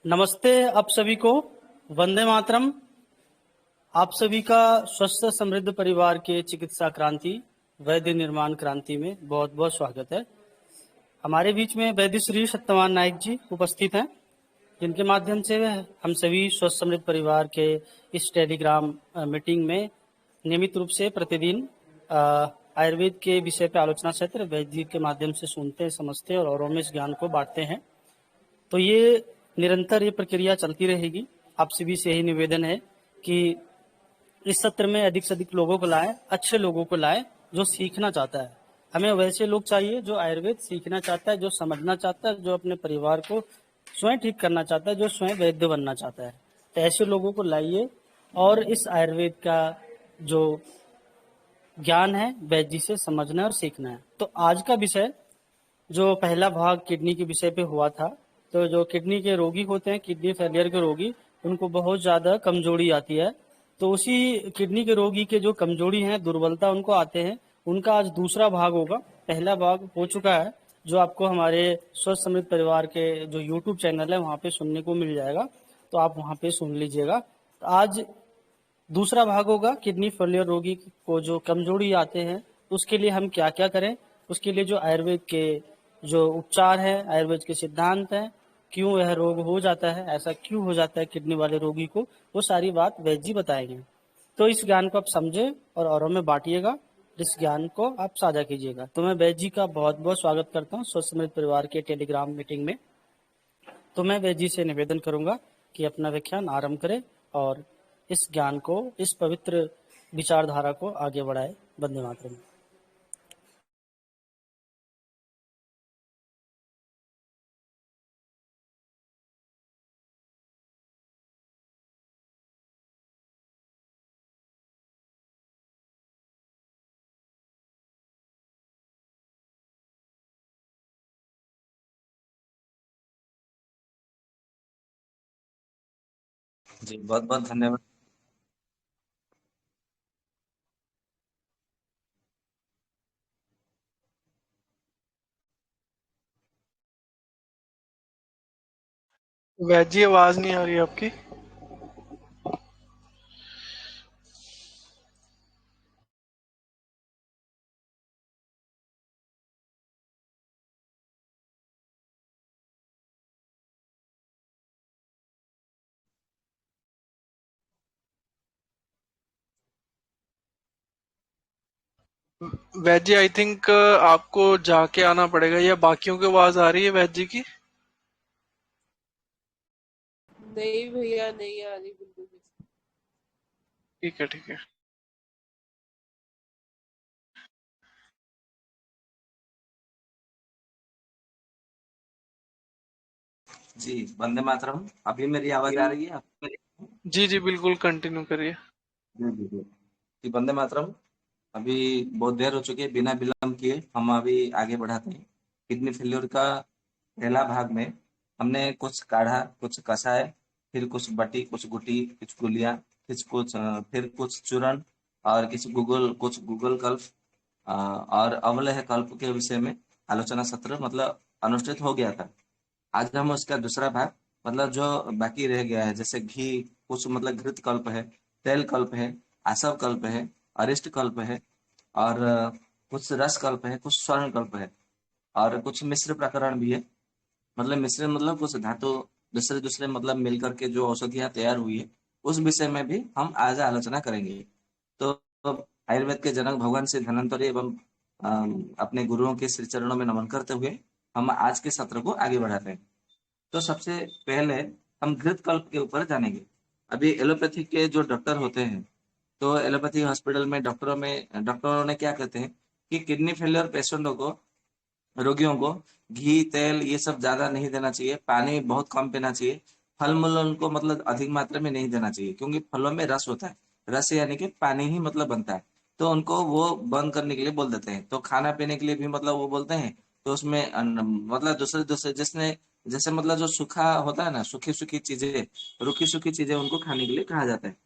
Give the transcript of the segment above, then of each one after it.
नमस्ते आप सभी को। वंदे मातरम। आप सभी का स्वस्थ समृद्ध परिवार के चिकित्सा क्रांति वैद्य निर्माण क्रांति में बहुत बहुत स्वागत है। हमारे बीच में वैद्य श्री सत्यवान नायक जी उपस्थित हैं, जिनके माध्यम से हम सभी स्वस्थ समृद्ध परिवार के इस टेलीग्राम मीटिंग में नियमित रूप से प्रतिदिन आयुर्वेद के विषय पर आलोचना सत्र वैद्य जी के माध्यम से सुनते हैं, समझते हैं और औरों में इस ज्ञान को बांटते हैं। तो ये निरंतर ये प्रक्रिया चलती रहेगी। आप सभी से यही निवेदन है कि इस सत्र में अधिक से अधिक लोगों को लाएं, अच्छे लोगों को लाएं जो सीखना चाहता है। हमें वैसे लोग चाहिए जो आयुर्वेद सीखना चाहता है, जो समझना चाहता है, जो अपने परिवार को स्वयं ठीक करना चाहता है, जो स्वयं वैद्य बनना चाहता है। तो ऐसे लोगों को लाइए और इस आयुर्वेद का जो ज्ञान है वैद्य जी से समझना और सीखना है। तो आज का विषय जो पहला भाग किडनी के विषय पे हुआ था, तो जो किडनी के रोगी होते हैं, किडनी फेलियर के रोगी, उनको बहुत ज़्यादा कमजोरी आती है। तो उसी किडनी के रोगी के जो कमजोरी है, दुर्बलता उनको आते हैं, उनका आज दूसरा भाग होगा। पहला भाग हो चुका है जो आपको हमारे स्वस्थ समृद्ध परिवार के जो यूट्यूब चैनल है वहाँ पे सुनने को मिल जाएगा, तो आप वहाँ पे सुन लीजिएगा। तो आज दूसरा भाग होगा किडनी फेलियर रोगी को जो कमजोरी आते हैं उसके लिए हम क्या क्या करें, उसके लिए जो आयुर्वेद के जो उपचार है, आयुर्वेद के सिद्धांत हैं, क्यों यह रोग हो जाता है, ऐसा क्यों हो जाता है किडनी वाले रोगी को, वो सारी बात वैद्य जी बताएंगे। तो इस ज्ञान को आप समझे और औरों में बांटिएगा, इस ज्ञान को आप साझा कीजिएगा। तो मैं वैद्य जी का बहुत बहुत स्वागत करता हूँ स्वस्थ समृद्ध परिवार के टेलीग्राम मीटिंग में। तो मैं वैद्य जी से निवेदन करूंगा कि अपना व्याख्यान आरंभ करें और इस ज्ञान को, इस पवित्र विचारधारा को आगे बढ़ाए। वंदे मातरम। जी बहुत बहुत धन्यवाद। वैद जी आवाज नहीं आ रही आपकी। वैद जी आई थिंक आपको जाके आना पड़ेगा, या बाकियों की आवाज आ रही है वैद जी की? नहीं भैया, नहीं आ रही बिल्कुल भी। ठीक है ठीक है। जी वंदे मातरम। अभी मेरी आवाज आ रही है आपको? जी जी बिल्कुल, कंटिन्यू करिए। जी जी जी जी, वंदे मातरम। अभी बहुत देर हो चुकी है, बिना विलंब किए हम अभी आगे बढ़ाते हैं। किडनी फेल्योर का पहला भाग में हमने कुछ काढ़ा, कुछ कषाय, फिर कुछ बटी, कुछ गुटी, कुछ गुलिया, फिर कुछ चूर्ण और कुछ गूगल कल्प और अवलेह कल्प के विषय में आलोचना सत्र मतलब अनुष्ठित हो गया था। आज हम उसका दूसरा भाग मतलब जो बाकी रह गया है, जैसे घी, कुछ मतलब घृत कल्प है, तेल कल्प है, आसव कल्प है, अरिष्ट कल्प है और कुछ रस कल्प है, कुछ स्वर्ण कल्प है और कुछ मिश्र प्रकरण भी है। मतलब मिश्र मतलब कुछ धातु दूसरे दूसरे मतलब मिलकर के जो औषधियां तैयार हुई है, उस विषय में भी हम आज आलोचना करेंगे। तो आयुर्वेद के जनक भगवान श्री धन्वंतरि एवं अपने गुरुओं के श्री चरणों में नमन करते हुए हम आज के सत्र को आगे बढ़ाते हैं। तो सबसे पहले हम घृत कल्प के ऊपर जानेंगे। अभी एलोपैथी के जो डॉक्टर होते हैं, तो एलोपैथी हॉस्पिटल में डॉक्टरों ने क्या कहते हैं कि किडनी फेलियर पेशेंटों को, रोगियों को घी, तेल ये सब ज्यादा नहीं देना चाहिए, पानी बहुत कम पीना चाहिए, फल मूल उनको मतलब अधिक मात्रा में नहीं देना चाहिए, क्योंकि फलों में रस होता है, रस यानी कि पानी ही मतलब बनता है। तो उनको वो बंद करने के लिए बोल देते हैं। तो खाना पीने के लिए भी मतलब वो बोलते हैं। तो उसमें मतलब दूसरे दूसरे जिसने जैसे मतलब जो सूखा होता है ना, सूखी सूखी चीजें, रूखी सूखी चीजें उनको खाने के लिए कहा जाता है।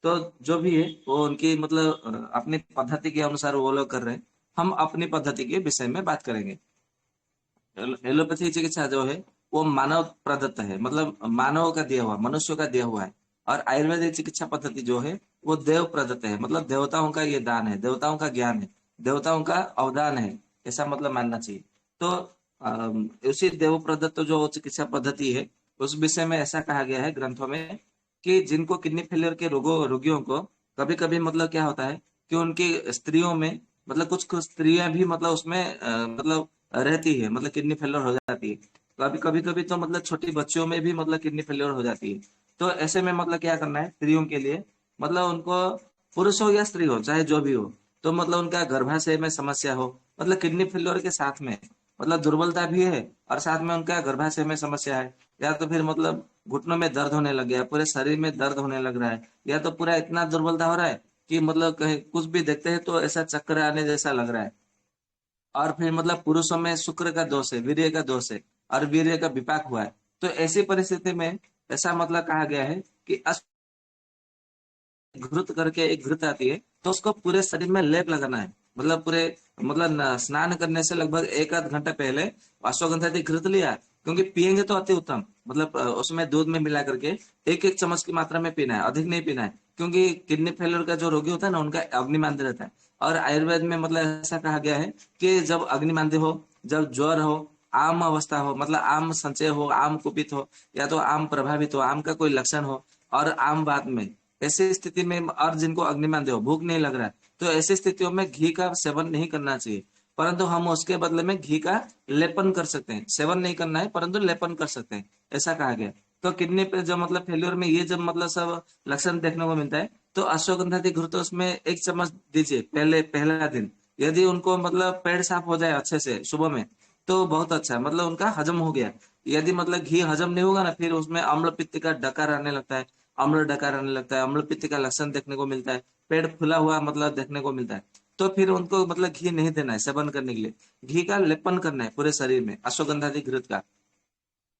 तो जो भी है वो उनकी मतलब अपनी पद्धति के अनुसार वो लोग कर रहे हैं। हम अपनी पद्धति के विषय में बात करेंगे। एलोपैथी चिकित्सा जो है वो मानव प्रदत्त है, मतलब मानव का दिया हुआ, मनुष्यों का दिया हुआ है। और आयुर्वेदिक चिकित्सा पद्धति जो है वो देव प्रदत्त है, मतलब देवताओं का ये दान है, देवताओं का ज्ञान है, देवताओं का अवदान है, ऐसा मतलब मानना चाहिए। तो उसी देव प्रदत्त जो चिकित्सा पद्धति है उस विषय में ऐसा कहा गया है ग्रंथों में कि जिनको किडनी फेलियर के रोगियों को कभी कभी मतलब क्या होता है कि उनकी स्त्रियों में, मतलब कुछ कुछ स्त्रियां भी मतलब उसमें मतलब रहती है, मतलब किडनी फेलियर हो जाती है। कभी कभी कभी तो मतलब छोटी बच्चियों में भी मतलब किडनी फेलियर हो जाती है। तो ऐसे में मतलब क्या करना है स्त्रियों के लिए, मतलब उनको, पुरुष हो या स्त्री हो चाहे जो भी हो, तो मतलब उनका गर्भाशय में समस्या हो, मतलब किडनी फेलियर के साथ में मतलब दुर्बलता भी है और साथ में उनका गर्भाशय में समस्या है, या तो फिर मतलब घुटनों में दर्द होने लग गया, पूरे शरीर में दर्द होने लग रहा है, या तो पूरा इतना दुर्बलता हो रहा है कि मतलब कहीं कुछ भी देखते हैं तो ऐसा चक्कर आने जैसा लग रहा है। और फिर मतलब पुरुषों में शुक्र का दोष है, वीर्य का दोष है और वीर्य का विपाक हुआ है। तो ऐसी परिस्थिति में ऐसा मतलब कहा गया है कि घृत करके एक घृत आती है, तो उसको पूरे शरीर में लेप लगाना है, मतलब पूरे, मतलब स्नान करने से लगभग एक आध घंटा पहले अश्वगंधा की घृत लिया, क्योंकि पियेंगे तो अति उत्तम, मतलब उसमें दूध में मिला करके एक एक चम्मच की मात्रा में पीना है, अधिक नहीं पीना है, क्योंकि किडनी फेलियर का जो रोगी होता है ना उनका अग्निमांद्य रहता है। और आयुर्वेद में मतलब ऐसा कहा गया है कि जब अग्निमांद्य हो, जब ज्वर हो, आम अवस्था हो, मतलब आम संचय हो, आम कुपित हो, या तो आम प्रभावित हो, आम का कोई लक्षण हो, और आम बाद में, ऐसी स्थिति में, और जिनको अग्निमांद्य हो, भूख नहीं लग रहा है, तो ऐसी स्थितियों में घी का सेवन नहीं करना चाहिए, परंतु हम उसके बदले में घी का लेपन कर सकते हैं। सेवन नहीं करना है परंतु लेपन कर सकते हैं, ऐसा कहा गया। तो किडनी पे जो मतलब फेल्योर में ये जब मतलब सब लक्षण देखने को मिलता है, तो अश्वगंधा की घृत उसमें एक चम्मच दीजिए पहले, पहला दिन। यदि उनको मतलब पेट साफ हो जाए अच्छे से सुबह में, तो बहुत अच्छा है, मतलब उनका हजम हो गया। यदि मतलब घी हजम नहीं होगा ना, फिर उसमें अम्ल पित्त का डकार आने लगता है, अम्ल डकार आने लगता है, अम्ल पित्त का लक्षण देखने को मिलता है, पेट फुला हुआ मतलब देखने को मिलता है। तो फिर उनको मतलब घी नहीं देना है सेवन करने के लिए, घी का लेपन करना है पूरे शरीर में अश्वगंधा की घृत का।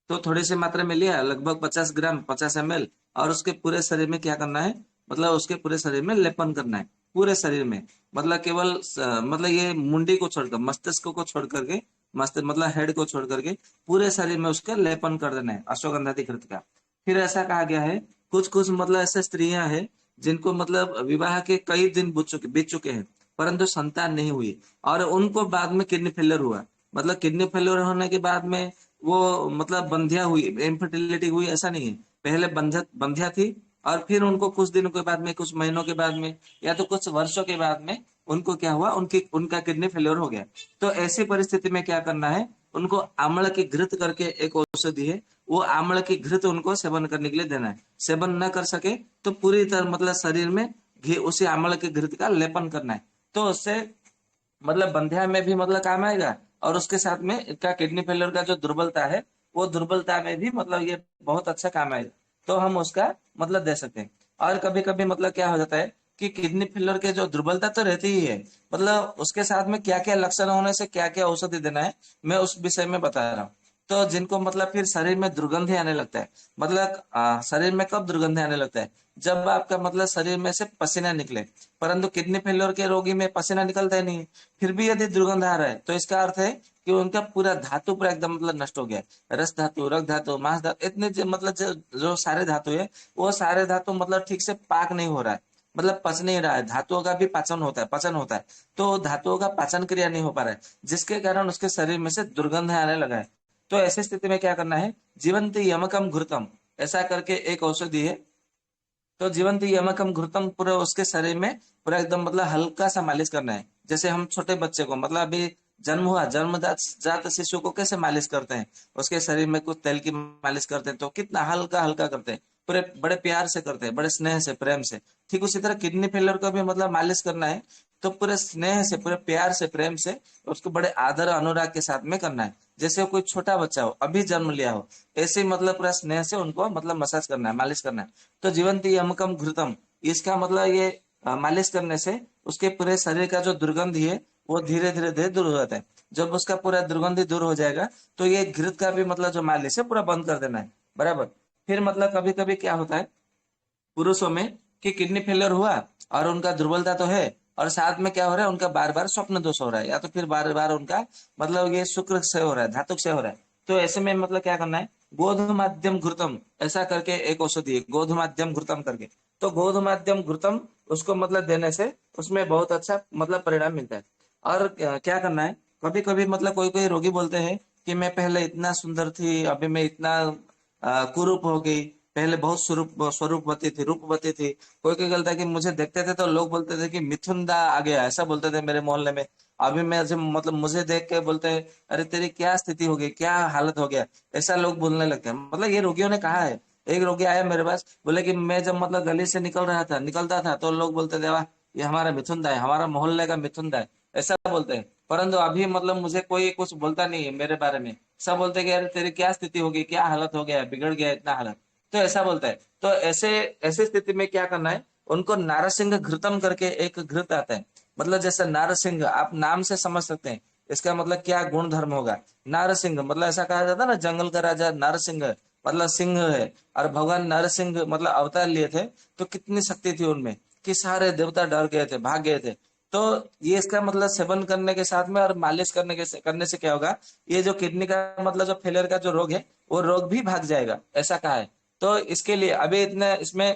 तो थोड़ी सी मात्रा में लिया, लगभग 50 ग्राम, 50 ml, और उसके पूरे शरीर में क्या करना है, मतलब उसके पूरे शरीर में लेपन करना है, पूरे शरीर में, मतलब केवल मतलब ये मुंडी को छोड़कर, मस्तिष्क को छोड़ करके, मस्त मतलब हेड को छोड़ करके पूरे शरीर में उसका लेपन कर देना है अश्वगंधा घृत का। फिर ऐसा कहा गया है, कुछ कुछ मतलब ऐसे स्त्रियां हैं जिनको मतलब विवाह के कई दिन बीत चुके हैं, परंतु संतान नहीं हुई, और उनको बाद में किडनी फेलियर हुआ, मतलब किडनी फेलियर होने के बाद में वो मतलब बंध्या हुई, इनफर्टिलिटी हुई, ऐसा नहीं है, पहले बंध्या थी, और फिर उनको कुछ दिनों के बाद में, कुछ महीनों के बाद में, या तो कुछ वर्षों के बाद में उनको क्या हुआ, उनका किडनी फेलियर हो गया। तो ऐसी परिस्थिति में क्या करना है, उनको आम्ल की घृत करके एक औषधि है, वो आम्ल की घृत उनको सेवन करने के लिए देना है। सेवन न कर सके तो पूरी तरह मतलब शरीर में घी, उसी आम्ल की घृत का लेपन करना है, तो उससे मतलब बंध्या में भी मतलब काम आएगा, और उसके साथ में इसका किडनी फेलियर का जो दुर्बलता है, वो दुर्बलता में भी मतलब ये बहुत अच्छा काम आएगा, तो हम उसका मतलब दे सकते हैं। और कभी कभी मतलब क्या हो जाता है कि किडनी फेलियर के जो दुर्बलता तो रहती ही है, मतलब उसके साथ में क्या क्या लक्षण होने से क्या क्या औषधि देना है, मैं उस विषय में बता रहा हूँ। तो जिनको मतलब फिर शरीर में दुर्गंध आने लगता है, मतलब शरीर में कब दुर्गंध आने लगता है, जब आपका मतलब शरीर में से पसीना निकले, परंतु किडनी फेलियर के रोगी में पसीना निकलता ही नहीं है, फिर भी यदि दुर्गंध आ रहा है, तो इसका अर्थ है कि उनका पूरा धातु पूरा एकदम मतलब नष्ट हो गया है, रस धातु, रक्त धातु, मांस धातु, इतने मतलब जो सारे धातु है, वो सारे धातु मतलब ठीक से पाक नहीं हो रहा है, मतलब पच नहीं रहा है, धातुओं का भी पचन होता है, तो धातुओं का पाचन क्रिया नहीं हो पा रहा है, जिसके कारण उसके शरीर में से दुर्गंध आने लगा है। तो ऐसी स्थिति में क्या करना है, जीवंत यमकम घृतम, ऐसा करके एक औषधि है, तो जीवंत यमकम घृतम पूरे उसके शरीर में पूरा एकदम मतलब हल्का सा मालिश करना है। जैसे हम छोटे बच्चे को, मतलब अभी जन्म हुआ, जन्मजात जात शिशु को कैसे मालिश करते हैं, उसके शरीर में कुछ तेल की मालिश करते हैं, तो कितना हल्का हल्का करते हैं, पूरे बड़े प्यार से करते हैं, बड़े स्नेह से, प्रेम से। ठीक उसी तरह किडनी फेलियर को भी मतलब मालिश करना है, तो पूरे स्नेह से, पूरे प्यार से, प्रेम से, उसको बड़े आदर अनुराग के साथ में करना है, जैसे कोई छोटा बच्चा हो, अभी जन्म लिया हो, ऐसे ही मतलब पूरा स्नेह से उनको मतलब मसाज करना है, मालिश करना है। तो जीवंती यमकम घृतम, इसका मतलब ये मालिश करने से उसके पूरे शरीर का जो दुर्गंधि है वो धीरे धीरे धीरे दूर हो जाता है। जब उसका पूरा दुर्गंधि दूर हो जाएगा, तो ये घृत का भी मतलब जो मालिश है पूरा बंद कर देना है, बराबर। फिर मतलब कभी कभी क्या होता है पुरुषों में कि किडनी फेलियर हुआ और उनका दुर्बलता तो है, और साथ में क्या हो रहा है, उनका बार बार स्वप्न दोष हो रहा है, या तो फिर बार बार उनका मतलब ये शुक्र से हो रहा है, धातुक से हो रहा है, तो ऐसे में मतलब क्या करना है, गोधूमाद्यम घृतम ऐसा करके एक औषधि है, गोधूमाद्यम घृतम करके। तो गोधूमाद्यम घृतम उसको मतलब देने से उसमें बहुत अच्छा मतलब परिणाम मिलता है। और क्या करना है, कभी कभी मतलब कोई कोई रोगी बोलते हैं कि मैं पहले इतना सुंदर थी, अभी मैं इतना कुरूप हो गई, पहले बहुत स्वरूपवती थी, रूपवती थी। कोई कोई बोलता है कि मुझे देखते थे तो लोग बोलते थे कि मिथुन दा आ गया, ऐसा बोलते थे मेरे मोहल्ले में। अभी मैं जब मतलब मुझे देख के बोलते हैं अरे तेरी क्या स्थिति हो गई, क्या हालत हो गया, ऐसा लोग बोलने लगते हैं। मतलब ये रोगियों ने कहा है। एक रोगी आया मेरे पास, बोले कि मैं जब मतलब गली से निकलता था तो लोग बोलते थे वाह ये हमारा मिथुन दा है, हमारा मोहल्ले का मिथुन दा है, ऐसा बोलते हैं। परंतु अभी मतलब मुझे कोई कुछ बोलता नहीं है मेरे बारे में। सब बोलते हैं कि अरे तेरी क्या स्थिति होगी, क्या हालत हो गया, बिगड़ गया इतना हालत, तो ऐसा बोलता है। तो ऐसे ऐसी स्थिति में क्या करना है, उनको नारसिंह घृतम करके एक घृत आता है। मतलब जैसे नारसिंह आप नाम से समझ सकते हैं इसका मतलब क्या गुण धर्म होगा। नारसिंह मतलब ऐसा कहा जाता है ना, जंगल का राजा नारसिंह मतलब सिंह है। और भगवान नरसिंह मतलब अवतार लिए थे, तो कितनी शक्ति थी उनमें कि सारे देवता डर गए थे, भाग गए थे। तो ये इसका मतलब सेवन करने के साथ में और मालिश करने से क्या होगा, ये जो किडनी का मतलब जो फेलियर का जो रोग है वो रोग भी भाग जाएगा, ऐसा कहा है। तो इसके लिए अभी इतने इसमें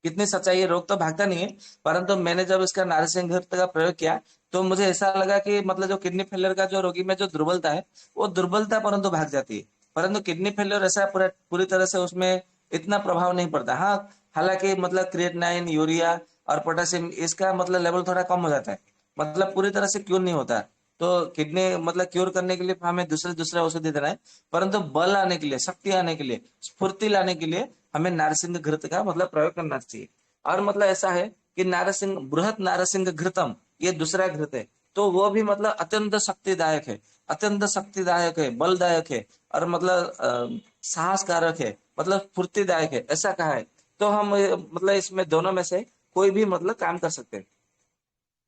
कितनी सच्चाई है, रोग तो भागता नहीं है। परंतु मैंने जब इसका नारसिंह घृत का प्रयोग किया तो मुझे ऐसा लगा कि मतलब जो किडनी फेलियर का जो रोगी में जो दुर्बलता है वो दुर्बलता परंतु भाग जाती है। परंतु किडनी फेलियर ऐसा पूरी तरह से उसमें इतना प्रभाव नहीं पड़ता। हाँ, हालांकि मतलब क्रिएटिनिन, यूरिया और पोटेशियम इसका मतलब लेवल थोड़ा कम हो जाता है, मतलब पूरी तरह से क्योर नहीं होता। तो किडनी मतलब क्योर करने के लिए हमें दूसरे दूसरे औषधि देना है, परंतु बल आने के लिए, शक्ति आने के लिए, स्फूर्ति लाने के लिए हमें नारसिंह घृत का मतलब प्रयोग करना चाहिए। और मतलब ऐसा है कि नारसिंह बृहत नारसिंह घृतम ये दूसरा घृत है, तो वो भी मतलब अत्यंत शक्तिदायक है, अत्यंत शक्तिदायक है, बलदायक है, और मतलब साहस कारक है, मतलब स्फूर्तिदायक है, ऐसा कहा है। तो हम मतलब इसमें दोनों में से कोई भी मतलब काम कर सकते हैं।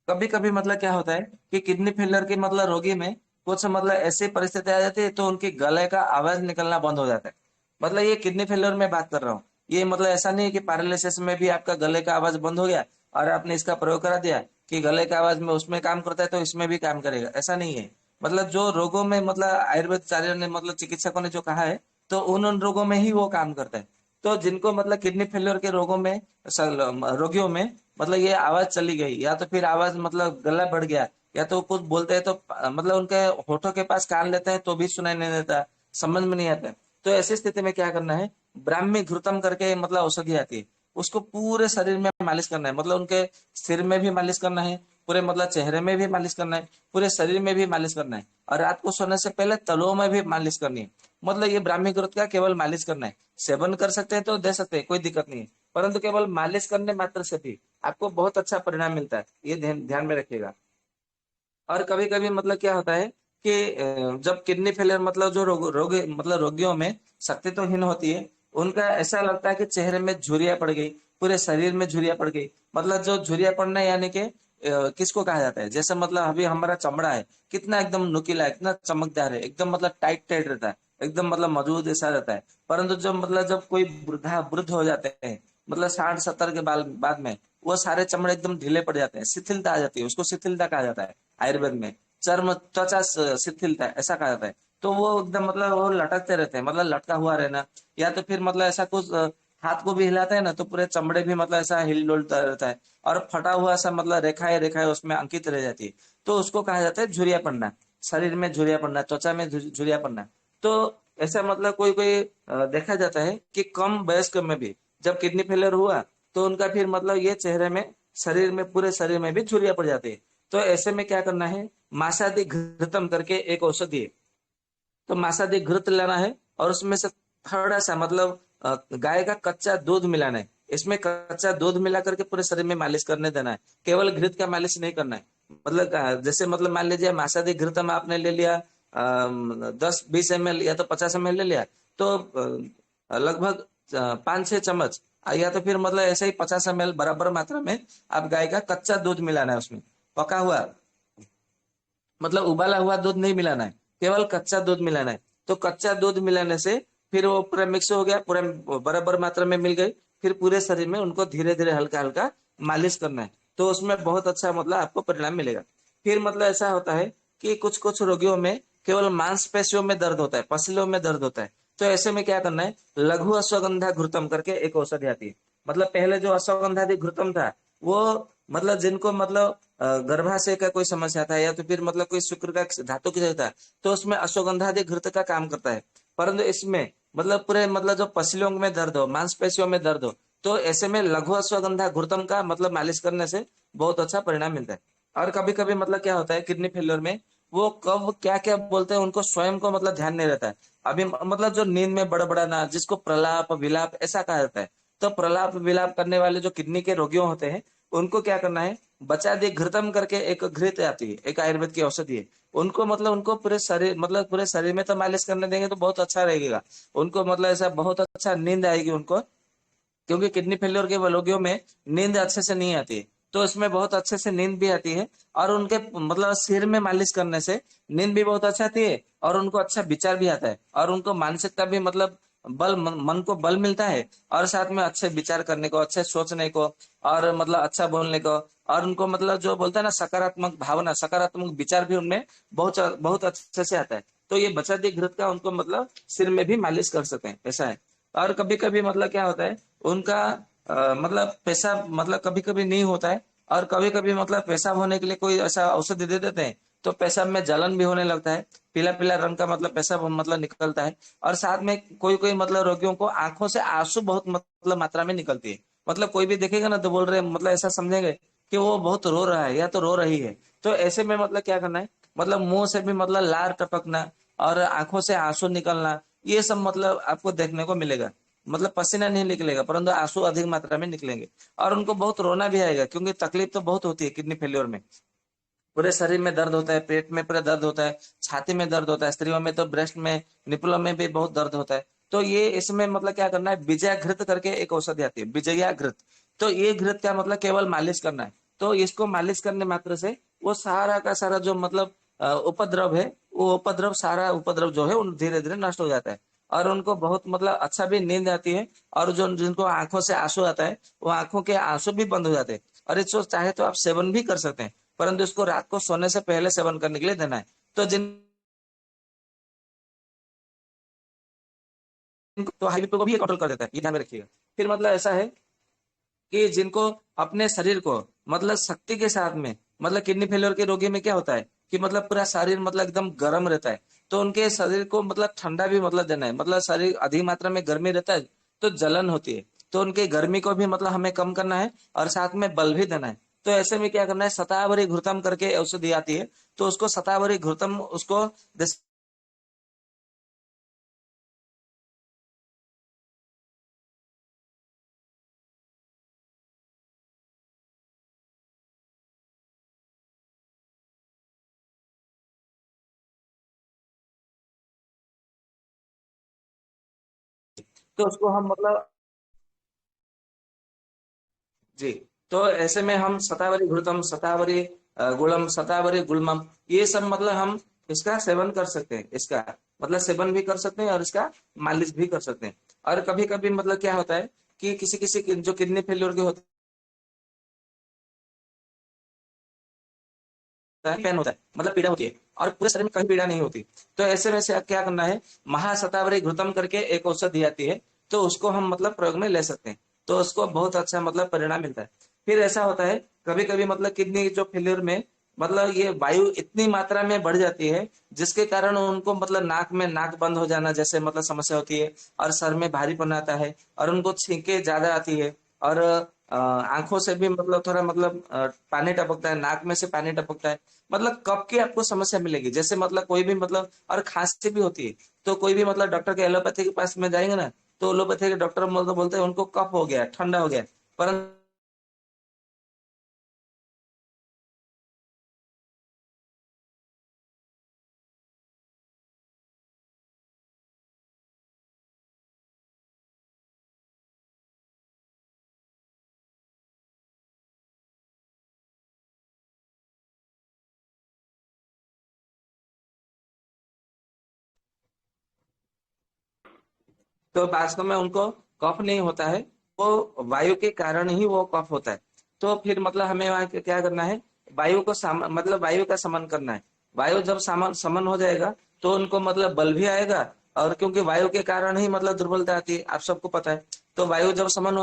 कभी कभी मतलब क्या होता है कि किडनी फेलियर के मतलब रोगी में कुछ मतलब ऐसी परिस्थिति आ जाती है तो उनके गले का आवाज निकलना बंद हो जाता है। मतलब ये किडनी फेलियर में बात कर रहा हूँ। ये मतलब ऐसा नहीं है कि पैरालिसिस में भी आपका गले का आवाज बंद हो गया और आपने इसका प्रयोग करा दिया कि गले का आवाज में उसमें काम करता है तो इसमें भी काम करेगा, ऐसा नहीं है। मतलब जो रोगों में मतलब आयुर्वेदाचार्यों ने मतलब चिकित्सकों ने जो कहा है तो उन रोगों में ही वो काम करता है। तो जिनको मतलब किडनी फेलियर के रोगों में रोगियों में मतलब ये आवाज चली गई, या तो फिर आवाज मतलब गला बढ़ गया, या तो कुछ बोलते हैं तो मतलब उनके होठों के पास कान लेते हैं तो भी सुनाई नहीं देता, समझ में नहीं आता। तो ऐसी स्थिति में क्या करना है, ब्राह्मी घृतम करके मतलब औषधि आती है, उसको पूरे शरीर में मालिश करना है। मतलब उनके सिर में भी मालिश करना है, पूरे मतलब चेहरे में भी मालिश करना है, पूरे शरीर में भी मालिश करना है, और रात को सोने से पहले तलुओं में भी मालिश करनी है। मतलब ये ब्राह्मी घृत का केवल मालिश करना है। सेवन कर सकते हैं तो दे सकते हैं, कोई दिक्कत नहीं है, परंतु केवल मालिश करने मात्र से भी आपको बहुत अच्छा परिणाम मिलता है, ये ध्यान ध्यान में रखिएगा। और कभी कभी मतलब क्या होता है कि जब किडनी फेलियर मतलब जो रोगी मतलब रोगियों में शक्ति तो हीन होती है, उनका ऐसा लगता है कि चेहरे में झुर्रियां पड़ गई, पूरे शरीर में झुर्रियां पड़ गई। मतलब जो झुर्रियां पड़ना यानी कि किसको कहा जाता है, जैसे मतलब अभी हमारा चमड़ा है कितना एकदम नुकीला है, कितना चमकदार है, एकदम मतलब टाइट टाइट रहता है, एकदम मतलब मजबूत ऐसा रहता है। परंतु जब मतलब जब कोई वृद्ध हो जाते हैं, मतलब 60-70 के बाद में वो सारे चमड़े एकदम ढीले पड़ जाते हैं, शिथिलता आ जाती है, उसको शिथिलता कहा जाता है आयुर्वेद में। चर्म त्वचा शिथिलता ऐसा कहा जाता है। तो वो एकदम मतलब वो लटकते रहते हैं, मतलब लटका हुआ रहना, या तो फिर मतलब ऐसा कुछ हाथ को भी हिलाते हैं ना तो पूरे चमड़े भी मतलब ऐसा हिल डुलता रहता है, और फटा हुआ सा मतलब रेखाएं रेखाएं उसमें अंकित रह जाती है। तो उसको कहा जाता है झुर्रिया पड़ना, शरीर में झुर्रिया पड़ना, त्वचा में झुर्रिया पड़ना। तो ऐसा मतलब कोई कोई देखा जाता है कि कम वयस्क में भी जब किडनी फेलियर हुआ तो उनका फिर मतलब ये चेहरे में, शरीर में, पूरे शरीर में भी झुर्रिया पड़ जाती है। तो ऐसे में क्या करना है, मासादि घृतम करके एक औषधि है, तो मासादि घृत लेना है और उसमें से थोड़ा सा मतलब गाय का कच्चा दूध मिलाना है, इसमें कच्चा दूध मिला करके पूरे शरीर में मालिश करने देना है, केवल घृत का मालिश नहीं करना है। मतलब जैसे मतलब मान लीजिए मासादि घृतम आपने ले लिया 10-20 ml या तो 50 ml ले लिया, तो लगभग 5-6 चम्मच, या तो फिर मतलब ऐसे ही 50 ml बराबर मात्रा में आप गाय का कच्चा दूध मिलाना है उसमें, पका हुआ मतलब उबाला हुआ दूध नहीं मिलाना है, केवल कच्चा दूध मिलाना है। तो कच्चा दूध मिलाने से फिर वो पूरा मिक्स हो गया, पूरा बराबर मात्रा में मिल गई, फिर पूरे शरीर में उनको धीरे धीरे हल्का हल्का मालिश करना है, तो उसमें बहुत अच्छा मतलब आपको परिणाम मिलेगा। फिर मतलब ऐसा होता है कि कुछ कुछ रोगियों में केवल मांसपेशियों में दर्द होता है, पसलियों में दर्द होता है, तो ऐसे में क्या करना है, लघु अश्वगंधा घृतम करके एक औषधि आती है। मतलब पहले जो अश्वगंधादि घृतम था वो मतलब जिनको मतलब गर्भाशय का कोई समस्या था या तो फिर मतलब कोई शुक्र का धातु की जरूरत था, तो उसमें अश्वगंधादि घृत का काम करता है। परंतु इसमें मतलब पूरे मतलब जो पसलियों में दर्द हो, मांसपेशियों में दर्द हो, तो ऐसे में लघु अश्वगंधा घृतम का मतलब मालिश करने से बहुत अच्छा परिणाम मिलता है। और कभी कभी मतलब क्या होता है किडनी फेलियर में, वो कब क्या क्या बोलते हैं उनको स्वयं को मतलब ध्यान नहीं रहता है। अभी मतलब जो नींद में बड़बड़ाना, जिसको प्रलाप विलाप ऐसा कहा जाता है, तो प्रलाप विलाप करने वाले जो किडनी के रोगियों होते हैं, उनको क्या करना है, बचा दे घृतम करके एक घृत आती है, एक आयुर्वेद की औषधि है, उनको मतलब उनको पूरे शरीर मतलब पूरे शरीर में तो मालिश करने देंगे तो बहुत अच्छा रहेगा। उनको मतलब ऐसा बहुत अच्छा नींद आएगी उनको, क्योंकि किडनी फेलियर के रोगियों में नींद अच्छे से नहीं आती है, तो इसमें बहुत अच्छे से नींद भी आती है। और उनके मतलब सिर में मालिश करने से नींद भी बहुत अच्छा आती है और उनको अच्छा विचार भी आता है और उनको मानसिकता भी मतलब मन को बल मिलता है और साथ में अच्छे विचार करने को, अच्छे सोचने को और मतलब अच्छा बोलने को, और उनको मतलब जो बोलते हैं ना सकारात्मक भावना, सकारात्मक विचार भी उनमें बहुत बहुत अच्छे से आता है। तो ये बचा दी घृत का उनको मतलब सिर में भी मालिश कर सकते हैं, ऐसा है। और कभी कभी मतलब क्या होता है उनका मतलब पेशाब मतलब कभी कभी नहीं होता है, और कभी कभी मतलब पेशाब होने के लिए कोई ऐसा औषधि दे देते हैं तो पेशाब में जलन भी होने लगता है, पीला पीला रंग का मतलब पेशाब मतलब निकलता है। और साथ में कोई कोई मतलब रोगियों को आंखों से आंसू बहुत मतलब मात्रा में निकलती है। मतलब कोई भी देखेगा ना तो बोल रहे मतलब ऐसा समझेंगे कि वो बहुत रो रहा है या तो रो रही है। तो ऐसे में मतलब क्या करना है, मतलब मुंह से भी मतलब लार टपकना और आंखों से आंसू निकलना, ये सब मतलब आपको देखने को मिलेगा। मतलब पसीना नहीं निकलेगा परंतु आंसू अधिक मात्रा में निकलेंगे। और उनको बहुत रोना भी आएगा क्योंकि तकलीफ तो बहुत होती है किडनी फेलियर में। पूरे शरीर में दर्द होता है, पेट में पूरा दर्द होता है, छाती में दर्द होता है, स्त्रियों में तो ब्रेस्ट में, निपुलों में भी बहुत दर्द होता है। तो ये इसमें मतलब क्या करना है, विजया घृत करके एक औषधि आती है, विजया घृत। तो ये घृत का मतलब केवल मालिश करना है। तो इसको मालिश करने मात्र से वो सारा का सारा जो मतलब उपद्रव है, वो उपद्रव सारा उपद्रव जो है वो धीरे धीरे नष्ट हो जाता है। और उनको बहुत मतलब अच्छा भी नींद आती है। और जो जिनको आंखों से आंसू आता है वो आंखों के आंसू भी बंद हो जाते हैं। और इसको चाहे तो आप सेवन भी कर सकते हैं, परंतु इसको रात को सोने से पहले सेवन करने के लिए देना है। तो जिन तो हाई बीपी को भी ये कंट्रोल कर देता है, ये ध्यान में रखिएगा। फिर मतलब ऐसा है कि जिनको अपने शरीर को मतलब शक्ति के साथ में, मतलब किडनी फेलियर के रोगी में क्या होता है कि मतलब पूरा शरीर मतलब एकदम गर्म रहता है, तो उनके शरीर को मतलब ठंडा भी मतलब देना है। मतलब शरीर अधिक मात्रा में गर्मी रहता है तो जलन होती है, तो उनके गर्मी को भी मतलब हमें कम करना है और साथ में बल भी देना है। तो ऐसे में क्या करना है, शतावरी घृतम करके औषधि आती है, तो उसको शतावरी घृतम उसको तो उसको हम मतलब जी, तो ऐसे में हम शतावरी घृतम, शतावरी गुलम, शतावरी गुलमम, ये सब मतलब हम इसका सेवन कर सकते हैं। इसका मतलब सेवन भी कर सकते हैं और इसका मालिश भी कर सकते हैं। और कभी कभी मतलब क्या होता है कि किसी किसी जो किडनी फेल्योर के होते है, पेन होता है मतलब पीड़ा होती है और पूरे शरीर में कहीं पीड़ा नहीं होती, तो ऐसे में से क्या करना है, महाशतावरी घृतम करके एक औषधि आती है, तो उसको हम मतलब प्रयोग में ले सकते हैं। तो उसको बहुत अच्छा मतलब परिणाम मिलता है। फिर ऐसा होता है कभी कभी मतलब किडनी जो फेलियर में मतलब ये वायु इतनी मात्रा में बढ़ जाती है जिसके कारण उनको मतलब नाक में नाक बंद हो जाना जैसे मतलब समस्या होती है, और सर में भारीपन आता है और उनको छींके ज्यादा आती है। और आंखों से भी मतलब थोड़ा मतलब पानी टपकता है, नाक में से पानी टपकता है। मतलब कफ की आपको समस्या मिलेगी, जैसे मतलब कोई भी मतलब, और खांसी भी होती है। तो कोई भी मतलब डॉक्टर के एलोपैथी के पास में जाएंगे ना, तो एलोपैथी के डॉक्टर मतलब बोलते हैं उनको कफ हो गया, ठंडा हो गया। परंतु तो वास्तव में उनको कफ नहीं होता है, वो वायु के कारण ही वो कफ होता है। तो फिर मतलब हमें वहां क्या करना है, वायु को मतलब वायु का समन करना है। वायु जब समन समन हो जाएगा तो उनको मतलब बल भी आएगा, और क्योंकि वायु के कारण ही मतलब दुर्बलता आती है, आप सबको पता है। तो वायु जब समन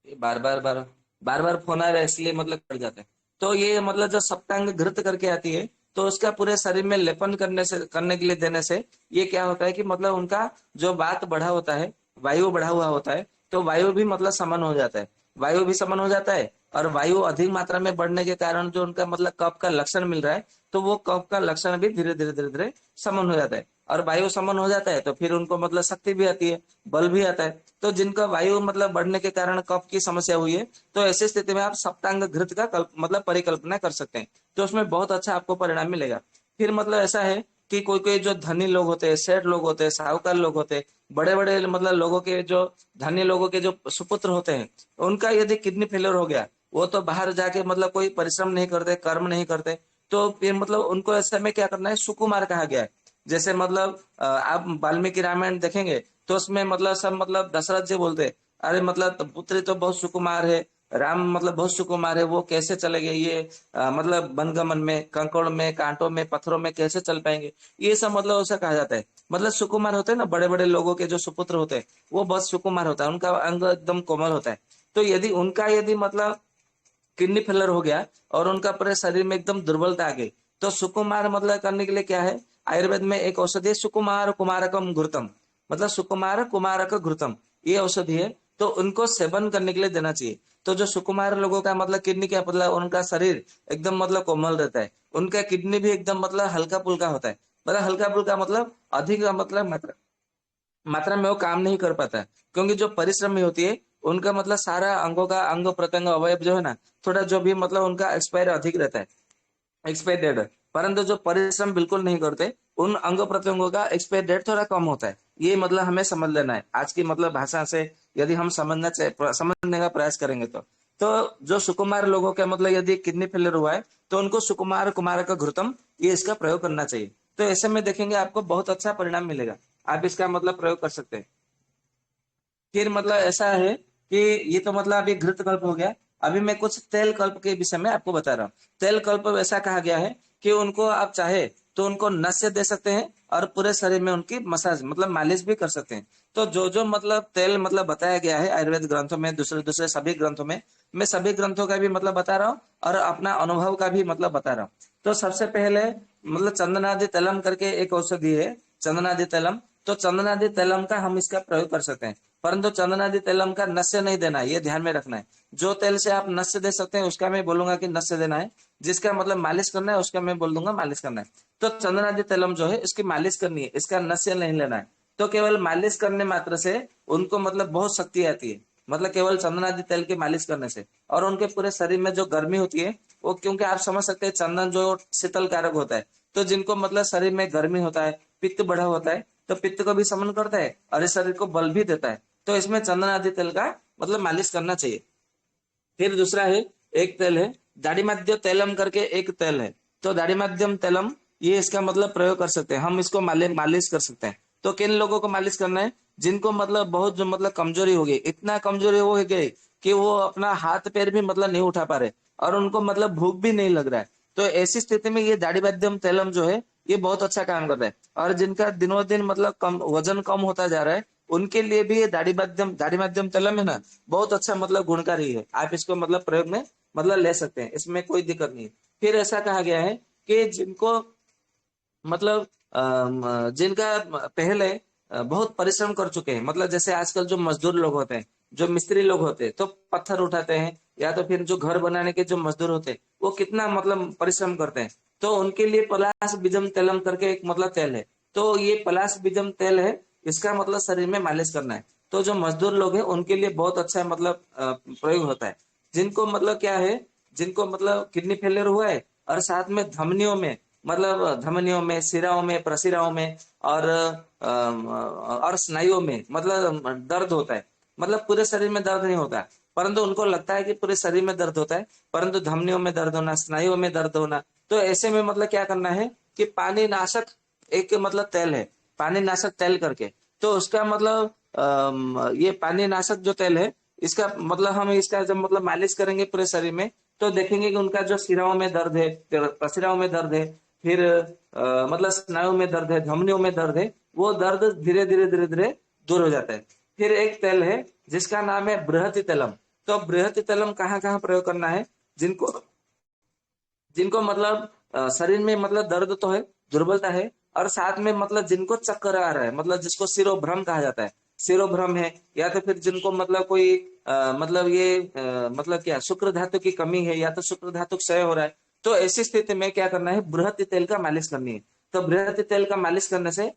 बार बार फोन आ रहा है इसलिए मतलब कट जाता है। तो ये मतलब जो सप्तांग घृत करके आती है, तो उसका पूरे शरीर में लेपन करने के लिए देने से ये क्या होता है कि मतलब उनका जो वात बढ़ा होता है, वायु बढ़ा हुआ होता है, तो वायु भी मतलब समन हो जाता है। वायु भी समन हो जाता है, और वायु अधिक मात्रा में बढ़ने के कारण जो उनका मतलब कफ का लक्षण मिल रहा है, तो वो कफ का लक्षण भी धीरे धीरे धीरे धीरे समन हो जाता है। और वायु समन हो जाता है तो फिर उनको मतलब शक्ति भी आती है, बल भी आता है। तो जिनका वायु मतलब बढ़ने के कारण कफ की समस्या हुई है, तो ऐसी स्थिति में आप सप्तांग घृत का मतलब परिकल्पना कर सकते हैं, तो उसमें बहुत अच्छा आपको परिणाम मिलेगा। फिर मतलब ऐसा है कि कोई कोई जो धनी लोग होते हैं, सेठ लोग होते हैं, साहूकार लोग होते हैं, बड़े बड़े मतलब लोगों के जो धनी लोगों के जो सुपुत्र होते हैं, उनका यदि किडनी फेलियर हो गया, वो तो बाहर जाके मतलब कोई परिश्रम नहीं करते, कर्म नहीं करते, तो फिर मतलब उनको ऐसे में क्या करना है, सुकुमार कहा गया है। जैसे मतलब आप वाल्मीकि रामायण देखेंगे, तो उसमें मतलब सब मतलब दशरथ जी बोलते हैं, अरे मतलब पुत्री तो बहुत सुकुमार है, राम मतलब बहुत सुकुमार है, वो कैसे चलेंगे ये मतलब वनगमन में, कंकड़ में, कांटों में, पत्थरों में कैसे चल पाएंगे, ये सब मतलब ऐसा कहा जाता है। मतलब सुकुमार होते हैं ना, बड़े बड़े लोगों के जो सुपुत्र होते हैं, वो बहुत सुकुमार होता है, उनका अंग एकदम कोमल होता है। तो यदि मतलब किडनी फेलर हो गया और उनका पूरे शरीर में एकदम दुर्बलता आ गई, तो सुकुमार मतलब करने के लिए क्या है, आयुर्वेद में एक औषधि है, सुकुमार कुमारकम घृतम, मतलब सुकुमार कुमारक घृतम, ये औषधि है। तो उनको सेवन करने के लिए देना चाहिए। तो जो सुकुमार लोगों का मतलब किडनी क्या मतलब उनका शरीर एकदम मतलब कोमल रहता है, उनका किडनी भी एकदम मतलब हल्का पुल्का होता है। मतलब हल्का पुल्का मतलब अधिक मतलब मात्रा में वो काम नहीं कर पाता, क्योंकि जो परिश्रमी होती है, उनका मतलब सारा अंगों का अंग प्रत्यंग अवयव जो है ना, थोड़ा जो भी मतलब उनका एक्सपायर अधिक रहता है, एक्सपायर डेट। परंतु जो परिश्रम बिल्कुल नहीं करते, उन अंग प्रत्यंगों का एक्सपायर डेट थोड़ा कम होता है। ये मतलब हमें समझ लेना है आज की मतलब भाषा से, यदि हम समझने का प्रयास करेंगे तो जो सुकुमार लोगों के मतलब यदि किडनी फेलियर हुआ है, तो उनको सुकुमार कुमार का घृतम, ये इसका प्रयोग करना चाहिए। तो ऐसे में देखेंगे आपको बहुत अच्छा परिणाम मिलेगा, आप इसका मतलब प्रयोग कर सकते हैं। फिर मतलब ऐसा है कि ये तो मतलब अभी घृत कल्प हो गया। अभी मैं कुछ तेल कल्प के विषय में आपको बता रहा हूँ। तेल कल्प वैसा कहा गया है कि उनको आप चाहे तो उनको नस्य दे सकते हैं, और पूरे शरीर में उनकी मसाज मतलब मालिश भी कर सकते हैं। तो जो जो मतलब तेल मतलब बताया गया है आयुर्वेद ग्रंथों में, दूसरे दूसरे सभी ग्रंथों में, मैं सभी ग्रंथों का भी मतलब बता रहा हूँ, और अपना अनुभव का भी मतलब बता रहा हूँ। तो सबसे पहले मतलब चंदनादि तैलम करके एक औषधि है, चंदनादि तैलम। तो चंदनादि तैलम का हम इसका प्रयोग कर सकते हैं, परंतु चंदनादि तैलम का नस्य नहीं देना है, ये ध्यान में रखना है। जो तेल से आप नस्य दे सकते हैं उसका मैं बोलूंगा कि नस्य देना है, जिसका मतलब मालिश करना है उसका मैं बोल दूंगा मालिश करना है। तो चंदनादि तैलम जो है इसकी मालिश करनी है, इसका नस्य नहीं लेना है। तो केवल मालिश करने मात्र से उनको मतलब बहुत शक्ति आती है, मतलब केवल चंदनादि तेल की मालिश करने से। और उनके पूरे शरीर में जो गर्मी होती है वो, क्योंकि आप समझ सकते हैं चंदन जो शीतल कारक होता है, तो जिनको मतलब शरीर में गर्मी होता है, पित्त बढ़ा होता है, तो पित्त को भी समन करता है और इस शरीर को बल भी देता है। तो इसमें चंदन आदि तेल का मतलब मालिश करना चाहिए। फिर दूसरा है, एक तेल है दाढ़ी तैलम करके एक तेल है। तो दाढ़ी तैलम, ये इसका मतलब प्रयोग कर सकते हैं हम, इसको मालिश कर सकते हैं। तो किन लोगों को मालिश करना है, जिनको मतलब बहुत जो मतलब कमजोरी हो गई, इतना कमजोरी हो गई कि वो अपना हाथ पैर भी मतलब नहीं उठा पा रहे, और उनको मतलब भूख भी नहीं लग रहा है। तो ऐसी स्थिति में ये दाढ़ी तैलम जो है ये बहुत अच्छा काम कर रहा है। और जिनका दिनों दिन मतलब कम वजन कम होता जा रहा है, उनके लिए भी ये दाढ़ी माध्यम तैलम है ना, बहुत अच्छा मतलब गुणकारी है। आप इसको मतलब प्रयोग में मतलब ले सकते हैं, इसमें कोई दिक्कत नहीं है। फिर ऐसा कहा गया है कि जिनको मतलब जिनका पहले बहुत परिश्रम कर चुके हैं, मतलब जैसे आजकल जो मजदूर लोग होते हैं, जो मिस्त्री लोग होते हैं, तो पत्थर उठाते हैं, या तो फिर जो घर बनाने के जो मजदूर होते हैं, वो कितना मतलब परिश्रम करते हैं। तो उनके लिए पलाश बीजम तेलम करके एक मतलब तेल है। तो ये पलाश बीजम तेल है, इसका मतलब शरीर में मालिश करना है। तो जो मजदूर लोग हैं उनके लिए बहुत अच्छा मतलब प्रयोग होता है। जिनको मतलब क्या है, जिनको मतलब किडनी फेलियर हुआ है और साथ में धमनियों में, मतलब धमनियों में, सिराओं में, प्रसिराओं में और स्नायुओं में मतलब दर्द होता है। मतलब पूरे शरीर में दर्द नहीं होता, परंतु उनको लगता है कि पूरे शरीर में दर्द होता है, परंतु धमनियों में दर्द होना, स्नायुओं में दर्द होना। तो ऐसे में मतलब क्या करना है कि पानी नाशक एक मतलब तेल है, पानी नाशक तेल करके, तो उसका मतलब ये पानी नाशक जो तेल है, इसका मतलब हम इसका जब मतलब मालिश करेंगे पूरे शरीर में, तो देखेंगे कि उनका जो सिराओं में दर्द है, प्रसिराओं में दर्द है, फिर मतलब स्नायुओं में दर्द है, धमनियों में दर्द है, वो दर्द धीरे धीरे धीरे धीरे दूर हो जाता है। फिर एक तेल है जिसका नाम है बृहति तैलम। तो बृहति तैलम कहाँ कहाँ प्रयोग करना है? जिनको जिनको मतलब शरीर में मतलब दर्द तो है, दुर्बलता है, और साथ में मतलब जिनको चक्कर आ रहा है, मतलब जिसको शिरोभ्रम कहा जाता है, शिरोभ्रम है, या तो फिर जिनको मतलब कोई मतलब ये मतलब क्या शुक्र धातु की कमी है, या तो शुक्र धातु क्षय हो रहा है, तो ऐसी स्थिति में क्या करना है? बृहति तेल का मालिश करनी है। तो बृहति तेल का मालिश करने से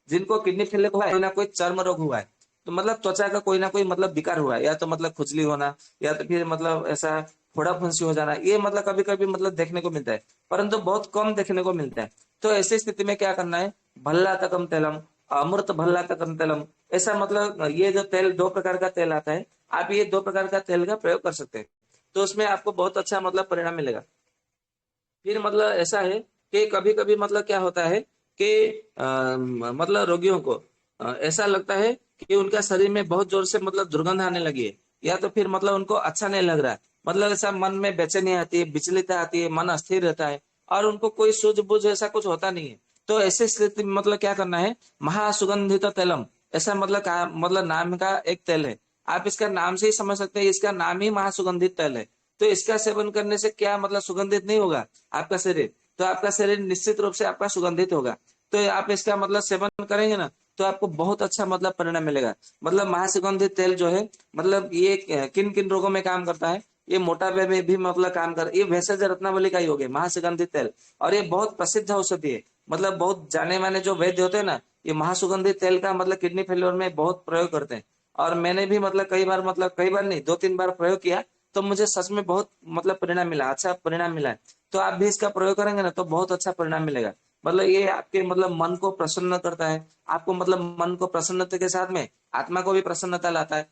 जिनको किडनी फेलियर हुआ है, कोई ना कोई चर्म रोग हुआ है, तो मतलब त्वचा का कोई ना कोई मतलब विकार हुआ है, या तो मतलब खुजली होना, या तो फिर मतलब ऐसा फोड़ा फुंसी हो जाना, ये मतलब कभी कभी मतलब देखने को मिलता है, परंतु बहुत कम देखने को मिलता है। तो ऐसी स्थिति में क्या करना है? भल्ला तकम तेलम, अमृत भल्ला तकम तेलम, ऐसा मतलब ये जो तेल, दो प्रकार का तेल आता है, आप ये दो प्रकार का तेल का प्रयोग कर सकते हैं, तो उसमें आपको बहुत अच्छा मतलब परिणाम मिलेगा। फिर मतलब ऐसा है कि कभी कभी मतलब क्या होता है कि मतलब रोगियों को ऐसा लगता है कि उनका शरीर में बहुत जोर से मतलब दुर्गंध आने लगी है, या तो फिर मतलब उनको अच्छा नहीं लग रहा है, मतलब ऐसा मन में बेचैनी आती है, विचलितता आती है, मन अस्थिर रहता है, और उनको कोई सूझबूझ ऐसा कुछ होता नहीं है। तो ऐसी स्थिति में मतलब क्या करना है? महासुगंधित तैलम, ऐसा मतलब मतलब नाम का एक तेल है। आप इसका नाम से ही समझ सकते हैं, इसका नाम ही महासुगंधित तेल है। तो इसका सेवन करने से क्या मतलब सुगंधित नहीं होगा आपका शरीर, तो आपका शरीर निश्चित रूप से आपका सुगंधित होगा। तो आप इसका मतलब सेवन करेंगे ना, तो आपको बहुत अच्छा मतलब परिणाम मिलेगा। मतलब महासुगंधित तेल जो है, मतलब ये किन किन रोगों में काम करता है? ये मोटापे में भी मतलब काम कर, ये भेषज रत्नावली का ही हो गया महासुगंधित तेल, और ये बहुत प्रसिद्ध औषधि है। मतलब बहुत जाने माने जो वैद्य होते हैं ना, ये महासुगंधित तेल का मतलब किडनी फेलियर में बहुत प्रयोग करते हैं। और मैंने भी मतलब कई बार, मतलब कई बार नहीं, 2-3 बार प्रयोग किया, तो मुझे सच में बहुत मतलब परिणाम मिला, अच्छा परिणाम मिला है। तो आप भी इसका प्रयोग करेंगे ना, तो बहुत अच्छा परिणाम मिलेगा। मतलब ये आपके मतलब मन को प्रसन्न करता है, आपको मतलब मन को प्रसन्नता के साथ में आत्मा को भी प्रसन्नता लाता है,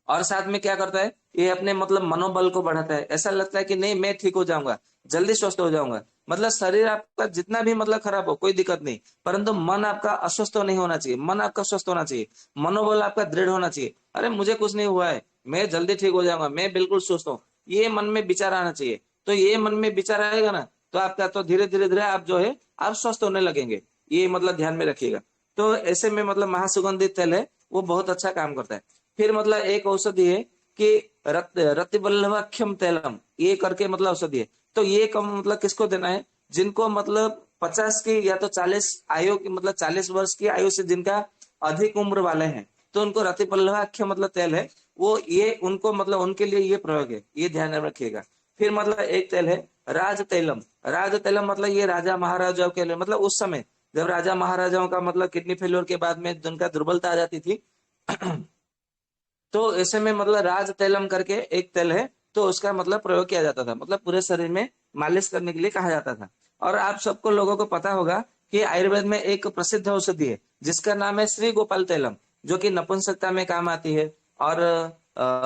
और साथ में क्या करता है? ये अपने मतलब मनोबल को बढ़ाता है। ऐसा लगता है कि नहीं, मैं ठीक हो जाऊंगा, जल्दी स्वस्थ हो जाऊंगा। मतलब शरीर आपका जितना भी मतलब खराब हो, कोई दिक्कत नहीं, परंतु मन आपका अस्वस्थ नहीं होना चाहिए, मन आपका स्वस्थ होना चाहिए, मनोबल आपका दृढ़ होना चाहिए। अरे मुझे कुछ नहीं हुआ है, मैं जल्दी ठीक हो जाऊंगा, मैं बिल्कुल स्वस्थ हूँ, ये मन में विचार आना चाहिए। तो ये मन में विचार आएगा ना, तो आपका तो धीरे धीरे धीरे आप जो है आप स्वस्थ होने लगेंगे। ये मतलब ध्यान में रखिएगा। तो ऐसे में मतलब महासुगंधित तेल है, वो बहुत अच्छा काम करता है। फिर मतलब एक औषधि है कि रतिवल्लभाख्यम तैलम, ये करके मतलब औषधि है। तो ये कम मतलब किसको देना है? जिनको मतलब 50 की या तो 40 आयु की, मतलब 40 वर्ष की आयु से जिनका अधिक उम्र वाले हैं, तो उनको रतिवल्लभाख्य मतलब तेल है, वो ये उनको मतलब उनके लिए ये प्रयोग है, ये ध्यान में रखिएगा। फिर मतलब एक तेल है राज तैलम। राज तैलम मतलब ये राजा महाराजाओं के लिए, मतलब उस समय जब राजा महाराजाओं का मतलब किडनी फेलियर के बाद में जिनका दुर्बलता आ जाती थी, तो ऐसे में मतलब राज तैलम करके एक तेल है, तो उसका मतलब प्रयोग किया जाता था, मतलब पूरे शरीर में मालिश करने के लिए कहा जाता था। और आप सबको लोगों को पता होगा कि आयुर्वेद में एक प्रसिद्ध औषधि है जिसका नाम है श्री गोपाल तैलम, जो कि नपुंसकता में काम आती है, और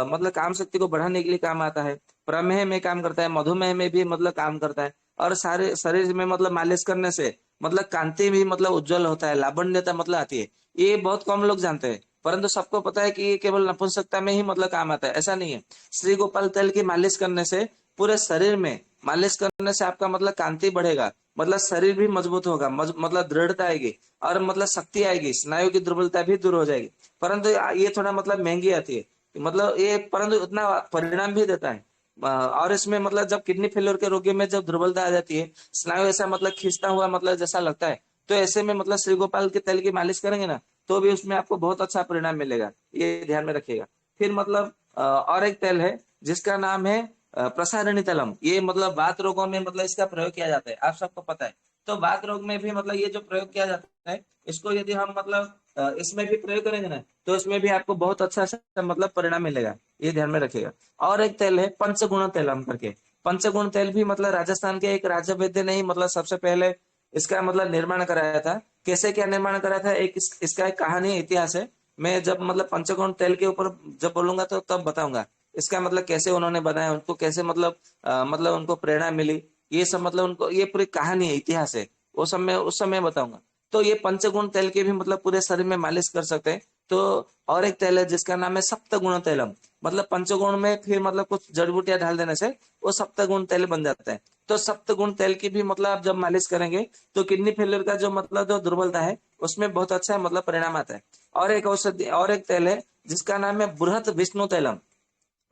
मतलब काम शक्ति को बढ़ाने के लिए काम आता है, प्रमेह में काम करता है, मधुमेह में भी मतलब काम करता है, और सारे शरीर में मतलब मालिश करने से मतलब कांति भी मतलब उज्जवल होता है, लावण्यता मतलब आती है। ये बहुत कम लोग जानते हैं, परंतु सबको पता है कि ये केवल नपुंसकता में ही मतलब काम आता है, ऐसा नहीं है। श्री गोपाल तेल की मालिश करने से पूरे शरीर में मालिश करने से आपका मतलब कांति बढ़ेगा, मतलब शरीर भी मजबूत होगा, मतलब दृढ़ता आएगी, और मतलब शक्ति आएगी, स्नायु की दुर्बलता भी दूर हो जाएगी। परंतु ये थोड़ा मतलब महंगी आती है, मतलब ये, परंतु उतना परिणाम भी देता है। और इसमें मतलब जब किडनी फेलियर के रोगी में जब दुर्बलता आ जाती है, स्नायु ऐसा मतलब खींचता हुआ मतलब जैसा लगता है, तो ऐसे में मतलब श्री गोपाल के तेल की मालिश करेंगे ना, तो भी उसमें आपको बहुत अच्छा परिणाम मिलेगा, ये ध्यान में रखिएगा। फिर मतलब और एक तेल है जिसका नाम है प्रसारणी तैलम। ये मतलब वात रोगों में मतलब इसका प्रयोग किया जाता है, आप सबको पता है। तो वात रोग में भी मतलब ये जो प्रयोग किया जाता है, इसको यदि हम मतलब इसमें भी प्रयोग करेंगे ना, तो इसमें भी आपको बहुत अच्छा सा मतलब परिणाम मिलेगा, ये ध्यान में रखिएगा। और एक तेल है पंचगुण तेलम करके। पंचगुण तेल भी मतलब राजस्थान के एक राजा वैद्य ने ही मतलब सबसे पहले इसका मतलब निर्माण कराया था। कैसे क्या निर्माण कराया था, इसका एक कहानी इतिहास है। मैं जब मतलब पंचगुण तेल के ऊपर जब बोलूंगा तो तब बताऊंगा इसका मतलब कैसे उन्होंने बनाया, उनको कैसे मतलब मतलब उनको प्रेरणा मिली, ये सब मतलब उनको ये पूरी कहानी है, इतिहास है, वो सब मैं उस समय बताऊंगा। तो ये पंचगुण तेल के भी मतलब पूरे शरीर में मालिश कर सकते हैं। तो और एक तेल है जिसका नाम है सप्तगुण तेलम, मतलब पंचगुण में फिर मतलब कुछ जड़ी बूटियां डाल देने से वो सप्तगुण तेल बन जाता है। तो सप्तगुण तेल की भी मतलब आप जब मालिश करेंगे तो किडनी फेलियर का जो मतलब जो दुर्बलता है उसमें बहुत अच्छा मतलब परिणाम आता है। और एक औषधि और एक तेल है जिसका नाम है बृहत विष्णु तैलम,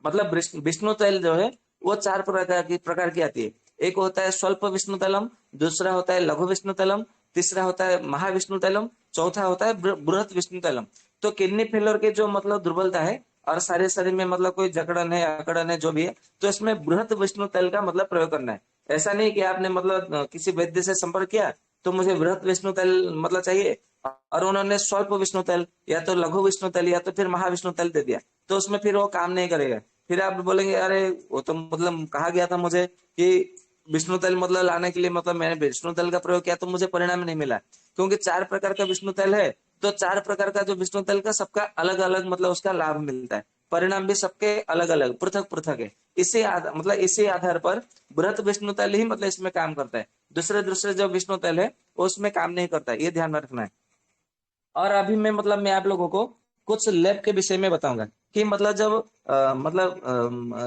मतलब विष्णु तैल जो है वो चार प्रकार की आती है। एक होता है स्वल्प विष्णु तैलम, दूसरा होता है लघु विष्णु तैलम, तीसरा होता है महाविष्णु तैलम, चौथा होता है बृहत विष्णु तैलम। तो किडनी फेलियर के जो मतलब दुर्बलता है और सारे शरीर में मतलब कोई जकड़न है अकड़न है जो भी है, तो इसमें बृहत विष्णु तैल का मतलब प्रयोग करना है। ऐसा नहीं कि आपने मतलब किसी वैद्य से संपर्क किया तो मुझे बृहत विष्णु तैल मतलब चाहिए और उन्होंने स्वल्प विष्णु तैल या तो लघु विष्णु तैल या तो फिर महाविष्णु तैल दे दिया, तो उसमें फिर वो काम नहीं करेगा। फिर आप बोलेंगे अरे वो तो मतलब कहा गया था मुझे कि विष्णु तेल मतलब लाने के लिए, मतलब मैंने विष्णु तेल का प्रयोग किया तो मुझे परिणाम नहीं मिला। क्योंकि चार प्रकार का विष्णु तेल है, तो चार प्रकार का जो विष्णु तेल का सबका अलग अलग मतलब उसका लाभ मिलता है, परिणाम भी सबके अलग अलग पृथक पृथक है। मतलब इसी आधार पर बृहत विष्णु तेल ही मतलब इसमें काम करता है, दूसरे दूसरे जो विष्णु तेल है वो उसमें काम नहीं करता है, ये ध्यान में रखना है। और अभी मैं मतलब मैं आप लोगों को कुछ लैब के विषय में बताऊंगा कि मतलब जब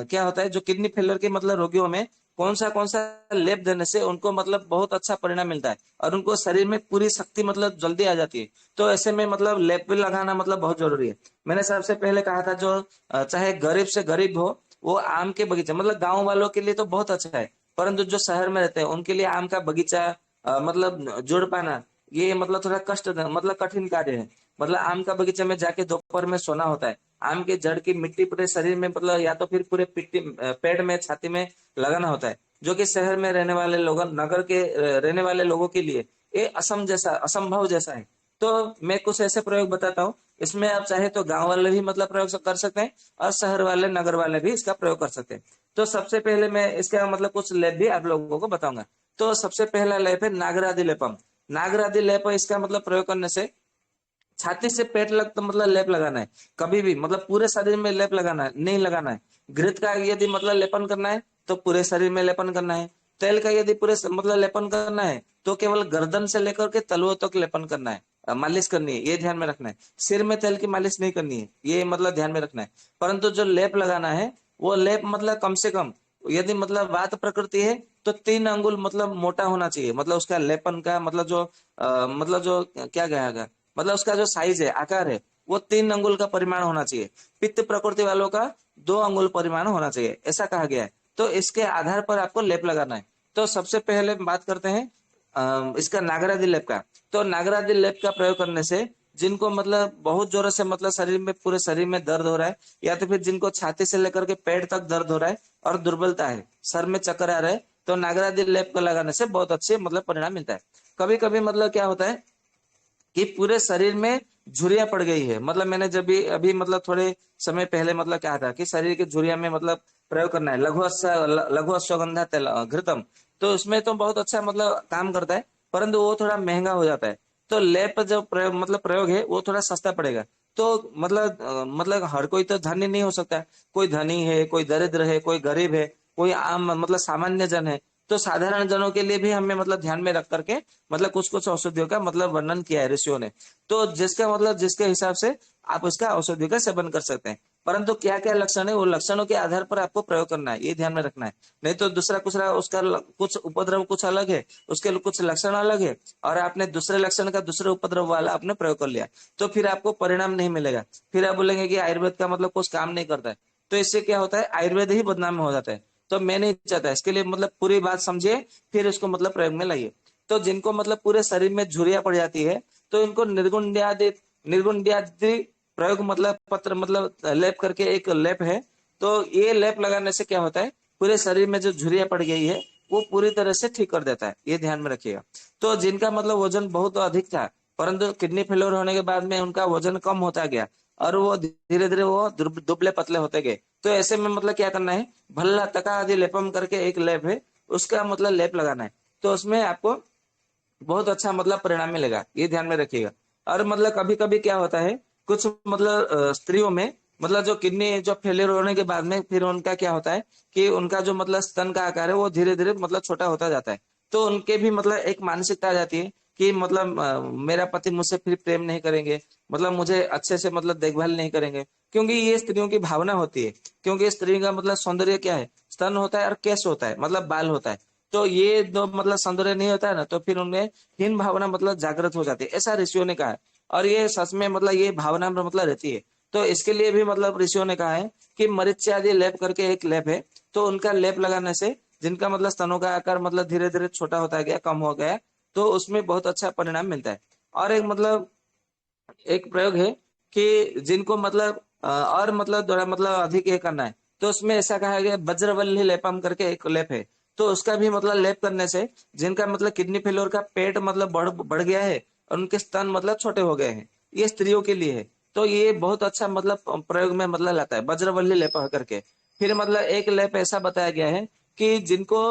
क्या होता है जो किडनी फेलियर के मतलब रोगियों में कौन सा लैब देने से उनको मतलब बहुत अच्छा परिणाम मिलता है और उनको शरीर में पूरी शक्ति मतलब जल्दी आ जाती है। तो ऐसे में मतलब लैब भी लगाना मतलब बहुत जरूरी है। मैंने सबसे पहले कहा था जो चाहे गरीब से गरीब हो वो आम के बगीचे मतलब गाँव वालों के लिए तो बहुत अच्छा है, परंतु जो शहर में रहते हैं उनके लिए आम का बगीचा मतलब जोड़ पाना ये मतलब थोड़ा कष्ट मतलब कठिन कार्य है। मतलब आम का बगीचे में जाके दोपहर में सोना होता है, आम के जड़ की मिट्टी पूरे शरीर में मतलब या तो फिर पूरे पिट्टी पेट में छाती में लगाना होता है, जो कि शहर में रहने वाले लोगों नगर के रहने वाले लोगों के लिए ये असंभव जैसा है। तो मैं कुछ ऐसे प्रयोग बताता हूँ, इसमें आप चाहे तो गांव वाले भी मतलब प्रयोग कर सकते हैं और शहर वाले नगर वाले भी इसका प्रयोग कर सकते हैं। तो सबसे पहले मैं इसका मतलब कुछ लेप भी आप लोगों को बताऊंगा। तो सबसे पहला लेप है नागरादि लेपम। नागरादि लेप इसका मतलब प्रयोग करने से छाती से पेट लग तो मतलब लेप लगाना है, कभी भी मतलब पूरे शरीर में लेप लगाना है नहीं लगाना है। घृत का यदि मतलब लेपन करना है तो पूरे शरीर में लेपन करना है। तेल का यदि पूरे मतलब लेपन करना है तो केवल गर्दन से लेकर के तलुओं तक लेपन करना है, मालिश करनी है, ये ध्यान में रखना है। सिर में तेल की मालिश नहीं करनी है, ये मतलब ध्यान में रखना है। परंतु जो लेप लगाना है वो लेप मतलब कम से कम यदि मतलब वात प्रकृति है तो 3 अंगुल मतलब मोटा होना चाहिए, मतलब उसका लेपन का मतलब जो मतलब जो क्या कहेगा मतलब उसका जो साइज है आकार है वो 3 अंगुल का परिमाण होना चाहिए। पित्त प्रकृति वालों का 2 अंगुल परिमाण होना चाहिए, ऐसा कहा गया है। तो इसके आधार पर आपको लेप लगाना है। तो सबसे पहले बात करते हैं इसका नागरादि लेप का। तो नागरादि लेप का प्रयोग करने से जिनको मतलब बहुत जोरों से मतलब शरीर में पूरे शरीर में दर्द हो रहा है या तो फिर जिनको छाती से लेकर के पेट तक दर्द हो रहा है और दुर्बलता है, सर में चक्कर आ रहा है, तो नागरादि लेप को लगाने से बहुत अच्छे मतलब परिणाम मिलता है। कभी कभी मतलब क्या होता है कि पूरे शरीर में झुर्रियां पड़ गई है, मतलब मैंने जब भी अभी मतलब थोड़े समय पहले मतलब क्या था कि शरीर की झुर्रियां में मतलब प्रयोग करना है लघु अश्वगंधा तेल घृतम। तो उसमें तो बहुत अच्छा मतलब काम करता है, परंतु वो थोड़ा महंगा हो जाता है। तो लेप जो प्रयोग है वो थोड़ा सस्ता पड़ेगा। तो मतलब हर कोई तो धनी नहीं हो सकता, कोई धनी है, कोई दरिद्र है, कोई गरीब है, कोई आम मतलब सामान्य जन है। तो साधारण जनों के लिए भी हमें मतलब ध्यान में रख करके मतलब कुछ कुछ औषधियों का मतलब वर्णन किया है ऋषियों ने। तो जिसका मतलब जिसके हिसाब से आप उसका औषधियों का सेवन कर सकते हैं, परंतु क्या क्या लक्षण है वो लक्षणों के आधार पर आपको प्रयोग करना है, ये ध्यान में रखना है। नहीं तो दूसरा कुछ उसका कुछ उपद्रव कुछ अलग है, उसके कुछ लक्षण अलग है और आपने दूसरे लक्षण का दूसरे उपद्रव वाला आपने प्रयोग कर लिया तो फिर आपको परिणाम नहीं मिलेगा। फिर आप बोलेंगे कि आयुर्वेद का मतलब कुछ काम नहीं करता है, तो इससे क्या होता है आयुर्वेद ही बदनाम हो जाता है। तो मैं नहीं चाहता, इसके लिए मतलब पूरी बात समझिए फिर उसको मतलब प्रयोग में लाइए। तो जिनको मतलब पूरे शरीर में झुर्रियां पड़ जाती है तो इनको निर्गुंड्यादि प्रयोग मतलब पत्र मतलब लेप करके एक लेप है। तो ये लेप लगाने से क्या होता है पूरे शरीर में जो झुर्रियां पड़ गई है वो पूरी तरह से ठीक कर देता है, ये ध्यान में रखिएगा। तो जिनका मतलब वजन बहुत अधिक था परंतु किडनी फेलियर होने के बाद में उनका वजन कम होता गया और वो धीरे धीरे वो दुबले पतले होते गए। तो ऐसे में मतलब क्या करना है, भल्ला तका आदि लेपम करके एक लेप है, उसका मतलब लेप लगाना है। तो उसमें आपको बहुत अच्छा मतलब परिणाम मिलेगा, ये ध्यान में रखिएगा। और मतलब कभी कभी क्या होता है, कुछ मतलब स्त्रियों में मतलब जो किडनी जो फेलियर होने के बाद में फिर उनका क्या होता है कि उनका जो मतलब स्तन का आकार है वो धीरे धीरे मतलब छोटा होता जाता है। तो उनके भी मतलब एक मानसिकता आ जाती है कि मतलब मेरा पति मुझसे फिर प्रेम नहीं करेंगे, मतलब मुझे अच्छे से मतलब देखभाल नहीं करेंगे, क्योंकि ये स्त्रियों की भावना होती है। क्योंकि स्त्री का मतलब सौंदर्य क्या है, स्तन होता है और केस होता है, मतलब बाल होता है। तो ये दो मतलब सौंदर्य नहीं होता है ना, तो फिर उनमें हीन भावना मतलब जागृत हो जाती है, ऐसा ऋषियों ने कहा है। और ये सच में मतलब ये भावना में मतलब रहती है। तो इसके लिए भी मतलब ऋषियों ने कहा है कि मरीचिया आदि लेप करके एक लेप है, तो उनका लेप लगाने से जिनका मतलब स्तनों का आकार मतलब धीरे धीरे छोटा होता गया, कम हो गया, तो उसमें बहुत अच्छा परिणाम मिलता है। और एक मतलब एक प्रयोग है कि जिनको मतलब और मतलब थोड़ा मतलब अधिक ये करना है, तो उसमें ऐसा कहा गया वज्रवल्ली लेपम करके एक लेप है। तो उसका भी मतलब लेप करने से जिनका मतलब किडनी फेलियर का पेट मतलब बढ़ बढ़ गया है और उनके स्तन मतलब छोटे हो गए हैं, ये स्त्रियों के लिए है। तो ये बहुत अच्छा मतलब प्रयोग में मतलब लाता है वज्रवल्ली लेप करके। फिर मतलब एक लेप ऐसा बताया गया है कि जिनको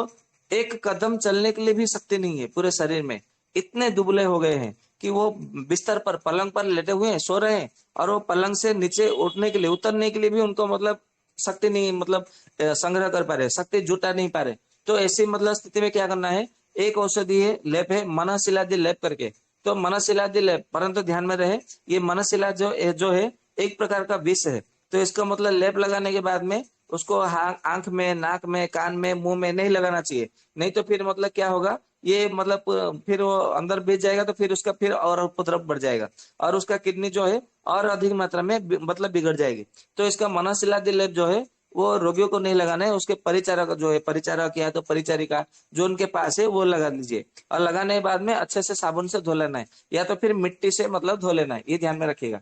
एक कदम चलने के लिए भी शक्ति नहीं है पूरे शरीर में, इतने दुबले हो गए हैं कि वो बिस्तर पर पलंग पर लेटे हुए हैं, सो रहे हैं, और वो पलंग से नीचे उठने के लिए उतरने के लिए भी उनको मतलब शक्ति नहीं, मतलब संग्रह कर पा रहे, शक्ति जुटा नहीं पा रहे। तो ऐसी मतलब स्थिति में क्या करना है, एक औषधि है लेप है मनशिलादि लेप करके। तो मनशिलादि लेप, परंतु ध्यान में रहे ये मनशिला जो है एक प्रकार का विष है। तो इसका मतलब लेप लगाने के बाद में उसको आंख में, नाक में, कान में, मुंह में नहीं लगाना चाहिए। नहीं तो फिर मतलब क्या होगा, ये मतलब फिर वो अंदर बीत जाएगा, तो फिर उसका फिर और उपद्रव बढ़ जाएगा और उसका किडनी जो है और अधिक मात्रा में मतलब बिगड़ जाएगी। तो इसका मनशिलादि लेप जो है वो रोगियों को नहीं लगाना है, उसके परिचारक जो है, परिचारक या तो परिचारिका जो उनके पास है वो लगा लीजिए। और लगाने के बाद में अच्छे से साबुन से धो लेना है, या तो फिर मिट्टी से मतलब धो लेना है, ये ध्यान में रखिएगा।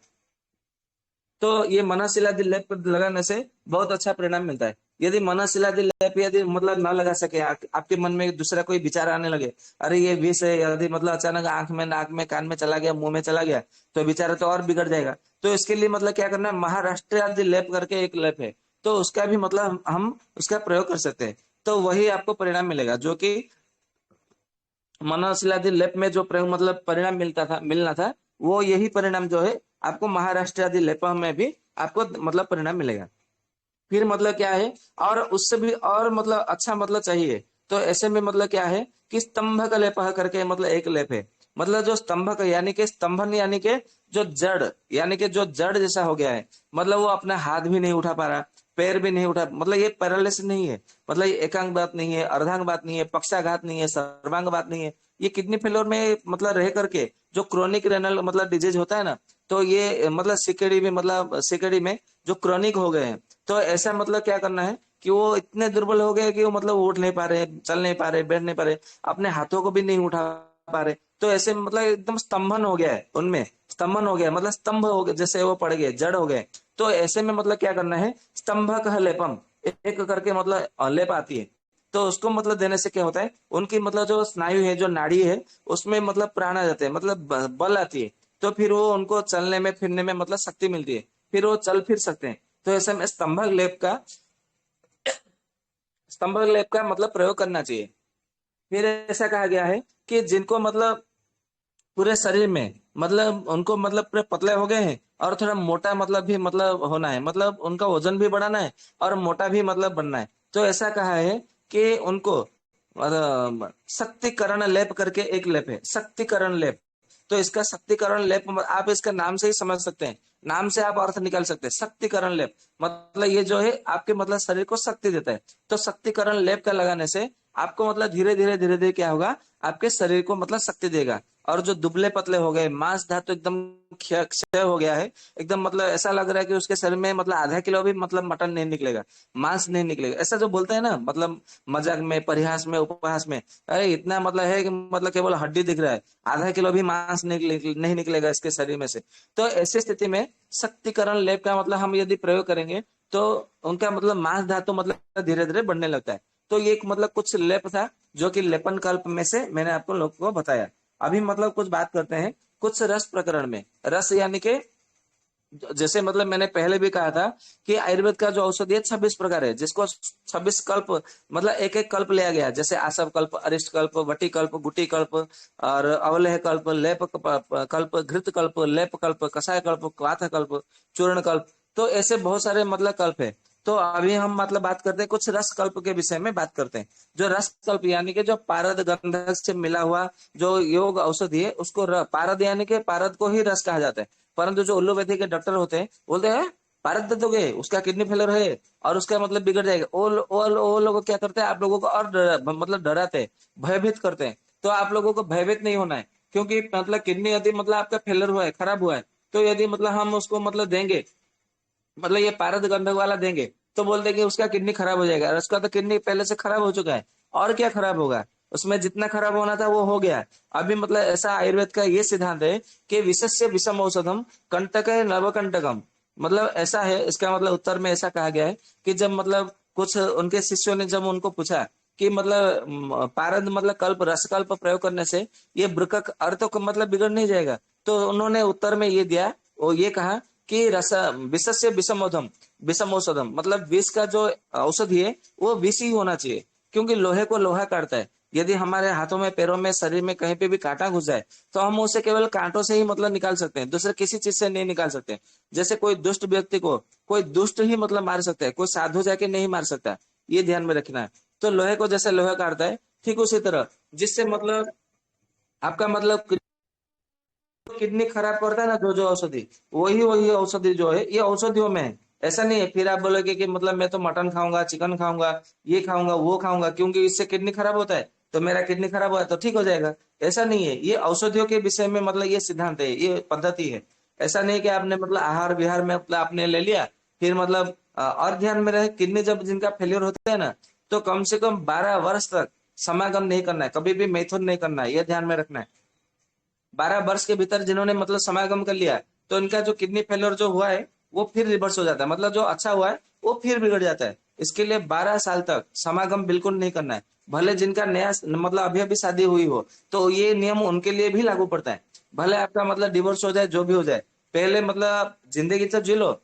तो ये मनशिलादि लेप लगाने से बहुत अच्छा परिणाम मिलता है। यदि मनशिलादि लेप यदि मतलब ना लगा सके, आपके मन में दूसरा कोई विचार आने लगे, अरे ये विष है, यदि मतलब अचानक आंख में, नाक में, कान में चला गया, मुंह में चला गया, तो विचार तो और बिगड़ जाएगा। तो इसके लिए मतलब क्या करना है, महाराष्ट्र आदि लेप करके एक लेप है, तो उसका भी मतलब हम उसका प्रयोग कर सकते हैं। तो वही आपको परिणाम मिलेगा जो कि मनोशिलादि लेप में जो प्रयोग मतलब परिणाम मिलना था, वो यही परिणाम जो है आपको महाराष्ट्र आदि लेप में भी आपको मतलब परिणाम मिलेगा। फिर मतलब क्या है, और उससे भी और मतलब अच्छा मतलब चाहिए, तो ऐसे में मतलब क्या है कि स्तंभ का लेप करके मतलब एक लेप है। मतलब जो स्तंभ का यानी कि स्तंभन यानी कि जो जड़, यानी कि जो जड़ जैसा हो गया है, मतलब वो अपना हाथ भी नहीं उठा पा रहा, पैर भी नहीं उठा, मतलब ये पैरालिसिस नहीं है, मतलब ये एकांग बात नहीं है, अर्धांग बात नहीं है, पक्षाघात नहीं है, सर्वांग बात नहीं है। ये किडनी फेलियर में मतलब रह करके जो क्रोनिक रेनल मतलब डिजीज होता है ना, तो ये मतलब सीकेडी में मतलब सीकेडी में जो क्रोनिक हो गए हैं, तो ऐसा मतलब क्या करना है कि वो इतने दुर्बल हो गए कि वो मतलब उठ नहीं पा रहे, चल नहीं पा रहे, बैठ नहीं पा रहे, अपने हाथों को भी नहीं उठा पा रहे। तो ऐसे मतलब एकदम स्तंभन हो गया है उनमें, स्तंभन हो गया मतलब स्तंभ हो गए, जैसे वो पड़ गए, जड़ हो गए। तो ऐसे में मतलब क्या करना है, स्तंभक लेपम एक करके मतलब लेप आती है। तो उसको मतलब देने से क्या होता है, उनकी मतलब जो स्नायु है, जो नाड़ी है, उसमें मतलब प्राण आ जाते हैं, मतलब बल आती है। तो फिर वो उनको चलने में फिरने में मतलब शक्ति मिलती है, फिर वो चल फिर सकते हैं। तो ऐसे में स्तंभक लेप का मतलब प्रयोग करना चाहिए। फिर ऐसा कहा गया है कि जिनको मतलब पूरे शरीर में मतलब उनको मतलब पूरे पतले हो गए हैं और थोड़ा मोटा मतलब भी मतलब होना है, मतलब उनका वजन भी बढ़ाना है और मोटा भी मतलब बनना है, तो ऐसा कहा है कि उनको शक्तिकरण लेप करके एक लेप है, शक्तिकरण लेप। तो इसका शक्तिकरण लेप आप इसका नाम से ही समझ सकते हैं, नाम से आप अर्थ निकाल सकते हैं, शक्तिकरण लेप मतलब ये जो है आपके मतलब शरीर को शक्ति देता है। तो शक्तिकरण लेप का लगाने से आपको मतलब धीरे धीरे क्या होगा, आपके शरीर को मतलब शक्ति देगा। और जो दुबले पतले हो गए, मांस धातु एकदम क्षय हो गया है, एकदम मतलब ऐसा लग रहा है कि उसके शरीर में मतलब आधा किलो भी मतलब मटन नहीं निकलेगा, मांस नहीं निकलेगा, ऐसा जो बोलते हैं ना मतलब मजाक में, परिहास में, उपहास में, अरे इतना मतलब है कि मतलब केवल हड्डी दिख रहा है, आधा किलो भी मांस नहीं निकलेगा इसके शरीर में से। तो ऐसी स्थिति में शक्तिकरण लेप का मतलब हम यदि प्रयोग करेंगे, तो उनका मतलब मांस धातु मतलब धीरे धीरे बढ़ने लगता है। तो ये एक मतलब कुछ लेप था जो कि लेपन कल्प में से मैंने आपको लोग को बताया। अभी मतलब कुछ बात करते हैं कुछ रस प्रकरण में, रस यानी कि जैसे मतलब मैंने पहले भी कहा था कि आयुर्वेद का जो औषधि है 26 प्रकार है, जिसको 26 कल्प मतलब एक एक कल्प लिया गया, जैसे आसव कल्प, अरिष्ट कल्प, वटी कल्प, गुटी कल्प और अवलेह कल्प, लेप कल्प, घृत कल्प, लेप कल्प, कषाय कल्प, क्वाथ कल्प, चूर्ण कल्प। तो ऐसे बहुत सारे मतलब कल्प है। तो अभी हम मतलब बात करते हैं कुछ रस कल्प के विषय में बात करते हैं। जो रस कल्प यानी कि जो पारद गंधक से मिला हुआ जो योग औषधि है उसको पारद यानी कि पारद को ही रस कहा जाता है। परंतु जो एलोपैथी के डॉक्टर होते हैं बोलते हैं पारद दे दोगे उसका किडनी फेलियर है और उसका मतलब बिगड़ जाएगा। वो लोग क्या करते हैं, आप लोगों को और मतलब डराते हैं, भयभीत करते हैं। तो आप लोगों को भयभीत नहीं होना है, क्योंकि मतलब किडनी यदि मतलब आपका फेलियर हुआ है, खराब हुआ है, तो यदि मतलब हम उसको मतलब देंगे, मतलब ये पारद गंधक वाला देंगे, तो बोलते कि उसका किडनी खराब हो जाएगा। और उसका तो किडनी पहले से खराब हो चुका है, और क्या खराब होगा, उसमें जितना खराब होना था वो हो गया। अभी मतलब ऐसा आयुर्वेद का ये सिद्धांत है कि विशस्य विषम औषधम कंटक नवकंटकम। मतलब ऐसा है, इसका मतलब उत्तर में ऐसा कहा गया है कि जब मतलब कुछ उनके शिष्यों ने जब उनको पूछा कि मतलब पारद मतलब कल्प रसकल्प प्रयोग करने से ये वृकक अर्थ को मतलब बिगड़ नहीं जाएगा, तो उन्होंने उत्तर में ये दिया, वो ये कहा कि रस विषस्य विषम औषधम मतलब विष का जो औषधि है वो विष ही होना चाहिए, क्योंकि लोहे को लोहा काटता है। यदि हमारे हाथों में, पैरों में, शरीर में कहीं पे भी कांटा घुस जाए तो हम उसे केवल कांटों से ही मतलब निकाल सकते हैं, दूसरे किसी चीज से नहीं निकाल सकते। जैसे कोई दुष्ट व्यक्ति को कोई दुष्ट ही मतलब मार सकता है, कोई साधु जाके नहीं मार सकता, ये ध्यान में रखना है। तो लोहे को जैसे लोहा काटता है, ठीक उसी तरह जिससे मतलब आपका मतलब किडनी खराब करता है ना, जो जो औषधि, वही वही औषधि जो है ये औषधियों में है। ऐसा नहीं है फिर आप बोलोगे कि मतलब मैं तो मटन खाऊंगा, चिकन खाऊंगा, ये खाऊंगा, वो खाऊंगा, क्योंकि इससे किडनी खराब होता है तो मेरा किडनी खराब हुआ तो ठीक हो जाएगा। ऐसा नहीं है, ये औषधियों के विषय में मतलब ये सिद्धांत है, ये पद्धति है। ऐसा नहीं कि आपने मतलब आहार विहार में मतलब आपने ले लिया, फिर मतलब और ध्यान में रहे, किडनी जब जिनका फेलियर होता है ना, तो कम से कम 12 वर्ष तक समागम नहीं करना है, कभी भी मैथुन नहीं करना है, ये ध्यान में रखना है। 12 वर्ष के भीतर जिन्होंने मतलब समागम कर लिया, तो इनका जो किडनी फेलियर जो हुआ है वो फिर रिवर्स हो जाता है, मतलब जो अच्छा हुआ है वो फिर बिगड़ जाता है। इसके लिए 12 साल तक समागम बिल्कुल नहीं करना है। भले जिनका नया मतलब अभी अभी शादी हुई हो तो ये नियम उनके लिए भी लागू पड़ता है। भले आपका मतलब डिवोर्स हो जाए, जो भी हो जाए, पहले मतलब जिंदगी तो जी लो,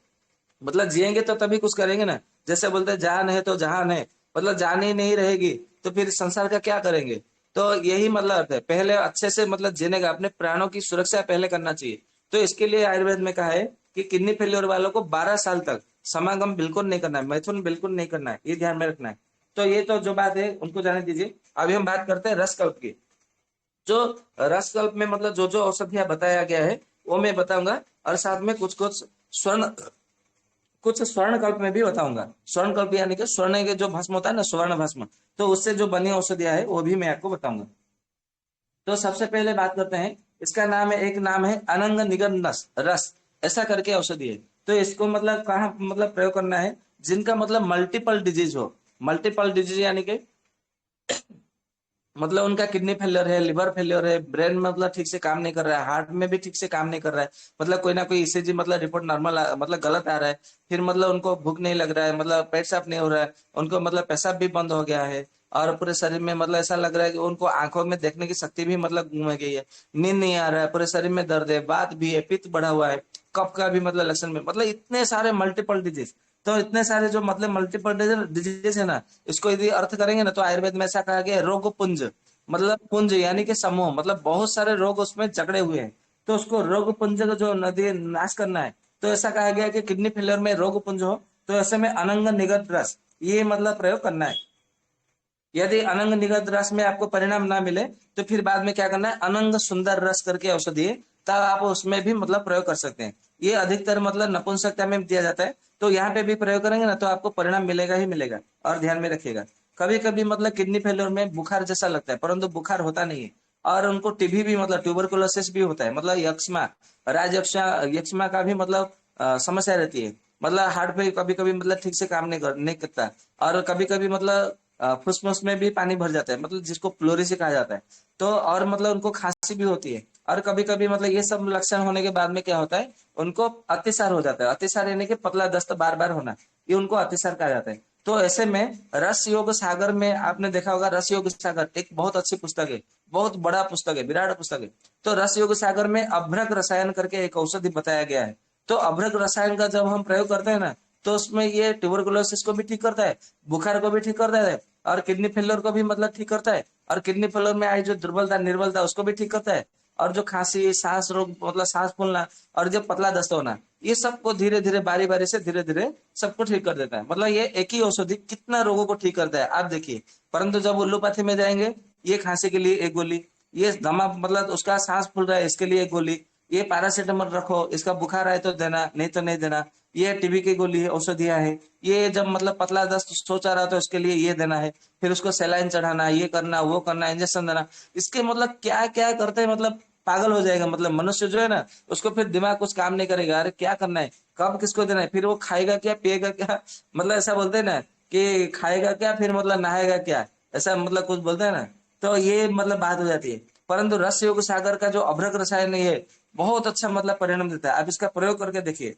मतलब जिएंगे तो तभी कुछ करेंगे ना। जैसे बोलते हैं जान है तो जहान है, मतलब जान ही नहीं रहेगी तो फिर संसार का क्या करेंगे। तो यही मतलब अर्थ है, पहले अच्छे से मतलब जीने का, अपने प्राणों की सुरक्षा पहले करना चाहिए। तो इसके लिए आयुर्वेद में कहा है कि किडनी फेलियर वालों को 12 साल तक समागम बिल्कुल नहीं करना है, मैथुन बिल्कुल नहीं करना है, ये ध्यान में रखना है। तो ये तो जो बात है उनको जाने दीजिए। अभी हम बात करते हैं रसकल्प की। जो रसकल्प में मतलब जो जो औषधियां बताया गया है वो मैं बताऊंगा, और साथ में कुछ कुछ स्वर्ण कुछ स्वर्ण कल्प में भी बताऊंगा। स्वर्ण कल्प यानी कि स्वर्ण के जो भस्म होता है ना, स्वर्ण भस्म, तो उससे जो बनी औषधियां है वो भी मैं आपको बताऊंगा। तो सबसे पहले बात करते हैं, इसका नाम है, एक नाम है अनंग निगम रस रस, ऐसा करके औषधि है। तो इसको मतलब कहाँ मतलब प्रयोग करना है, जिनका मतलब मल्टीपल डिजीज हो। मल्टीपल डिजीज यानी कि मतलब उनका किडनी फेलियर है, लिवर फेलियर है, ब्रेन मतलब ठीक से काम नहीं कर रहा है, हार्ट में भी ठीक से काम नहीं कर रहा है, मतलब कोई ना कोई ईसीजी मतलब रिपोर्ट नॉर्मल मतलब गलत आ रहा है, फिर मतलब उनको भूख नहीं लग रहा है, मतलब पेट साफ नहीं हो रहा है, उनको मतलब पेशाब भी बंद हो गया है, और पूरे शरीर में मतलब ऐसा लग रहा है कि उनको आंखों में देखने की शक्ति भी मतलब गुम गई है, नींद नहीं आ रहा है, पूरे शरीर में दर्द है, बात भी है, पित्त बढ़ा हुआ है, कफ का भी मतलब लक्षण में, मतलब इतने सारे मल्टीपल डिजीज। तो इतने सारे जो मतलब मल्टीपल डिजीज है ना, इसको यदि अर्थ करेंगे ना तो आयुर्वेद में ऐसा कहा गया है, रोग पुंज, मतलब पुंज यानी कि समूह, मतलब बहुत सारे रोग उसमें जकड़े हुए हैं, तो उसको रोग पुंज का जो नदी नाश करना है। तो ऐसा कहा गया कि किडनी फेलियर में रोग पुंज हो तो ऐसे में अनंग निगत रस ये मतलब प्रयोग करना है। यदि अनंग निगत रस में आपको परिणाम ना मिले तो फिर बाद में क्या करना है, अनंग सुंदर रस करके औषधि है, तब आप उसमें भी मतलब प्रयोग कर सकते हैं। ये अधिकतर मतलब नपुंसकता में दिया जाता है, तो यहाँ पे भी प्रयोग करेंगे ना तो आपको परिणाम मिलेगा ही मिलेगा। और ध्यान में रखिएगा, कभी कभी मतलब किडनी फेलियर में बुखार जैसा लगता है परंतु बुखार होता नहीं है, और उनको टीबी भी मतलब ट्यूबरकुलोसिस भी होता है, मतलब यक्ष्मा, राजयक्षा यक्ष्मा का भी मतलब समस्या रहती है, मतलब हार्ट पे कभी कभी मतलब ठीक से काम नहीं करता, और कभी कभी मतलब फुसफुस में भी पानी भर जाता है, मतलब जिसको प्लोरिसी कहा जाता है। तो और मतलब उनको खांसी भी होती है, और कभी कभी मतलब ये सब लक्षण होने के बाद में क्या होता है, उनको अतिसार हो जाता है। अतिसार यानी कि पतला दस्त बार बार होना, ये उनको अतिसार कहा जाता है। तो ऐसे में रस योग सागर में आपने देखा होगा, रस योग सागर एक बहुत अच्छी पुस्तक है, बहुत बड़ा पुस्तक है, विराट पुस्तक है। तो रस योग सागर में अभ्रक रसायन करके एक औषधि बताया गया है। तो अभ्रक रसायन का जब हम प्रयोग करते हैं ना, तो उसमें ये ट्यूबरकुलोसिस को भी ठीक करता है, बुखार को भी ठीक करता है, और किडनी फेलियर को भी मतलब ठीक करता है, और किडनी फेलियर में आई जो दुर्बलता निर्बलता उसको भी ठीक करता है, और जो खांसी सांस रोग मतलब सांस फूलना और जो पतला दस्त होना, ये सबको धीरे धीरे बारी बारी से धीरे धीरे सबको ठीक कर देता है। मतलब ये एक ही औषधि कितना रोगों को ठीक करता है आप देखिए। परंतु जब उल्लोपैथी में जाएंगे, ये खांसी के लिए एक गोली, ये दमा मतलब उसका सांस फूल रहा है इसके लिए एक गोली, ये पैरासीटामोल रखो, इसका बुखार आए तो देना, नहीं तो नहीं देना, ये टीबी की गोली है, औषधियां है, ये जब मतलब पतला दस्त सोचा रहा तो इसके लिए ये देना है, फिर उसको सलाइन चढ़ाना, ये करना वो करना, इंजेक्शन देना, इसके मतलब क्या क्या करते हैं, मतलब पागल हो जाएगा। मतलब मनुष्य जो है ना, उसको फिर दिमाग कुछ काम नहीं करेगा, अरे क्या करना है, कब किसको देना है, फिर वो खाएगा क्या पिएगा क्या, मतलब ऐसा बोलते हैं ना कि खाएगा क्या फिर मतलब नहाएगा क्या, ऐसा मतलब कुछ बोलते हैं ना। तो ये मतलब बात हो जाती है। परंतु रस योग सागर का जो अभ्रक रसायन है ये बहुत अच्छा मतलब परिणाम देता है, आप इसका प्रयोग करके देखिए।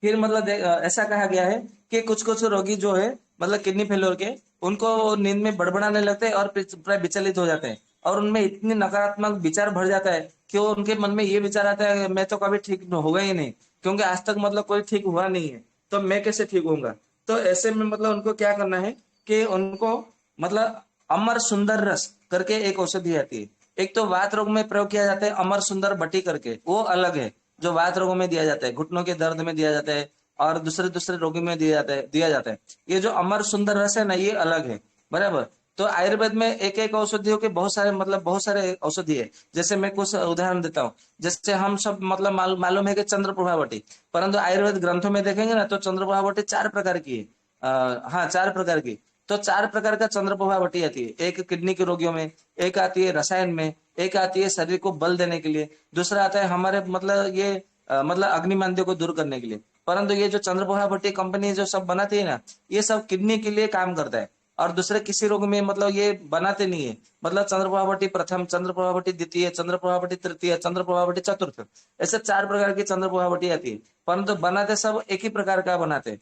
फिर मतलब ऐसा कहा गया है कि कुछ कुछ रोगी जो है मतलब किडनी फेलियर के, उनको नींद में बड़बड़ाने लगते हैं और प्राय विचलित हो जाते हैं, और उनमें इतनी नकारात्मक विचार भर जाता है कि वो उनके मन में ये विचार आता है मैं तो कभी ठीक होगा ही नहीं, क्योंकि आज तक मतलब कोई ठीक हुआ नहीं है, तो मैं कैसे ठीक होऊंगा। तो ऐसे में मतलब उनको क्या करना है कि उनको मतलब अमर सुंदर रस करके एक औषधि आती है। एक तो वात रोग में प्रयोग किया जाता है अमर सुंदर बटी करके, वो अलग है, जो वात रोगों में दिया जाता है, घुटनों के दर्द में दिया जाता है, और दूसरे दूसरे रोगी में दिया जाता है। ये जो अमर सुंदर रस है ना, ये अलग है, बराबर। तो आयुर्वेद में एक एक औषधियों के बहुत सारे मतलब बहुत सारे औषधि है। जैसे मैं कुछ उदाहरण देता हूँ, जैसे हम सब मतलब मालूम है कि चंद्रप्रभा बटी, परंतु आयुर्वेद ग्रंथों में देखेंगे ना तो चंद्रप्रभा बटी 4 प्रकार की है। हाँ 4 प्रकार की। तो 4 प्रकार का चंद्रप्रभा बटी आती है, एक किडनी के रोगियों में, एक आती है रसायन में, एक आती है शरीर को बल देने के लिए, दूसरा आता है हमारे मतलब ये मतलब अग्निमांद्य को दूर करने के लिए। परंतु ये जो चंद्रप्रभा भट्टी कंपनी जो सब बनाती है ना, ये सब किडनी के लिए काम करता है, और दूसरे किसी रोग में मतलब ये बनाते नहीं है। मतलब चंद्रप्रभा भट्टी प्रथम, चंद्रप्रभा भट्टी द्वितीय, चंद्रप्रभा भट्टी तृतीय, चंद्रप्रभा भट्टी चतुर्थ, ऐसे 4 प्रकार की चंद्रप्रभा भट्टी आती है, परंतु बनाते सब एक ही प्रकार का बनाते हैं,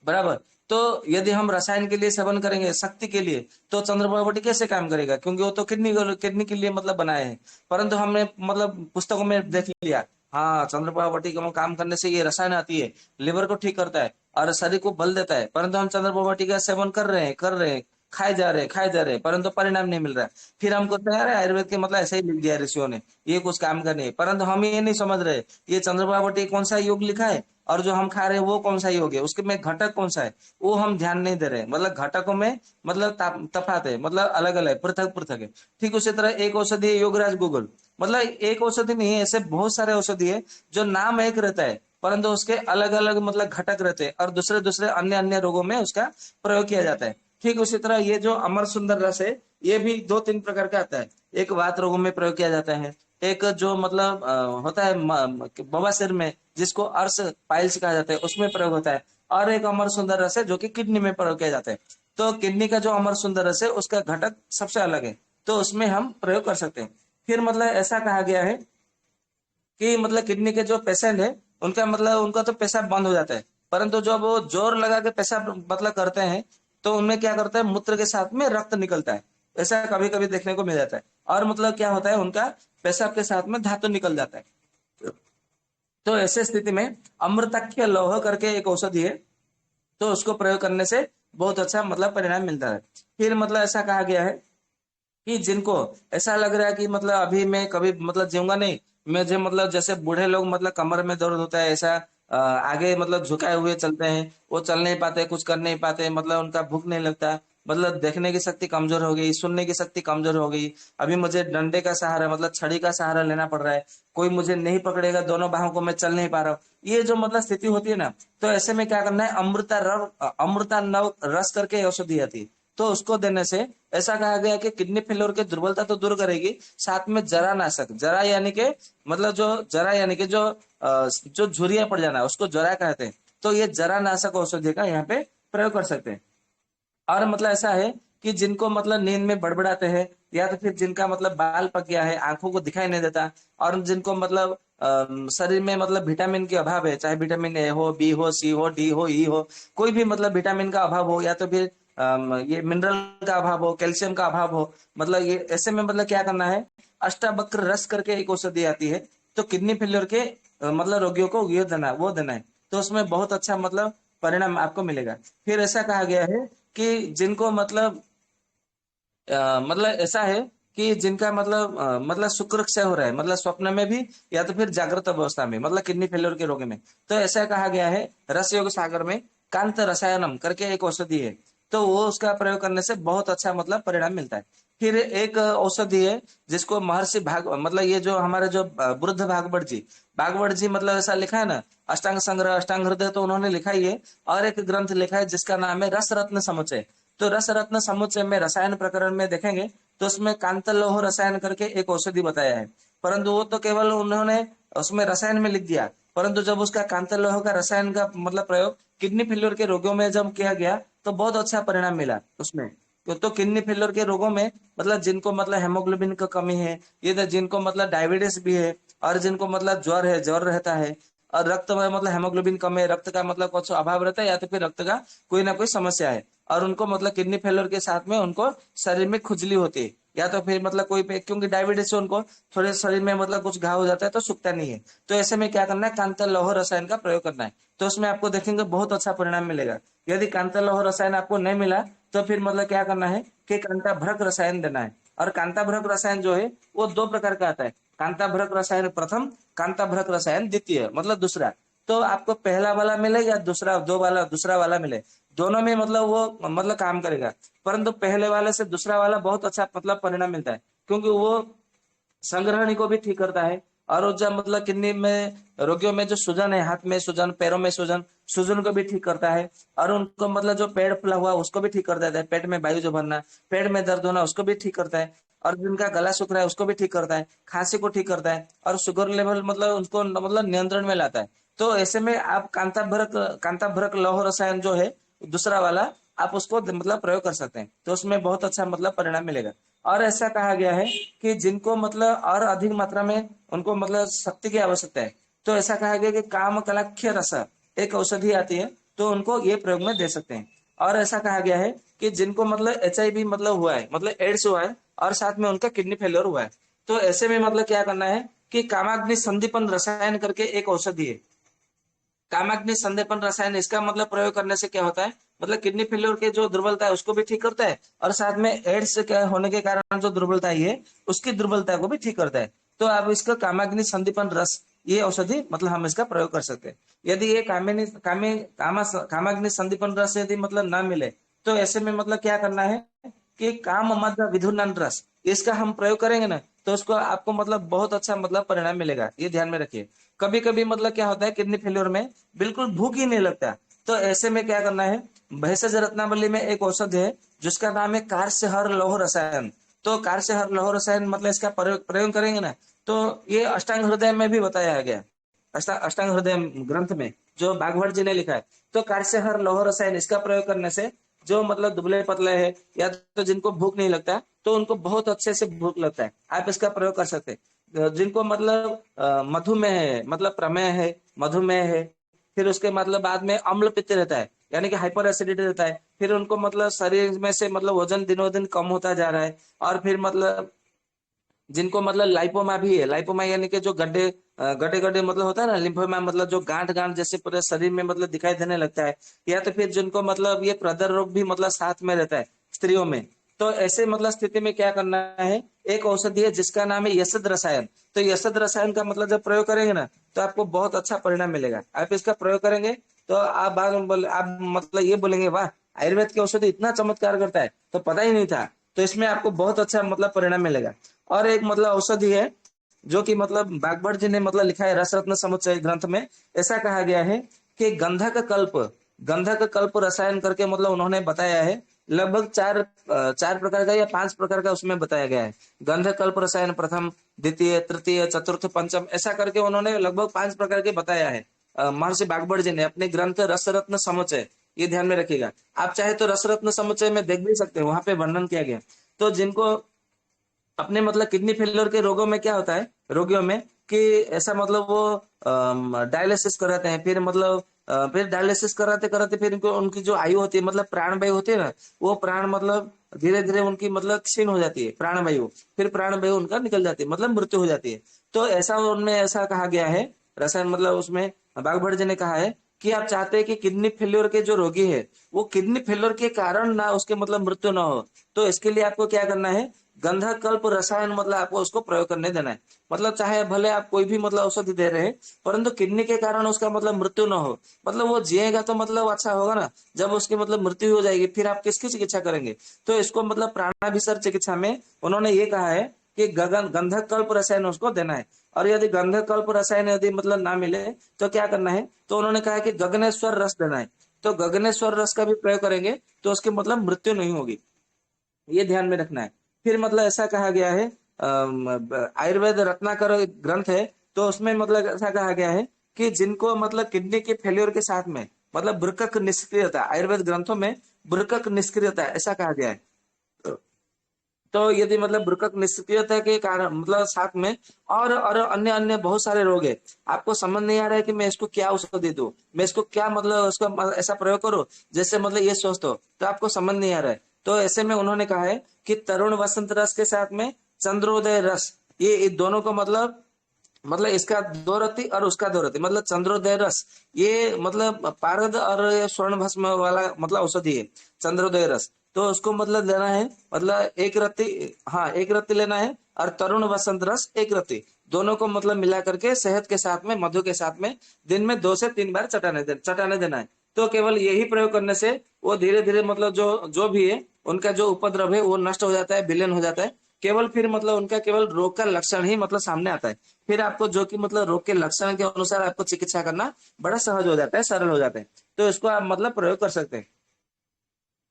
बराबर। तो यदि हम रसायन के लिए सेवन करेंगे शक्ति के लिए, तो चंद्रप्रभा बटी कैसे काम करेगा, क्योंकि वो तो किडनी के लिए मतलब बनाए हैं। परंतु हमने मतलब पुस्तकों में देख लिया, हाँ चंद्रप्रभा बटी का काम करने से ये रसायन आती है, लिवर को ठीक करता है और शरीर को बल देता है, परंतु हम चंद्रप्रभा बटी का सेवन कर रहे हैं, खाए जा रहे हैं, परंतु परिणाम नहीं मिल रहा है। फिर हमको तैयार है आयुर्वेद के मतलब ऐसे ही लिख दिया ऋषियों ने, ये कुछ काम का नहीं है। परंतु हम ये नहीं समझ रहे ये चंद्रप्रभा बटी कौन सा योग लिखा है, और जो हम खा रहे हैं वो कौन सा योग है, उसके में घटक कौन सा है, वो हम ध्यान नहीं दे रहे। मतलब घटकों में मतलब तफात है, मतलब अलग अलग पृथक पृथक है। ठीक उसी तरह एक औषधि है योगराज गूगल, मतलब एक औषधि नहीं है, ऐसे बहुत सारे औषधि है जो नाम एक रहता है, परंतु उसके अलग अलग मतलब घटक रहते हैं, और दूसरे दूसरे अन्य अन्य रोगों में उसका प्रयोग किया जाता है। ठीक उसी तरह ये जो अमर सुंदर रस है, ये भी 2-3 प्रकार का आता है। एक वात रोगों में प्रयोग किया जाता है, एक जो मतलब होता है बवासीर में, जिसको अर्श पाइल्स कहा जाता है, उसमें प्रयोग होता है, और एक अमर सुंदर रस है जो कि किडनी में प्रयोग किया जाता है। तो किडनी का जो अमर सुंदर रस है उसका घटक सबसे अलग है, तो उसमें हम प्रयोग कर सकते हैं। फिर मतलब ऐसा कहा गया है कि मतलब किडनी के जो पेशेंट है, उनका मतलब उनका तो पेशाब बंद हो जाता है, परंतु जब वो जोर लगा के पेशाब मतलब करते हैं, तो उनमें क्या करता है मूत्र के साथ में रक्त निकलता है, ऐसा कभी कभी देखने को मिल जाता है। और मतलब क्या होता है उनका पेशाब के साथ में धातु निकल जाता है। तो ऐसे स्थिति में अमृतक्य लौह करके एक औषधि है, तो उसको प्रयोग करने से बहुत अच्छा मतलब परिणाम मिलता है। फिर मतलब ऐसा कहा गया है कि जिनको ऐसा लग रहा है कि मतलब अभी मैं कभी मतलब जीऊंगा नहीं, मुझे मतलब जैसे बूढ़े लोग मतलब कमर में दर्द होता है, ऐसा आगे मतलब झुकाए हुए चलते हैं, वो चल नहीं पाते, कुछ कर नहीं पाते, मतलब उनका भूख नहीं लगता, मतलब देखने की शक्ति कमजोर हो गई, सुनने की शक्ति कमजोर हो गई, अभी मुझे डंडे का सहारा मतलब छड़ी का सहारा लेना पड़ रहा है, कोई मुझे नहीं पकड़ेगा दोनों बाहों को, मैं चल नहीं पा रहा हूँ, ये जो मतलब स्थिति होती है ना, तो ऐसे में क्या करना है अमृता नव रस करके औषधि आती है, तो उसको देने से ऐसा कहा गया कि किडनी फेलियर की दुर्बलता तो दूर करेगी, साथ में जरा नाशक, जरा यानी के मतलब जो जरा यानी कि जो झुर्रियां पड़ जाना है उसको जरा कहते हैं, तो ये जरा नाशक औषधि का यहाँ पे प्रयोग कर सकते हैं। और मतलब ऐसा है कि जिनको मतलब नींद में बड़बड़ाते हैं, या तो फिर जिनका मतलब बाल पक गया है, आंखों को दिखाई नहीं देता, और जिनको मतलब शरीर में मतलब विटामिन के अभाव है, चाहे विटामिन ए हो, बी हो, सी हो, डी हो, ई हो, कोई भी मतलब विटामिन का अभाव हो, या तो फिर ये मिनरल का अभाव हो, कैल्शियम का अभाव हो, मतलब ये ऐसे में मतलब क्या करना है, अष्टावक्र रस करके एक औषधि आती है, तो किडनी फेलियर के मतलब रोगियों को ये देना है, वो देना है, तो उसमें बहुत अच्छा मतलब परिणाम आपको मिलेगा। फिर ऐसा कहा गया है कि जिनको मतलब मतलब ऐसा है कि जिनका मतलब शुक्र क्षय हो रहा है, मतलब स्वप्न में भी या तो फिर जागृत अवस्था में, मतलब किडनी फेलियर के रोगी में, तो ऐसा कहा गया है रस योग सागर में कांत रसायनम करके एक औषधि है, तो वो उसका प्रयोग करने से बहुत अच्छा मतलब परिणाम मिलता है। फिर एक औषधि है जिसको महर्षि भाग मतलब ये जो हमारे जो बुद्ध भागवत जी मतलब ऐसा लिखा है ना, अष्टांग संग्रह अष्टांग हृदय तो उन्होंने लिखा ही है, और एक ग्रंथ लिखा है जिसका नाम है रस रत्न समुच्चय। तो रस रत्न समुच्चय में रसायन प्रकरण में देखेंगे तो उसमें कांतलोह रसायन करके एक औषधि बताया है, परंतु वो तो केवल उन्होंने उसमें रसायन में लिख दिया, परंतु जब उसका कांतलोह का रसायन का मतलब प्रयोग किडनी फेलियर के रोगियों में जब किया गया तो बहुत अच्छा परिणाम मिला उसमें। तो किडनी फेलियर के रोगों में मतलब जिनको मतलब हेमोग्लोबिन की कमी है, ये तो जिनको मतलब डायबिटीज भी है, और जिनको मतलब ज्वर है, ज्वर रहता है, और रक्त में मतलब हेमोग्लोबिन कम है, रक्त का मतलब कुछ अभाव रहता है, या तो फिर रक्त का कोई ना कोई समस्या है, और उनको मतलब किडनी फेलियर के साथ में उनको शरीर में खुजली होती है, या तो फिर मतलब कोई क्योंकि डायबिटीज से उनको थोड़े शरीर में मतलब कुछ घाव हो जाता है तो सूखता नहीं है, तो ऐसे में क्या करना है, कांता लौह रसायन का प्रयोग करना है, तो उसमें आपको देखेंगे बहुत अच्छा परिणाम मिलेगा। यदि कांता लौह रसायन आपको नहीं मिला तो फिर मतलब क्या करना है कि कांता भ्रक रसायन देना है, और कांता भ्रक रसायन जो है वो दो प्रकार का आता है, कांता भ्रक रसायन प्रथम, कांता भ्रक रसायन द्वितीय मतलब दूसरा। तो आपको पहला वाला मिले या दूसरा दो वाला दूसरा वाला मिले, दोनों में मतलब वो मतलब काम करेगा, परंतु पहले वाले से दूसरा वाला बहुत अच्छा मतलब परिणाम मिलता है, क्योंकि वो संग्रहणी को भी ठीक करता है, और वो जब मतलब किडनी में रोगियों में जो सूजन है, हाथ में सूजन, पैरों में सूजन, सूजन को भी ठीक करता है, और उनको मतलब जो पेट फूला हुआ उसको भी ठीक कर देता है, पेट में वायु जो भरना, पेट में दर्द होना उसको भी ठीक करता है, और जिनका गला सूख रहा है उसको भी ठीक करता है, खांसी को ठीक करता है, और शुगर लेवल मतलब उनको मतलब नियंत्रण में लाता है। तो ऐसे में आप कांताभ्रक लौह रसायन जो है दूसरा वाला, आप उसको मतलब प्रयोग कर सकते हैं, तो उसमें बहुत अच्छा मतलब परिणाम मिलेगा। और ऐसा कहा गया है कि जिनको मतलब और अधिक मात्रा में उनको मतलब शक्ति की आवश्यकता है, तो ऐसा कहा गया कि काम कलाख्य रस एक औषधि आती है, तो उनको ये प्रयोग में दे सकते हैं। और ऐसा कहा गया है कि जिनको मतलब HIV मतलब हुआ है, मतलब एड्स हुआ है, और साथ में उनका किडनी फेलियर हुआ है, तो ऐसे में मतलब क्या करना है कि कामाग्नि संदीपन रसायन करके एक औषधि है, कामाग्नि संदीपन रसायन, इसका मतलब प्रयोग करने से क्या होता है, मतलब किडनी फेलियर के जो दुर्बलता है उसको भी ठीक करता है, और साथ में एड्स के होने के कारण जो दुर्बलता है उसकी दुर्बलता को भी ठीक करता है। तो आप इसका कामाग्नि संदीपन रस ये औषधि मतलब हम इसका प्रयोग कर सकते हैं। यदि ये कामाग्नि संदीपन रस यदि मतलब ना मिले, तो ऐसे में मतलब क्या करना है कि काम मध्य विधुनन रस इसका हम प्रयोग करेंगे ना, तो उसको आपको मतलब बहुत अच्छा मतलब परिणाम मिलेगा, ये ध्यान में रखिए। कभी कभी मतलब क्या होता है किडनी फेलियर में बिल्कुल भूख ही नहीं लगता, तो ऐसे में क्या करना है, भेषज रत्नावली में एक औषध है जिसका नाम है कारस्यहर लौह रसायन। तो कारस्यहर लौह रसायन मतलब इसका प्रयोग करेंगे ना, तो ये अष्टांग हृदय में भी बताया गया, अष्टांग हृदय ग्रंथ में जो भागवत जी ने लिखा है। तो कारस्यहर लौह रसायन इसका प्रयोग करने से जो मतलब दुबले पतले है, या तो जिनको भूख नहीं लगता, तो उनको बहुत अच्छे से भूख लगता है, आप इसका प्रयोग कर सकते हैं। जिनको मतलब मधुमेह है, मतलब प्रमेह है, मधुमेह है, फिर उसके मतलब बाद में अम्ल पित्त रहता है, यानी कि हाइपर एसिडिटी रहता है, फिर उनको मतलब शरीर में से मतलब वजन दिनों दिन कम होता जा रहा है, और फिर मतलब जिनको मतलब लाइपोमा भी है, लाइपोमा यानी कि जो गड्ढे गड्ढे गड्ढे मतलब होता है ना, लिम्फोमा मतलब जो गांठ गांठ जैसे पूरे शरीर में मतलब दिखाई देने लगता है, या तो फिर जिनको मतलब ये प्रदर रोग भी मतलब साथ में रहता है स्त्रियों में, तो ऐसे मतलब स्थिति में क्या करना है, एक औषधि है जिसका नाम है यशद रसायन। तो यशद रसायन का मतलब जब प्रयोग करेंगे ना, तो आपको बहुत अच्छा परिणाम मिलेगा, आप इसका प्रयोग करेंगे तो आप बाद में आप मतलब ये बोलेंगे वाह, आयुर्वेद की औषधि इतना चमत्कार करता है, तो पता ही नहीं था, तो इसमें आपको बहुत अच्छा मतलब परिणाम मिलेगा। और एक मतलब औषधि है जो कि मतलब बागभट जी ने मतलब लिखा है रस रत्न समुच्चय ग्रंथ में, ऐसा कहा गया है कि गंधक कल्प रसायन करके मतलब उन्होंने बताया है, लगभग चार प्रकार का या पांच प्रकार का उसमें बताया गया है। गंधक कल्प रसायन प्रथम, द्वितीय, तृतीय, चतुर्थ, पंचम, ऐसा करके उन्होंने लगभग पांच प्रकार के बताया है। महर्षि बागभट जी ने अपने ग्रंथ रस रत्न समुच्चय ये ध्यान में रखिएगा। आप चाहे तो रसरत्न समुच्चय में देख भी सकते हैं, वहां पे वर्णन किया गया। तो जिनको अपने मतलब किडनी फेलियर के रोगों में क्या होता है, रोगियों में कि ऐसा मतलब वो डायलिसिस कराते हैं, फिर मतलब फिर डायलिसिस कराते कराते फिर उनको उनकी जो आयु होती है मतलब प्राण वायु होती है ना, वो प्राण मतलब धीरे धीरे उनकी मतलब क्षीण हो जाती है प्राण वायु, फिर प्राण वायु उनका निकल जाती है, मतलब मृत्यु हो जाती है। तो ऐसा उनमें ऐसा कहा गया है, रसायन मतलब उसमें बागभट्ट जी ने कहा है कि आप चाहते हैं कि किडनी फेल्योर के जो रोगी है वो किडनी फेल्योर के कारण ना उसके मतलब मृत्यु ना हो, तो इसके लिए आपको क्या करना है, गंधकल्प रसायन मतलब आपको उसको प्रयोग करने देना है। मतलब चाहे भले आप कोई भी मतलब औषधि दे रहे हैं, परंतु किडनी के कारण उसका मतलब मृत्यु ना हो, मतलब वो जिएगा तो मतलब अच्छा होगा ना। जब उसकी मतलब मृत्यु हो जाएगी फिर आप किसकी चिकित्सा करेंगे। तो इसको मतलब प्राणाभिसर चिकित्सा में उन्होंने ये कहा है कि गगन गंधकल्प रसायन उसको देना है। और यदि गंधकल्प रसायन यदि मतलब ना मिले तो क्या करना है, तो उन्होंने कहा है कि गगनेश्वर रस देना है। तो गगनेश्वर रस का भी प्रयोग करेंगे तो उसकी मतलब मृत्यु नहीं होगी, ये ध्यान में रखना है। फिर मतलब ऐसा कहा गया है, आयुर्वेद रत्नाकर ग्रंथ है, तो उसमें मतलब ऐसा कहा गया है कि जिनको मतलब किडनी के फेल्योर के साथ में मतलब बृकक निष्क्रियता, आयुर्वेद ग्रंथों में बृकक निष्क्रियता ऐसा कहा गया है। तो यदि मतलब बृकक निष्क्रियता के कारण मतलब साथ में और अन्य अन्य बहुत सारे रोग है, आपको समझ नहीं आ रहा है कि मैं इसको क्या औषधि दूं, मैं इसको क्या मतलब उसका ऐसा प्रयोग करूं जैसे मतलब ये स्वस्थ हो, तो आपको समझ नहीं आ रहा है। तो ऐसे में उन्होंने कहा है कि तरुण वसंत रस के साथ में चंद्रोदय रस, ये दोनों को मतलब इसका दो रति और उसका दो रति मतलब चंद्रोदय रस, ये मतलब पारद और स्वर्ण भस्म वाला मतलब औषधि है चंद्रोदय रस। तो उसको मतलब लेना है, मतलब एक रत्ती, हाँ एक रत्ती लेना है, और तरुण वसंत रस एक रत्ती, दोनों को मतलब मिला करके शहद के साथ में मधु के साथ में दिन में 2 से 3 बार चटाने देना है। तो केवल यही प्रयोग करने से वो धीरे धीरे मतलब जो जो भी है उनका जो उपद्रव है वो नष्ट हो जाता है, विलीन हो जाता है। केवल फिर मतलब उनका केवल रोग का लक्षण ही मतलब सामने आता है। फिर आपको जो कि मतलब रोग के लक्षण के अनुसार आपको चिकित्सा करना बड़ा सहज हो जाता है, सरल हो जाता है। तो इसको आप मतलब प्रयोग कर सकते हैं।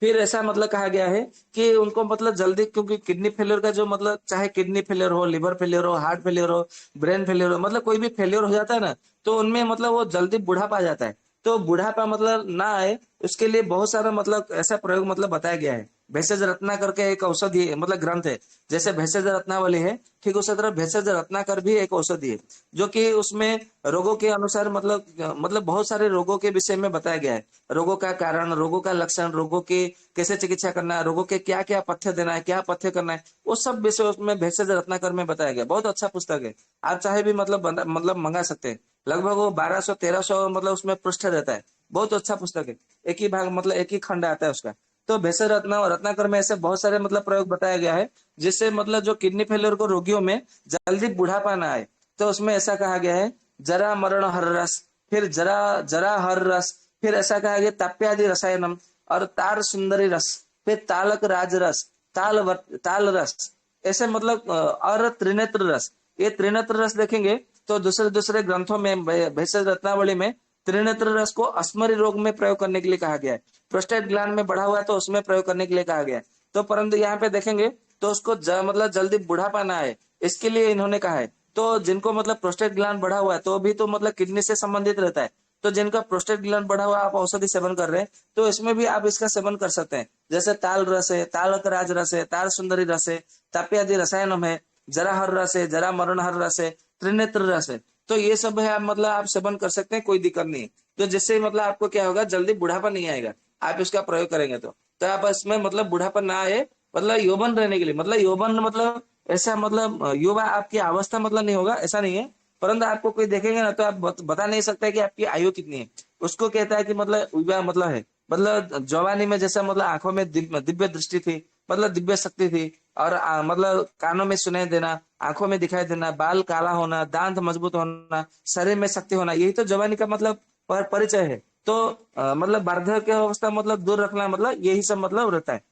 फिर ऐसा मतलब कहा गया है कि उनको मतलब जल्दी, क्योंकि किडनी फेलियर का जो मतलब चाहे किडनी फेलियर हो, लिवर फेलियर हो, हार्ट फेलियर हो, ब्रेन फेलियर हो, मतलब कोई भी फेलियर हो जाता है ना, तो उनमें मतलब वो जल्दी बुढ़ापा आ जाता है। तो बुढ़ापा मतलब ना आए उसके लिए बहुत सारा मतलब ऐसा प्रयोग मतलब बताया गया है। भेषज रत्ना करके एक औषधि है मतलब ग्रंथ है, जैसे भेषज रत्नावली है, ठीक उसी तरह भेषज रत्नाकर भी एक औषधि है, जो कि उसमें रोगों के अनुसार मतलब बहुत सारे रोगों के विषय में बताया गया है। रोगों का कारण, रोगों का लक्षण, रोगों की कैसे चिकित्सा करना है, रोगों के क्या क्या पथ्य देना है, क्या पथ्य करना है, वो सब विषय उसमें भेषज रत्नाकर में बताया गया। बहुत अच्छा पुस्तक है, आप चाहे भी मतलब मंगा सकते हैं। लगभग वो 1200-1300 मतलब उसमें पृष्ठ रहता है। बहुत अच्छा पुस्तक है, एक ही भाग मतलब एक ही खंड आता है उसका। तो भेषज रत्ना और रत्नाकर में ऐसे बहुत सारे मतलब प्रयोग बताया गया है, जिससे मतलब जो किडनी फेलियर को रोगियों में जल्दी बुढ़ापा ना आए। तो उसमें ऐसा कहा गया है, जरा मरण हर रस, फिर जरा जरा हर रस, फिर ऐसा कहा गया ताप्यादि रसायनम, और तार सुंदरी रस, फिर तालक राज रस, ताल रस, ऐसे मतलब और त्रिनेत्र रस। ये त्रिनेत्र रस देखेंगे तो दूसरे दूसरे ग्रंथों में भेषज रत्नावली में त्रिनेत्र रस को अस्मरी रोग में प्रयोग करने के लिए कहा गया है। प्रोस्टेट ग्लैंड में बढ़ा हुआ है तो उसमें प्रयोग करने के लिए कहा गया है। तो परंतु यहाँ पे देखेंगे तो उसको मतलब जल्दी बुढ़ापा ना आए इसके लिए इन्होंने कहा है। तो जिनको मतलब प्रोस्टेट ग्लैंड बढ़ा हुआ है तो भी तो मतलब किडनी से संबंधित रहता है। तो जिनका प्रोस्टेट ग्लैंड बढ़ा हुआ आप औषधि सेवन कर रहे हैं तो इसमें भी आप इसका सेवन कर सकते हैं। जैसे ताल रस है, तालक राज रस है, तार सुंदरी रस है, ताप्यादि रसायनम है, जरा हर रस है, जरा मरण हर रस है, त्रिनेत्र रस है। तो ये सब है, आप मतलब आप सेवन कर सकते हैं, कोई दिक्कत नहीं है। तो जिससे मतलब आपको क्या होगा, जल्दी बुढ़ापा नहीं आएगा आप इसका प्रयोग करेंगे तो आप इसमें मतलब बुढ़ापा ना आए, मतलब यौवन रहने के लिए, मतलब यौवन मतलब ऐसा मतलब युवा आपकी अवस्था मतलब नहीं होगा ऐसा नहीं है, परंतु आपको कोई देखेंगे ना तो आप बता नहीं सकते कि आपकी आयु कितनी है। उसको कहता है कि मतलब युवा मतलब है, मतलब जवानी में जैसा मतलब आंखों में दिव्य दृष्टि थी, मतलब दिव्य शक्ति थी, और मतलब कानों में सुनाई देना, आंखों में दिखाई देना, बाल काला होना, दांत मजबूत होना, शरीर में शक्ति होना, यही तो जवानी का मतलब परिचय है। तो मतलब वार्धक्य अवस्था मतलब दूर रखना, मतलब यही सब मतलब रहता है।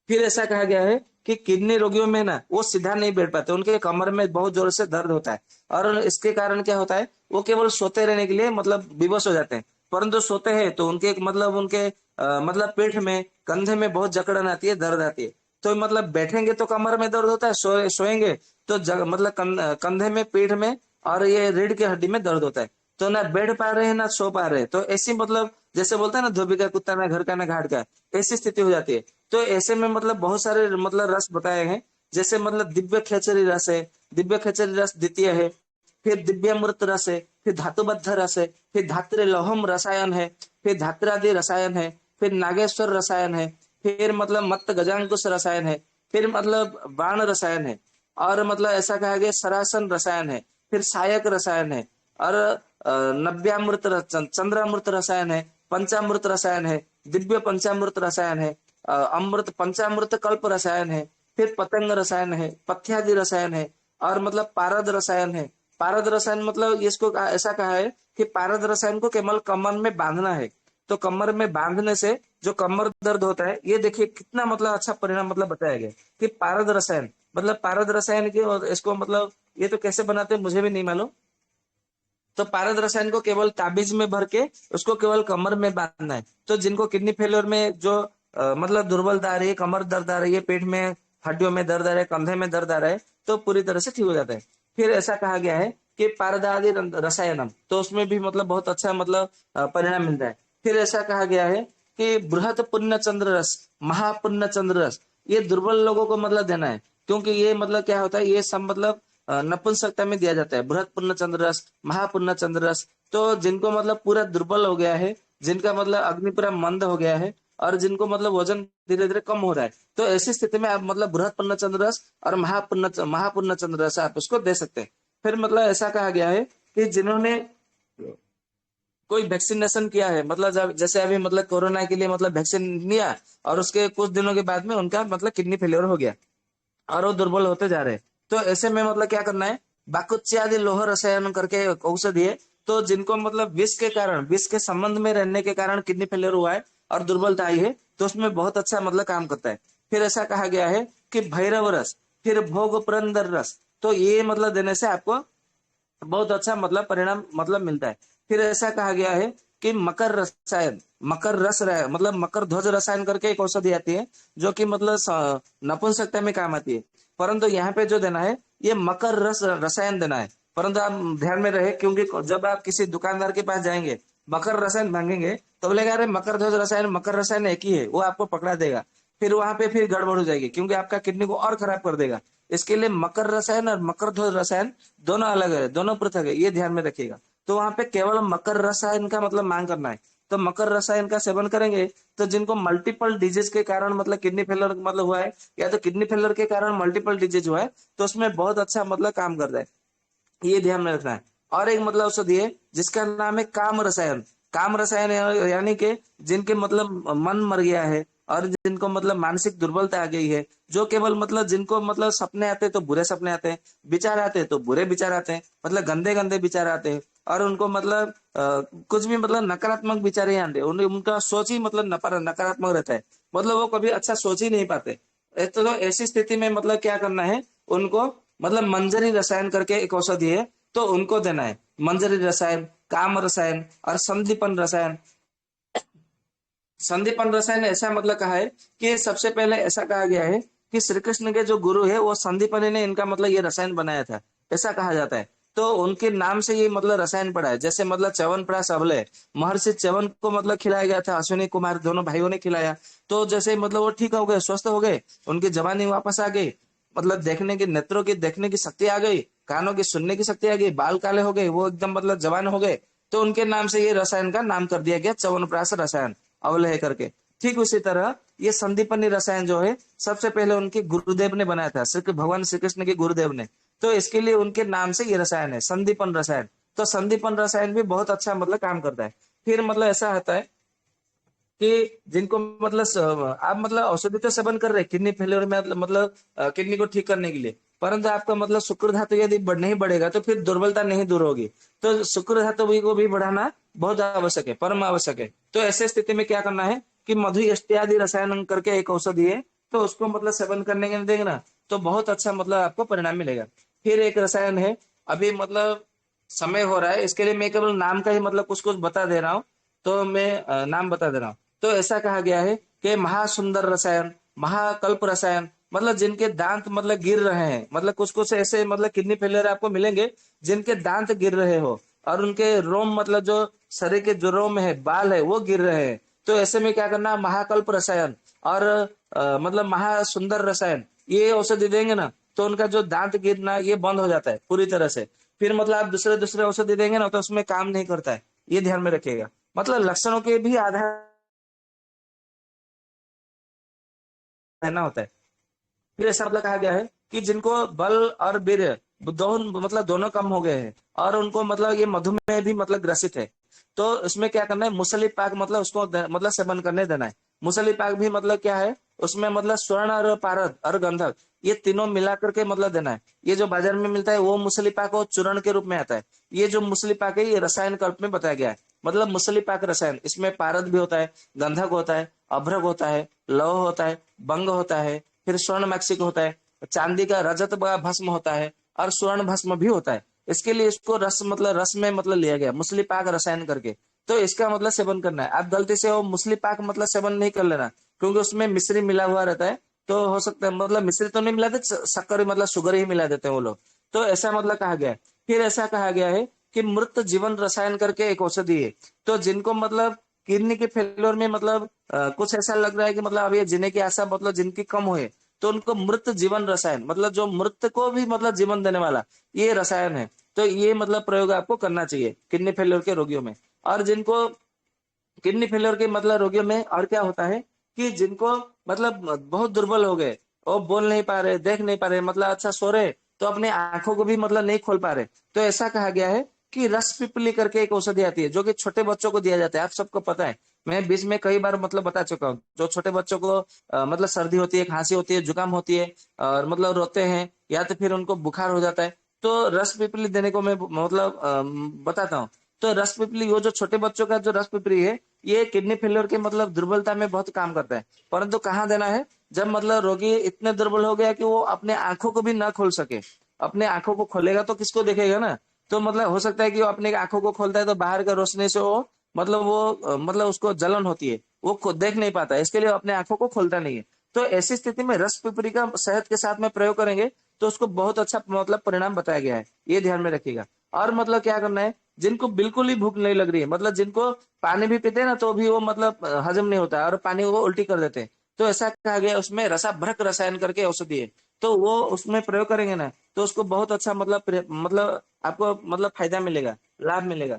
फिर ऐसा कहा गया है कि किडनी रोगियों में ना वो सीधा नहीं बैठ पाते, उनके कमर में बहुत जोर से दर्द होता है, और इसके कारण क्या होता है, वो केवल सोते रहने के लिए मतलब बेबस हो जाते हैं। परंतु सोते हैं तो उनके मतलब उनके मतलब पेट में, कंधे में बहुत जकड़न आती है, दर्द आती है। तो मतलब बैठेंगे तो कमर में दर्द होता है, सोएंगे तो मतलब कंधे में, पीठ में और ये रीढ़ की हड्डी में दर्द होता है। तो ना बैठ पा रहे हैं ना सो पा रहे हैं। तो ऐसी मतलब जैसे बोलते हैं ना, धोबी का कुत्ता ना घर का ना घाट का, ऐसी स्थिति हो जाती है। तो ऐसे में मतलब बहुत सारे मतलब रस बताए हैं। जैसे मतलब दिव्य खेचरी रस है, दिव्य खेचरी रस द्वितीय है, फिर दिव्यामृत रस है, फिर धातुबद्ध रस है, फिर धात्र लोहम रसायन है, फिर धात्रादि रसायन है, फिर नागेश्वर रसायन है, फिर मतलब मत्त गजांकुश रसायन है, फिर मतलब बाण रसायन है, और मतलब ऐसा कहा गया सरासन रसायन है, फिर सहायक रसायन है, और नव्यामृत चंद्रामृत रसायन है, पंचामृत रसायन है, दिव्य पंचामृत रसायन है, अमृत पंचामृत कल्प रसायन है, फिर पतंग रसायन है, पथ्यादि रसायन है, और मतलब पारद रसायन है। पारद रसायन मतलब इसको ऐसा कहा है कि पारद रसायन को केवल कमर में बांधना है। तो कमर में बांधने से जो कमर दर्द होता है, ये देखिए कितना मतलब अच्छा परिणाम मतलब बताया गया कि पारद रसायन, मतलब पारद रसायन की, और इसको मतलब ये तो कैसे बनाते हैं मुझे भी नहीं मालूम। तो पारद रसायन को केवल ताबीज में भर के उसको केवल कमर में बांधना है। तो जिनको किडनी फेलियर में जो मतलब दुर्बलता आ रही है, कमर दर्द आ रही है, पेट में हड्डियों में दर्द आ रहा है, कंधे में दर्द आ रहा है, तो पूरी तरह से ठीक हो जाता है। फिर ऐसा कहा गया है कि पारदादि रसायनम, तो उसमें भी मतलब बहुत अच्छा मतलब परिणाम मिलता है। फिर ऐसा कहा गया है कि बृहत पुण्य चंद्र रस, महापुण्य चंद्र रस, ये दुर्बल लोगों को मतलब देना है। क्योंकि ये मतलब क्या होता है, ये सब मतलब नपुंसकता में दिया जाता है। बृहत पुण्य चंद्र रस, महापुण्य चंद्र रस, तो जिनको मतलब पूरा दुर्बल हो गया है, जिनका मतलब अग्नि पूरा मंद हो गया है, और जिनको मतलब वजन धीरे धीरे कम हो रहा है, तो ऐसी स्थिति में आप मतलब बृहत पुण्य चंद्र रस और महापुण्य चंद्र रस आप उसको दे सकते हैं। फिर मतलब ऐसा कहा गया है कि जिन्होंने कोई वैक्सीनेशन किया है, मतलब जैसे अभी मतलब कोरोना के लिए मतलब वैक्सीन लिया, और उसके कुछ दिनों के बाद में उनका मतलब किडनी फेलियर हो गया और वो दुर्बल होते जा रहे हैं। तो ऐसे में मतलब क्या करना है, बाकुच्यादि लोह रसायन करके एक औषधि है। तो जिनको मतलब विष के कारण, विष के संबंध में रहने के कारण किडनी फेलियर हुआ है और दुर्बलता आई है, तो उसमें बहुत अच्छा मतलब काम करता है। फिर ऐसा कहा गया है कि भैरव रस, फिर भोग पुरंदर रस, तो ये मतलब देने से आपको बहुत अच्छा मतलब परिणाम मतलब मिलता है। फिर ऐसा कहा गया है कि मकर रसायन, मकर मतलब मकर ध्वज रसायन करके एक औषधि आती है, जो कि मतलब नपुंसकता में काम आती है। परंतु यहाँ पे जो देना है, ये मकर रसायन देना है। परंतु आप ध्यान में रहे, क्योंकि जब आप किसी दुकानदार के पास जाएंगे, मकर रसायन मांगेंगे, तो बोलेगा अरे मकर ध्वज रसायन, मकर रसायन एक ही है, वो आपको पकड़ा देगा। फिर वहां पे फिर गड़बड़ हो जाएगी, क्योंकि आपका किडनी को और खराब कर देगा। इसके लिए मकर रसायन और मकर ध्वज रसायन दोनों अलग है, दोनों पृथक है, ये ध्यान में रखिएगा। तो वहां पे केवल मकर रसायन का मतलब मांग करना है। तो मकर रसायन का सेवन करेंगे, तो जिनको मल्टीपल डिजीज के कारण मतलब किडनी फेलियर मतलब हुआ है, या तो किडनी फेलियर के कारण मल्टीपल डिजीज हुआ है, तो उसमें बहुत अच्छा मतलब काम करता है, ये ध्यान में रखना है। और एक मतलब औषधि है जिसका नाम है काम रसायन। काम रसायन यानी कि जिनके मतलब मन मर गया है, और जिनको मतलब मानसिक दुर्बलता आ गई है, जो केवल मतलब जिनको मतलब सपने आते हैं तो बुरे सपने आते हैं, विचार आते हैं तो बुरे विचार आते हैं, मतलब गंदे गंदे विचार आते हैं, और उनको मतलब कुछ भी मतलब नकारात्मक विचार ही आते हैं, उनका सोच ही मतलब नकारात्मक रहता है, मतलब वो कभी अच्छा सोच ही नहीं पाते। तो ऐसी स्थिति में मतलब क्या करना है, उनको मतलब मंजरी रसायन करके एक औषधि है, तो उनको देना है मंजरी रसायन, काम रसायन और संदीपन रसायन। संदीपन रसायन ऐसा मतलब कहा है कि सबसे पहले ऐसा कहा गया है कि श्री कृष्ण के जो गुरु है वो संदीपनी ने इनका मतलब ये रसायन बनाया था, ऐसा कहा जाता है। तो उनके नाम से ये मतलब रसायन पड़ा है। जैसे मतलब च्यवनप्राश अवले, महर्षि च्यवन को मतलब खिलाया गया था, अश्विनी कुमार दोनों भाइयों ने खिलाया। तो जैसे मतलब वो ठीक हो गए, स्वस्थ हो गए, उनकी जवानी वापस आ गई, मतलब देखने की, नेत्रों की देखने की शक्ति आ गई, कानों की सुनने की शक्ति आ गई, बाल काले हो गए, वो एकदम मतलब जवान हो गए। तो उनके नाम से ये रसायन का नाम कर दिया गया च्यवनप्राश रसायन अवलेह करके। ठीक उसी तरह ये संदीपनी रसायन जो है, सबसे पहले उनके गुरुदेव ने बनाया था, भगवान श्री कृष्ण के गुरुदेव ने। तो इसके लिए उनके नाम से ये रसायन है संदीपन रसायन। तो संदीपन रसायन भी बहुत अच्छा मतलब काम करता है। फिर मतलब ऐसा होता है कि जिनको मतलब आप मतलब औषधि तो सेवन कर रहे हैं किडनी फेलियर में, मतलब किडनी को ठीक करने के लिए, परंतु आपका मतलब शुक्र धातु यदि नहीं बढ़ेगा तो फिर दुर्बलता नहीं दूर होगी। तो शुक्र धातु को भी बढ़ाना बहुत आवश्यक है, परम आवश्यक है। तो ऐसे स्थिति में क्या करना है कि मधु इत्यादि रसायन करके एक औषधि है, तो उसको मतलब सेवन करने के देंगे ना, तो बहुत अच्छा मतलब आपको परिणाम मिलेगा। फिर एक रसायन है, अभी मतलब समय हो रहा है, इसके लिए मैं केवल नाम का ही मतलब कुछ कुछ बता दे रहा हूँ। तो मैं नाम बता दे रहा हूँ। तो ऐसा कहा गया है कि महासुंदर रसायन, महाकल्प रसायन, मतलब जिनके दांत मतलब गिर रहे हैं, मतलब कुछ कुछ ऐसे मतलब किडनी फेलियर आपको मिलेंगे जिनके दांत गिर रहे हो, और उनके रोम मतलब जो शरीर के जो रोम है, बाल है, वो गिर रहे हैं। तो ऐसे में क्या करना, महाकल्प रसायन और मतलब महा सुंदर रसायन, ये औषधि देंगे ना, तो उनका जो दांत गिरना ये बंद हो जाता है पूरी तरह से। फिर मतलब आप दूसरे दूसरे औषधि देंगे ना, तो उसमें काम नहीं करता है, ये ध्यान में रखिएगा। मतलब लक्षणों के भी आधार रहना होता है। फिर ऐसा मतलब कहा गया है कि जिनको बल और वीर्य दोनों मतलब दोनों कम हो गए हैं, और उनको मतलब ये मधुमेह भी मतलब ग्रसित है, तो इसमें क्या करना है, मुसली पाक मतलब उसको मतलब सेवन करने देना है। मुसली पाक भी मतलब क्या है, उसमें मतलब स्वर्ण और पारद और गंधक ये तीनों मिला करके मतलब देना है। ये जो बाजार में मिलता है वो मुसली पाक वो चूर्ण के रूप में आता है। ये जो मुसली पाक है ये रसायन कल्प में बताया गया है। मतलब मुसली पाक रसायन, इसमें पारद भी होता है, गंधक होता है, अभ्रक होता है, लौह होता है, बंग होता है, फिर स्वर्ण मैक्सिक होता है, चांदी का रजत भस्म होता है, और स्वर्ण भस्म भी होता है। इसके लिए इसको रस मतलब रस में मतलब लिया गया मुसली पाक रसायन करके। तो इसका मतलब सेवन करना है। आप गलती से वो मुसली पाक मतलब सेवन नहीं कर लेना, क्योंकि उसमें मिश्री मिला हुआ रहता है। तो हो सकता है मतलब मिश्री तो नहीं मिलाते, शक्कर मतलब शुगर ही मिला देते हैं वो लोग। तो ऐसा मतलब कहा गया है। फिर ऐसा कहा गया है कि मृत जीवन रसायन करके एक औषधि है। तो जिनको मतलब किडनी के फेल्योर में मतलब कुछ ऐसा लग रहा है कि मतलब अब ये जीने की आशा मतलब जिनकी कम हुई, तो उनको मृत जीवन रसायन मतलब जो मृत को भी मतलब जीवन देने वाला ये रसायन है। तो ये मतलब प्रयोग आपको करना चाहिए किडनी फेल्योर के रोगियों में। और जिनको किडनी फेलियर के मतलब रोगियों में और क्या होता है कि जिनको मतलब बहुत दुर्बल हो गए, वो बोल नहीं पा रहे, देख नहीं पा रहे, मतलब अच्छा सो रहे तो अपनी आंखों को भी मतलब नहीं खोल पा रहे, तो ऐसा कहा गया है कि रस पिपली करके एक औषधि आती है, जो कि छोटे बच्चों को दिया जाता है। आप सबको पता है, मैं बीच में कई बार मतलब बता चुका हूँ। जो छोटे बच्चों को मतलब सर्दी होती है, खांसी होती है, जुकाम होती है, और मतलब रोते हैं, या तो फिर उनको बुखार हो जाता है, तो रस पिपली देने को मैं मतलब बताता हूँ। तो रस पिपली, वो जो छोटे बच्चों का जो रस पिपली है, ये किडनी फेलियर के मतलब दुर्बलता में बहुत काम करता है। परंतु कहाँ देना है, जब मतलब रोगी इतने दुर्बल हो गया कि वो अपने आंखों को भी ना खोल सके। अपने आंखों को खोलेगा तो किसको देखेगा ना। तो मतलब हो सकता है कि वो अपने आंखों को खोलता है तो बाहर का रोशनी से वो मतलब मतलब उसको जलन होती है, वो देख नहीं पाता है, इसके लिए वो अपने आंखों को खोलता नहीं है। तो ऐसी स्थिति में रस पिपरी का शहद के साथ में प्रयोग करेंगे तो उसको बहुत अच्छा मतलब परिणाम बताया गया है, ये ध्यान में रखिएगा। और मतलब क्या करना है, जिनको बिल्कुल ही भूख नहीं लग रही है, मतलब जिनको पानी भी पीते हैं ना तो भी वो मतलब हजम नहीं होता है और पानी वो उल्टी कर देते हैं, तो ऐसा कहा गया उसमें रसाभ्रक रसायन करके औषधि है। तो वो उसमें प्रयोग करेंगे ना तो उसको बहुत अच्छा मतलब मतलब आपको मतलब फायदा मिलेगा, लाभ मिलेगा।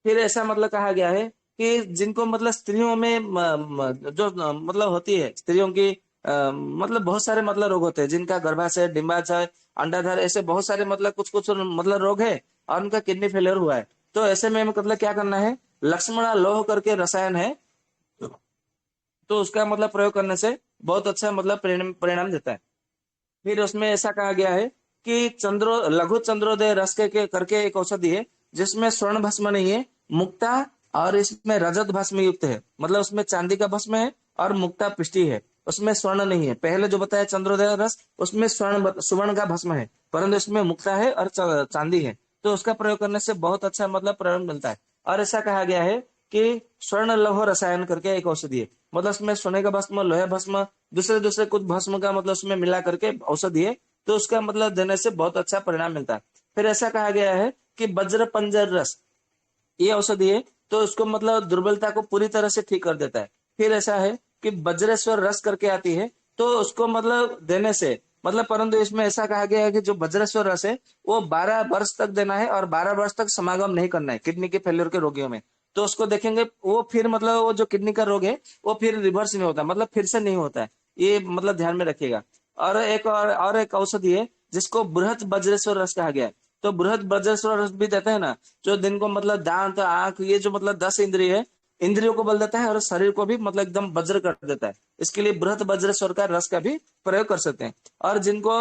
फिर ऐसा मतलब कहा गया है कि जिनको मतलब स्त्रियों में जो मतलब होती है स्त्रियों की मतलब बहुत सारे मतलब रोग होते हैं, जिनका गर्भाशय, डिंबाशय, अंडाशय, ऐसे बहुत सारे मतलब कुछ कुछ मतलब रोग है, और उनका किडनी फेलियर हुआ है। तो ऐसे में मतलब क्या करना है, लक्ष्मणा लोह करके रसायन है, तो उसका मतलब प्रयोग करने से बहुत अच्छा मतलब परिणाम परिणाम देता है। फिर उसमें ऐसा कहा गया है कि लघु चंद्रोदय रस के करके एक औषधि है, जिसमें स्वर्ण भस्म नहीं है, मुक्ता और इसमें रजत भस्म युक्त है। मतलब उसमें चांदी का भस्म है और मुक्ता पिष्टी है, उसमें स्वर्ण नहीं है। पहले जो बताया चंद्रोदय रस, उसमें स्वर्ण का भस्म है, परंतु इसमें मुक्ता है और चांदी है। तो उसका प्रयोग करने से बहुत अच्छा मतलब परिणाम मिलता है। और ऐसा कहा गया है कि स्वर्ण लौह रसायन करके एक औषधि है, मतलब उसमें सोने का भस्म, लोहे भस्म, दूसरे दूसरे कुछ भस्म का मतलब उसमें मिला करके औषधि है, तो उसका मतलब देने से बहुत अच्छा परिणाम मिलता है। फिर ऐसा कहा गया है कि वज्र पंजर रस, ये औषधि है, तो उसको मतलब दुर्बलता को पूरी तरह से ठीक कर देता है। फिर ऐसा है कि वज्रेश्वर रस करके आती है, तो उसको मतलब देने से मतलब, परंतु इसमें ऐसा कहा गया है कि जो वज्रेश्वर रस है वो 12 वर्ष तक देना है, और 12 वर्ष तक समागम नहीं करना है किडनी के फेलियर के रोगियों में। तो उसको देखेंगे वो फिर मतलब वो जो किडनी का रोग है वो फिर रिवर्स नहीं होता, मतलब फिर से नहीं होता है, ये मतलब ध्यान में रखिएगा। और एक औषधि है जिसको बृहत वज्रेश्वर रस कहा गया है। तो बृहद वज्रेश्वर रस भी देते हैं ना, जो दिन को मतलब दांत, आंख, ये जो मतलब 10 इंद्रिय है, इंद्रियों को बल देता है और शरीर को भी मतलब एकदम वज्र कर देता है। इसके लिए बृहद वज्रेश्वर का रस का भी प्रयोग कर सकते हैं। और जिनको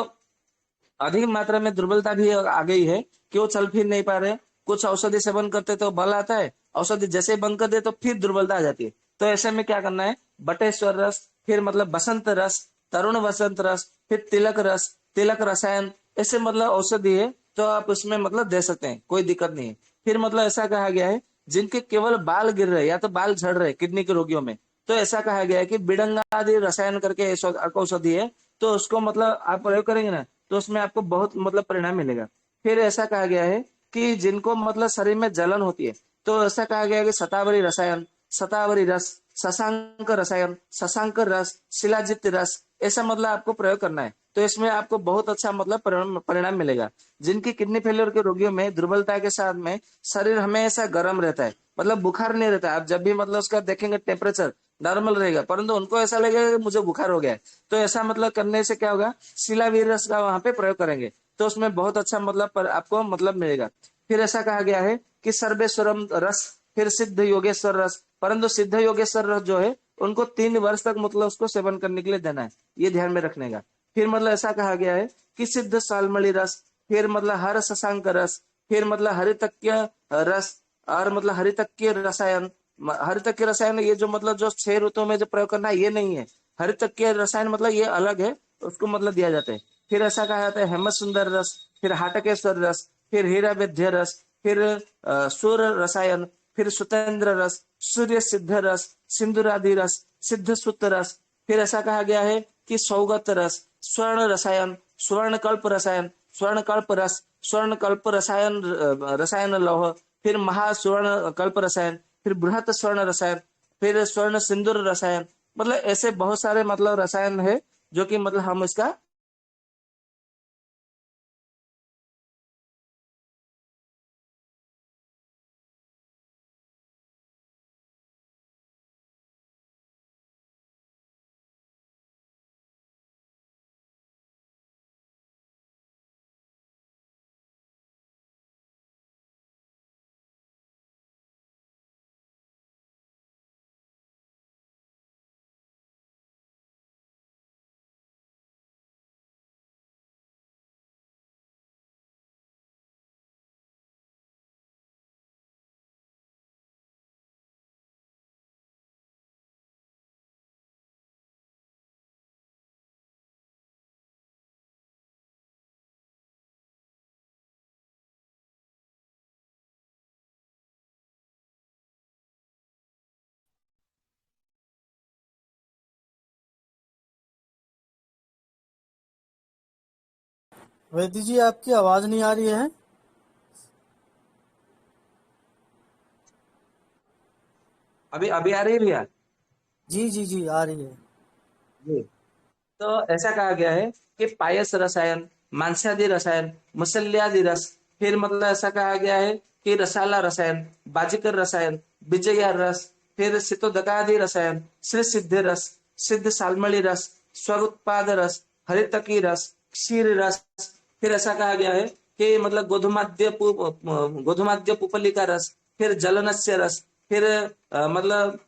अधिक मात्रा में दुर्बलता भी आ गई है कि वो चल फिर नहीं पा रहे, कुछ औषधि सेवन करते तो बल आता है, औषधि जैसे ही बंद कर दे तो फिर दुर्बलता आ जाती है। तो ऐसे में क्या करना है, बटेश्वर रस, फिर मतलब बसंत रस, तरुण बसंत रस, फिर तिलक रस, तिलक रसायन, ऐसे मतलब औषधि है, तो आप उसमें मतलब दे सकते हैं, कोई दिक्कत नहीं है। फिर मतलब ऐसा कहा गया है जिनके केवल बाल गिर रहे या तो बाल झड़ रहे किडनी के रोगियों में, तो ऐसा कहा गया है कि बिडंगा आदि रसायन करके औषधि है, तो उसको मतलब आप प्रयोग करेंगे ना तो उसमें आपको बहुत मतलब परिणाम मिलेगा। फिर ऐसा कहा गया है कि जिनको मतलब शरीर में जलन होती है, तो ऐसा कहा गया है कि शतावरी रसायन, शतावरी रस, शशांक रसायन, शशांक रस, शिलाजित रस, ऐसा मतलब आपको प्रयोग करना है। तो इसमें आपको बहुत अच्छा मतलब परिणाम मिलेगा। जिनकी किडनी फेलियर के रोगियों में दुर्बलता के साथ में शरीर हमेशा गर्म रहता है, मतलब बुखार नहीं रहता है। आप जब भी मतलब उसका देखेंगे टेम्परेचर नॉर्मल रहेगा, परंतु उनको ऐसा लगेगा कि मुझे बुखार हो गया है। तो ऐसा मतलब करने से क्या होगा, शिलावीर रस का वहां पे प्रयोग करेंगे, तो उसमें बहुत अच्छा मतलब आपको मतलब मिलेगा। फिर ऐसा कहा गया है कि सर्वेश्वरम रस, फिर सिद्ध योगेश्वर रस, परंतु सिद्ध योगेश्वर रस जो है उनको 3 वर्ष तक मतलब उसको सेवन करने के लिए देना है, ये ध्यान में रखने का। फिर मतलब ऐसा कहा गया है कि सिद्ध सालमणि रस, फिर मतलब हर शशांक रस, फिर मतलब हरितक्य रस, और मतलब हरितक्य रसायन। हरितक्य रसायन ये जो मतलब जो 6 ऋतुओं में जो प्रयोग करना है ये नहीं है, हरितक्य रसायन मतलब ये अलग है, उसको मतलब दिया जाता है। फिर ऐसा कहा जाता है हेमत सुंदर रस, फिर हाटकेश्वर रस, फिर हीरा विद्य रस, फिर सूर्य रसायन, फिर सुतेंद्र रस, सूर्य सिद्ध रस, सिंधुरादि रस, सिद्ध सुत रस। फिर ऐसा कहा गया है कि सौगत रस, स्वर्ण रसायन, स्वर्ण कल्प रसायन, स्वर्ण कल्प रस, स्वर्ण कल्प रसायन, रसायन लौह, फिर महास्वर्ण कल्प रसायन, फिर बृहत स्वर्ण रसायन, फिर स्वर्ण सिंदूर रसायन। मतलब ऐसे बहुत सारे मतलब रसायन है जो कि मतलब हम इसका। वैद्य जी आपकी आवाज नहीं आ रही है। अभी अभी आ रही है भैया? जी जी जी आ रही है। जी। तो ऐसा कहा गया है कि पायस रसायन, मांसादि रसायन, मसल्यादि रस, फिर मतलब ऐसा कहा गया है कि रसाला रसायन, बाजिकर रसायन, विजया रस, फिर सितोदकादि रसायन, श्री सिद्ध रस, सिद्ध सालमणि रस, स्वरुत्पाद रस, हरितकी रस, क्षीर रस। फिर ऐसा कहा गया है कि मतलब गोधुमाद्य पुपलिका रस, फिर जलनस्य रस, फिर मतलब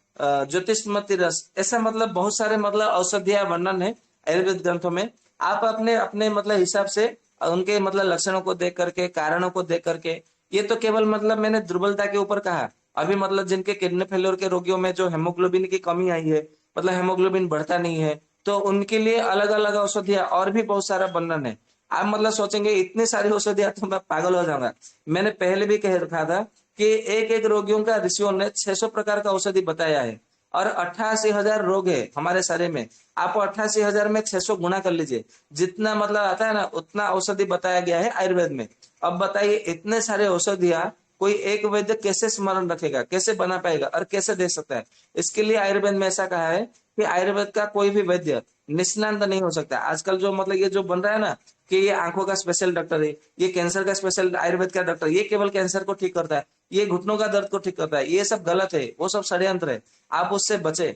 ज्योतिषमति रस। ऐसा मतलब बहुत सारे मतलब औषधिया वर्णन है आयुर्वेद ग्रंथों में। आप अपने अपने मतलब हिसाब से उनके मतलब लक्षणों को देख करके, कारणों को देख करके, ये तो केवल मतलब मैंने दुर्बलता के ऊपर कहा। अभी मतलब जिनके किडनी फेलियर के रोगियों में जो हेमोग्लोबिन की कमी आई है, मतलब हेमोग्लोबिन बढ़ता नहीं है, तो उनके लिए अलग अलग औषधियां और भी बहुत सारा वर्णन है। आप मतलब सोचेंगे इतनी सारी औषधियां, तो मैं पागल हो जाऊंगा। मैंने पहले भी कह रखा था कि एक एक रोगियों का ऋषियों ने 600 प्रकार का औषधि बताया है, और 88,000 रोग है हमारे शरीर में। आप 88,000 में 600 गुना कर लीजिए, जितना मतलब आता है ना उतना औषधि बताया गया है आयुर्वेद में। अब बताइए इतने सारे औषधियां कोई एक वैद्य कैसे स्मरण रखेगा, कैसे बना पाएगा और कैसे दे सकता है? इसके लिए आयुर्वेद में ऐसा कहा है कि आयुर्वेद का कोई भी वैद्य निष्णांत नहीं हो सकता। आजकल जो मतलब ये जो बन रहा है ना कि ये आंखों का स्पेशल डॉक्टर है, ये कैंसर का स्पेशल आयुर्वेद का डॉक्टर, ये केवल कैंसर को ठीक करता है, ये घुटनों का दर्द को ठीक करता है, ये सब गलत है, वो सब षड्यंत्र है। आप उससे बचे।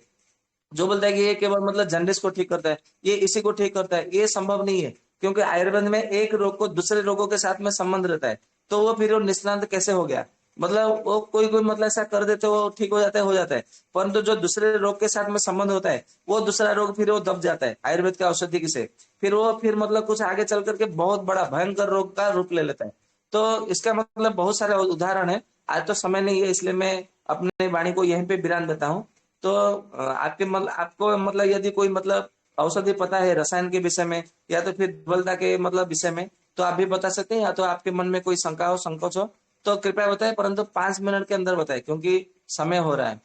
जो बोलता है कि ये केवल मतलब जन्डिस को ठीक करता है, ये इसी को ठीक करता है, ये संभव नहीं है। क्योंकि आयुर्वेद में एक रोग को दूसरे रोगों के साथ में संबंध रहता है, तो वो फिर वो निष्णांत कैसे हो गया? मतलब वो कोई कोई मतलब ऐसा कर देते वो ठीक हो जाता है, परंतु जो दूसरे रोग के साथ में संबंध होता है वो दूसरा रोग फिर वो दब जाता है आयुर्वेद के औषधि से। फिर वो फिर मतलब कुछ आगे चल करके बहुत बड़ा भयंकर रोग का रूप ले लेता है। तो इसका मतलब बहुत सारे उदाहरण है। आज तो समय नहीं है, इसलिए मैं अपने वाणी को यहीं पे विराम देता हूँ। तो आपके मतलब आपको मतलब यदि कोई मतलब औषधि पता है रसायन के विषय में या तो फिर दुर्बलता के मतलब विषय में, तो आप भी बता सकते हैं, या तो आपके मन में कोई शंका हो, संकोच हो, तो कृपया बताएं, परंतु 5 मिनट के अंदर बताएं क्योंकि समय हो रहा है।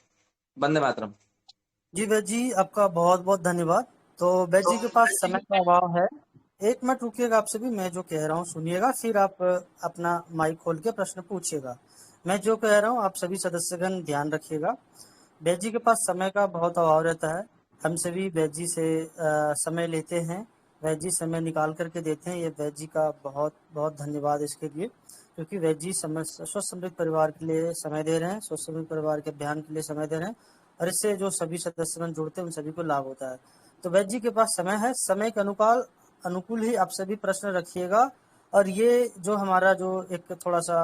वंदे मातरम। जी वैद्य जी आपका बहुत बहुत धन्यवाद। तो वैद्य जी के पास समय का अभाव है, एक मिनट रुकिएगा, आप सभी मैं जो कह रहा हूँ सुनिएगा, फिर आप अपना माइक खोल के प्रश्न पूछिएगा। मैं जो कह रहा हूँ आप सभी सदस्यगण ध्यान रखिएगा। वैद्य जी के पास समय का बहुत अभाव रहता है। हम सभी वैद्य जी से समय लेते हैं, वैद्य जी समय निकाल करके देते हैं। ये वैद्य जी का बहुत बहुत धन्यवाद इसके लिए, क्योंकि वैद्य जी स्वस्थ समृद्ध परिवार के लिए समय दे रहे हैं, स्वस्थ समृद्ध परिवार के अभियान के लिए समय दे रहे हैं, और इससे जो सभी सदस्यगण जुड़ते हैं उन सभी को लाभ होता है। तो वैद्य जी के पास समय है, समय के अनुकूल ही आप सभी प्रश्न रखिएगा। और ये जो हमारा जो एक थोड़ा सा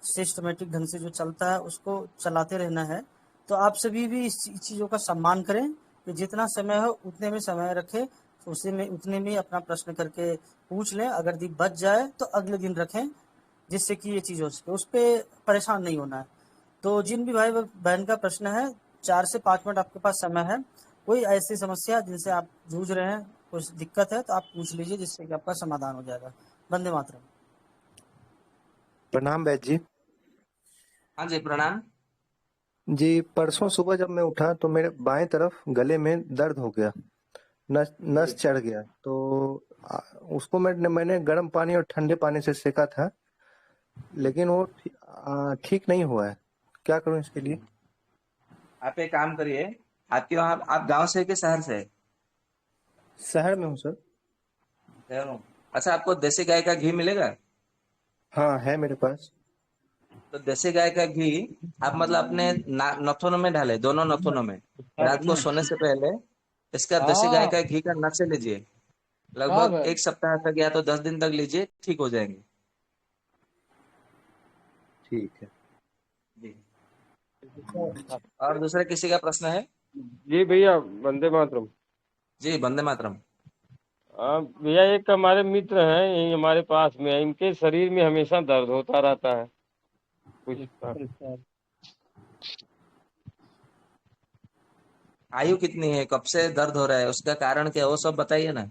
सिस्टमेटिक ढंग से जो चलता है उसको चलाते रहना है। तो आप सभी भी इस चीज़ों का सम्मान करें कि जितना समय हो उतने में समय रखें, तो उसी में उतने में अपना प्रश्न करके पूछ लें। अगर दी बच जाए तो अगले दिन रखें, जिससे कि ये चीज़ हो सके, उस पर परेशान नहीं होना है। तो जिन भी भाई बहन का प्रश्न है, 4 से 5 मिनट आपके पास समय है। कोई ऐसी समस्या जिनसे आप जूझ रहे हैं, कुछ दिक्कत है, तो आप पूछ लीजिए, जिससे कि आपका समाधान हो जाएगा। वंदे मातरम। प्रणाम वैद्य जी। हाँ जी, प्रणाम। जी, परसों सुबह जब मैं उठा तो मेरे बाएं तरफ गले में दर्द हो गया, नस नस जी। चढ़ गया। तो उसको मैंने गर्म पानी और ठंडे पानी से सेका था, लेकिन वो ठीक नहीं हुआ है। क्या करूं इसके लिए? आप एक काम करिए, आपके वहाँ आप गांव से है कि शहर से है? शहर में हूँ सर। शहर हूँ। अच्छा, आपको देसी गाय का घी मिलेगा? हाँ, है मेरे पास। तो देसी गाय का घी आप मतलब अपने नथुनों में डालें, दोनों नथुनों में। रात को सोने से पहले इसका देसी गाय का घी का नशे लीजिए, लगभग 1 सप्ताह तक या तो 10 दिन तक लीजिए, ठीक हो जाएंगे। ठीक है। जी। और दूसरा किसी का प्रश्न है? जी भैया, वंदे मातरम। जी, वंदे मातरम। भैया, एक हमारे मित्र हैं यही हमारे पास में है, इनके शरीर में हमेशा दर्द होता रहता है कुछ। आयु कितनी है, कब से दर्द हो रहा है, उसका कारण क्या है, वो सब बताइए ना।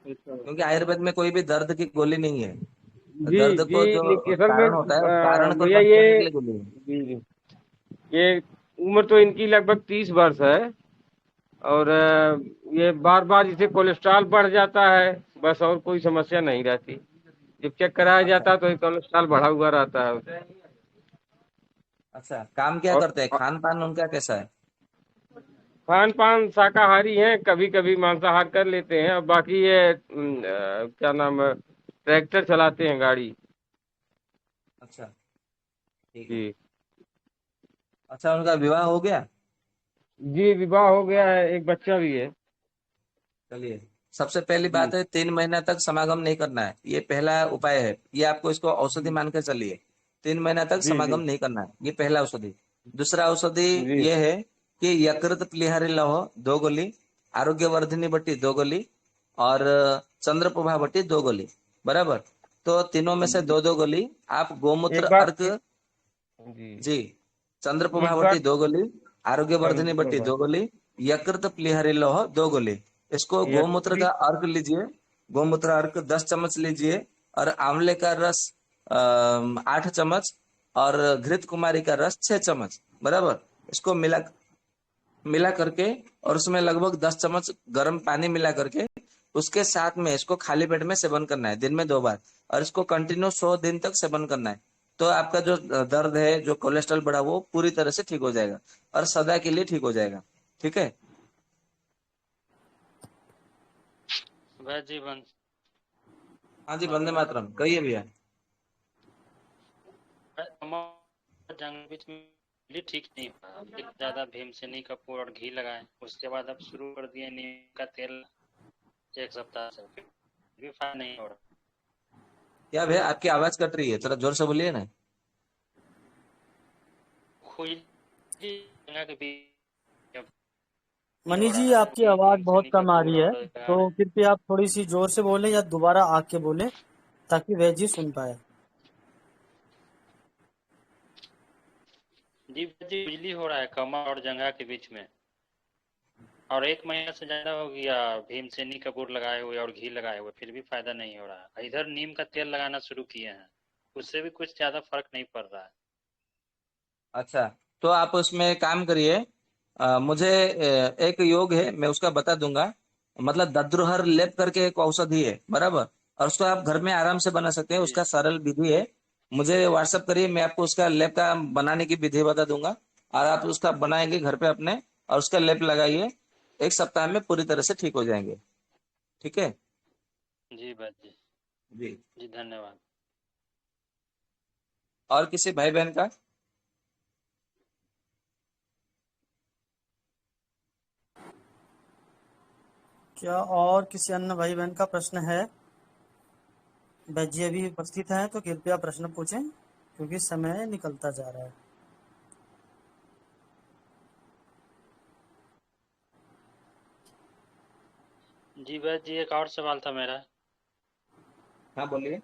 क्योंकि आयुर्वेद में कोई भी दर्द की गोली नहीं है। जी दर्द जी, को जो लेकिन असल में कारण होता है, उस कारण को भैया नष्ट ये करने के लिए गोली है। जी जी, ये उम्र तो इनकी लगभग 30 वर्ष है। और ये बार बार जैसे कोलेस्ट्रॉल बढ़ जाता है, बस, और कोई समस्या नहीं रहती। जब चेक कराया अच्छा। जाता है तो ये कोलेस्ट्रॉल बढ़ा हुआ रहता है। अच्छा, काम क्या और करते हैं, खान पान उनका कैसा है? खान पान शाकाहारी हैं, कभी कभी मांसाहार कर लेते हैं, और बाकी ये क्या नाम है, ट्रैक्टर चलाते हैं, गाड़ी। अच्छा, ठीक है। जी अच्छा, उनका विवाह हो गया? जी, विवाह हो गया है, एक बच्चा भी है। चलिए, सबसे पहली जी बात है 3 महीना तक समागम नहीं करना है, ये पहला उपाय है। ये आपको इसको औषधि मान के चलिए। 3 महीना तक जी समागम जी नहीं करना है, ये पहला औषधि। दूसरा औषधि जी ये है कि यकृत प्लिहारी लौह 2 गोली, आरोग्य वर्धिनी बट्टी 2 गोली, और चंद्रप्रभा बट्टी 2 गोली। बराबर? तो तीनों में से जी। दो दो गोली आप गोमूत्र एक बात अर्क। जी, जी। चंद्रप्रभा एक बट्टी बात। 2 गोली, आरोग्य वर्धिनी चंद्र बट्टी प्रभा। 2 गोली, यकृत प्लिहारी लौह 2 गोली। इसको गोमूत्र यकृत। का अर्क लीजिए। गोमूत्र अर्क 10 चम्मच लीजिए। और आंवले का रस 8 चम्मच। और घृत कुमारी का रस 6 चम्मच। बराबर? इसको मिला मिला करके, और उसमें लगभग 10 चम्मच गर्म पानी मिला करके, उसके साथ में इसको खाली पेट में सेवन करना है, दिन में 2 बार। और इसको कंटिन्यू 100 दिन तक सेवन करना है। तो आपका जो दर्द है, जो कोलेस्ट्रॉल बढ़ा, वो पूरी तरह से ठीक हो जाएगा, और सदा के लिए ठीक हो जाएगा। ठीक है? वह जीवन हाँ जी, वंदे मातरम, कहिए भैया। जंग बीच में भी ठीक नहीं हुआ, फिर ज्यादा भीमसेनी का पूर और घी लगाए, उसके बाद अब शुरू कर दिए नीम का तेल 1 सप्ताह से, फिर भी फायदा नहीं हो रहा। क्या भैया, आपकी आवाज कट रही है, थोड़ा जोर से बोलिए ना। खुजली जगह के बीच में हो मनीष जी, रहा है आपकी कि आवाज बहुत भीमसेनी का कम आ पूर रही है, और लगा तो रहे हैं। कृपया आप थोड़ी सी जोर से बोलें या दोबारा आके बोलें, ताकि वह जी सुन पाए। जी बिजली हो रहा है कमर और जंघा के बीच में, और 1 महीना से ज्यादा हो गया भीमसेनी का पूर लगाए हुए और घी लगाए हुए, फिर भी फायदा नहीं हो रहा है। इधर नीम का तेल लगाना शुरू किए हैं, उससे भी कुछ ज्यादा फर्क नहीं पड़ रहा है। अच्छा, तो आप उसमें काम करिए। मुझे एक योग है, मैं उसका बता दूंगा। मतलब दद्रुहर लेप करके एक औषधि है, बराबर। और उसको आप घर में आराम से बना सकते हैं, जी उसका सरल विधि है। मुझे व्हाट्सअप करिए, मैं आपको उसका लेप का बनाने की विधि बता दूंगा, और आप उसका बनाएंगे घर पे अपने, और उसका लेप लगाइए, 1 सप्ताह में पूरी तरह से ठीक हो जाएंगे। ठीक है जी वैद्य जी। जी। जी धन्यवाद। और किसी भाई बहन का? क्या और किसी अन्य भाई बहन का प्रश्न है? वैद्य जी अभी उपस्थित हैं तो कृपया प्रश्न पूछें, क्योंकि समय निकलता जा रहा है। जी वैद्य जी, एक और सवाल था मेरा। हाँ बोलिए।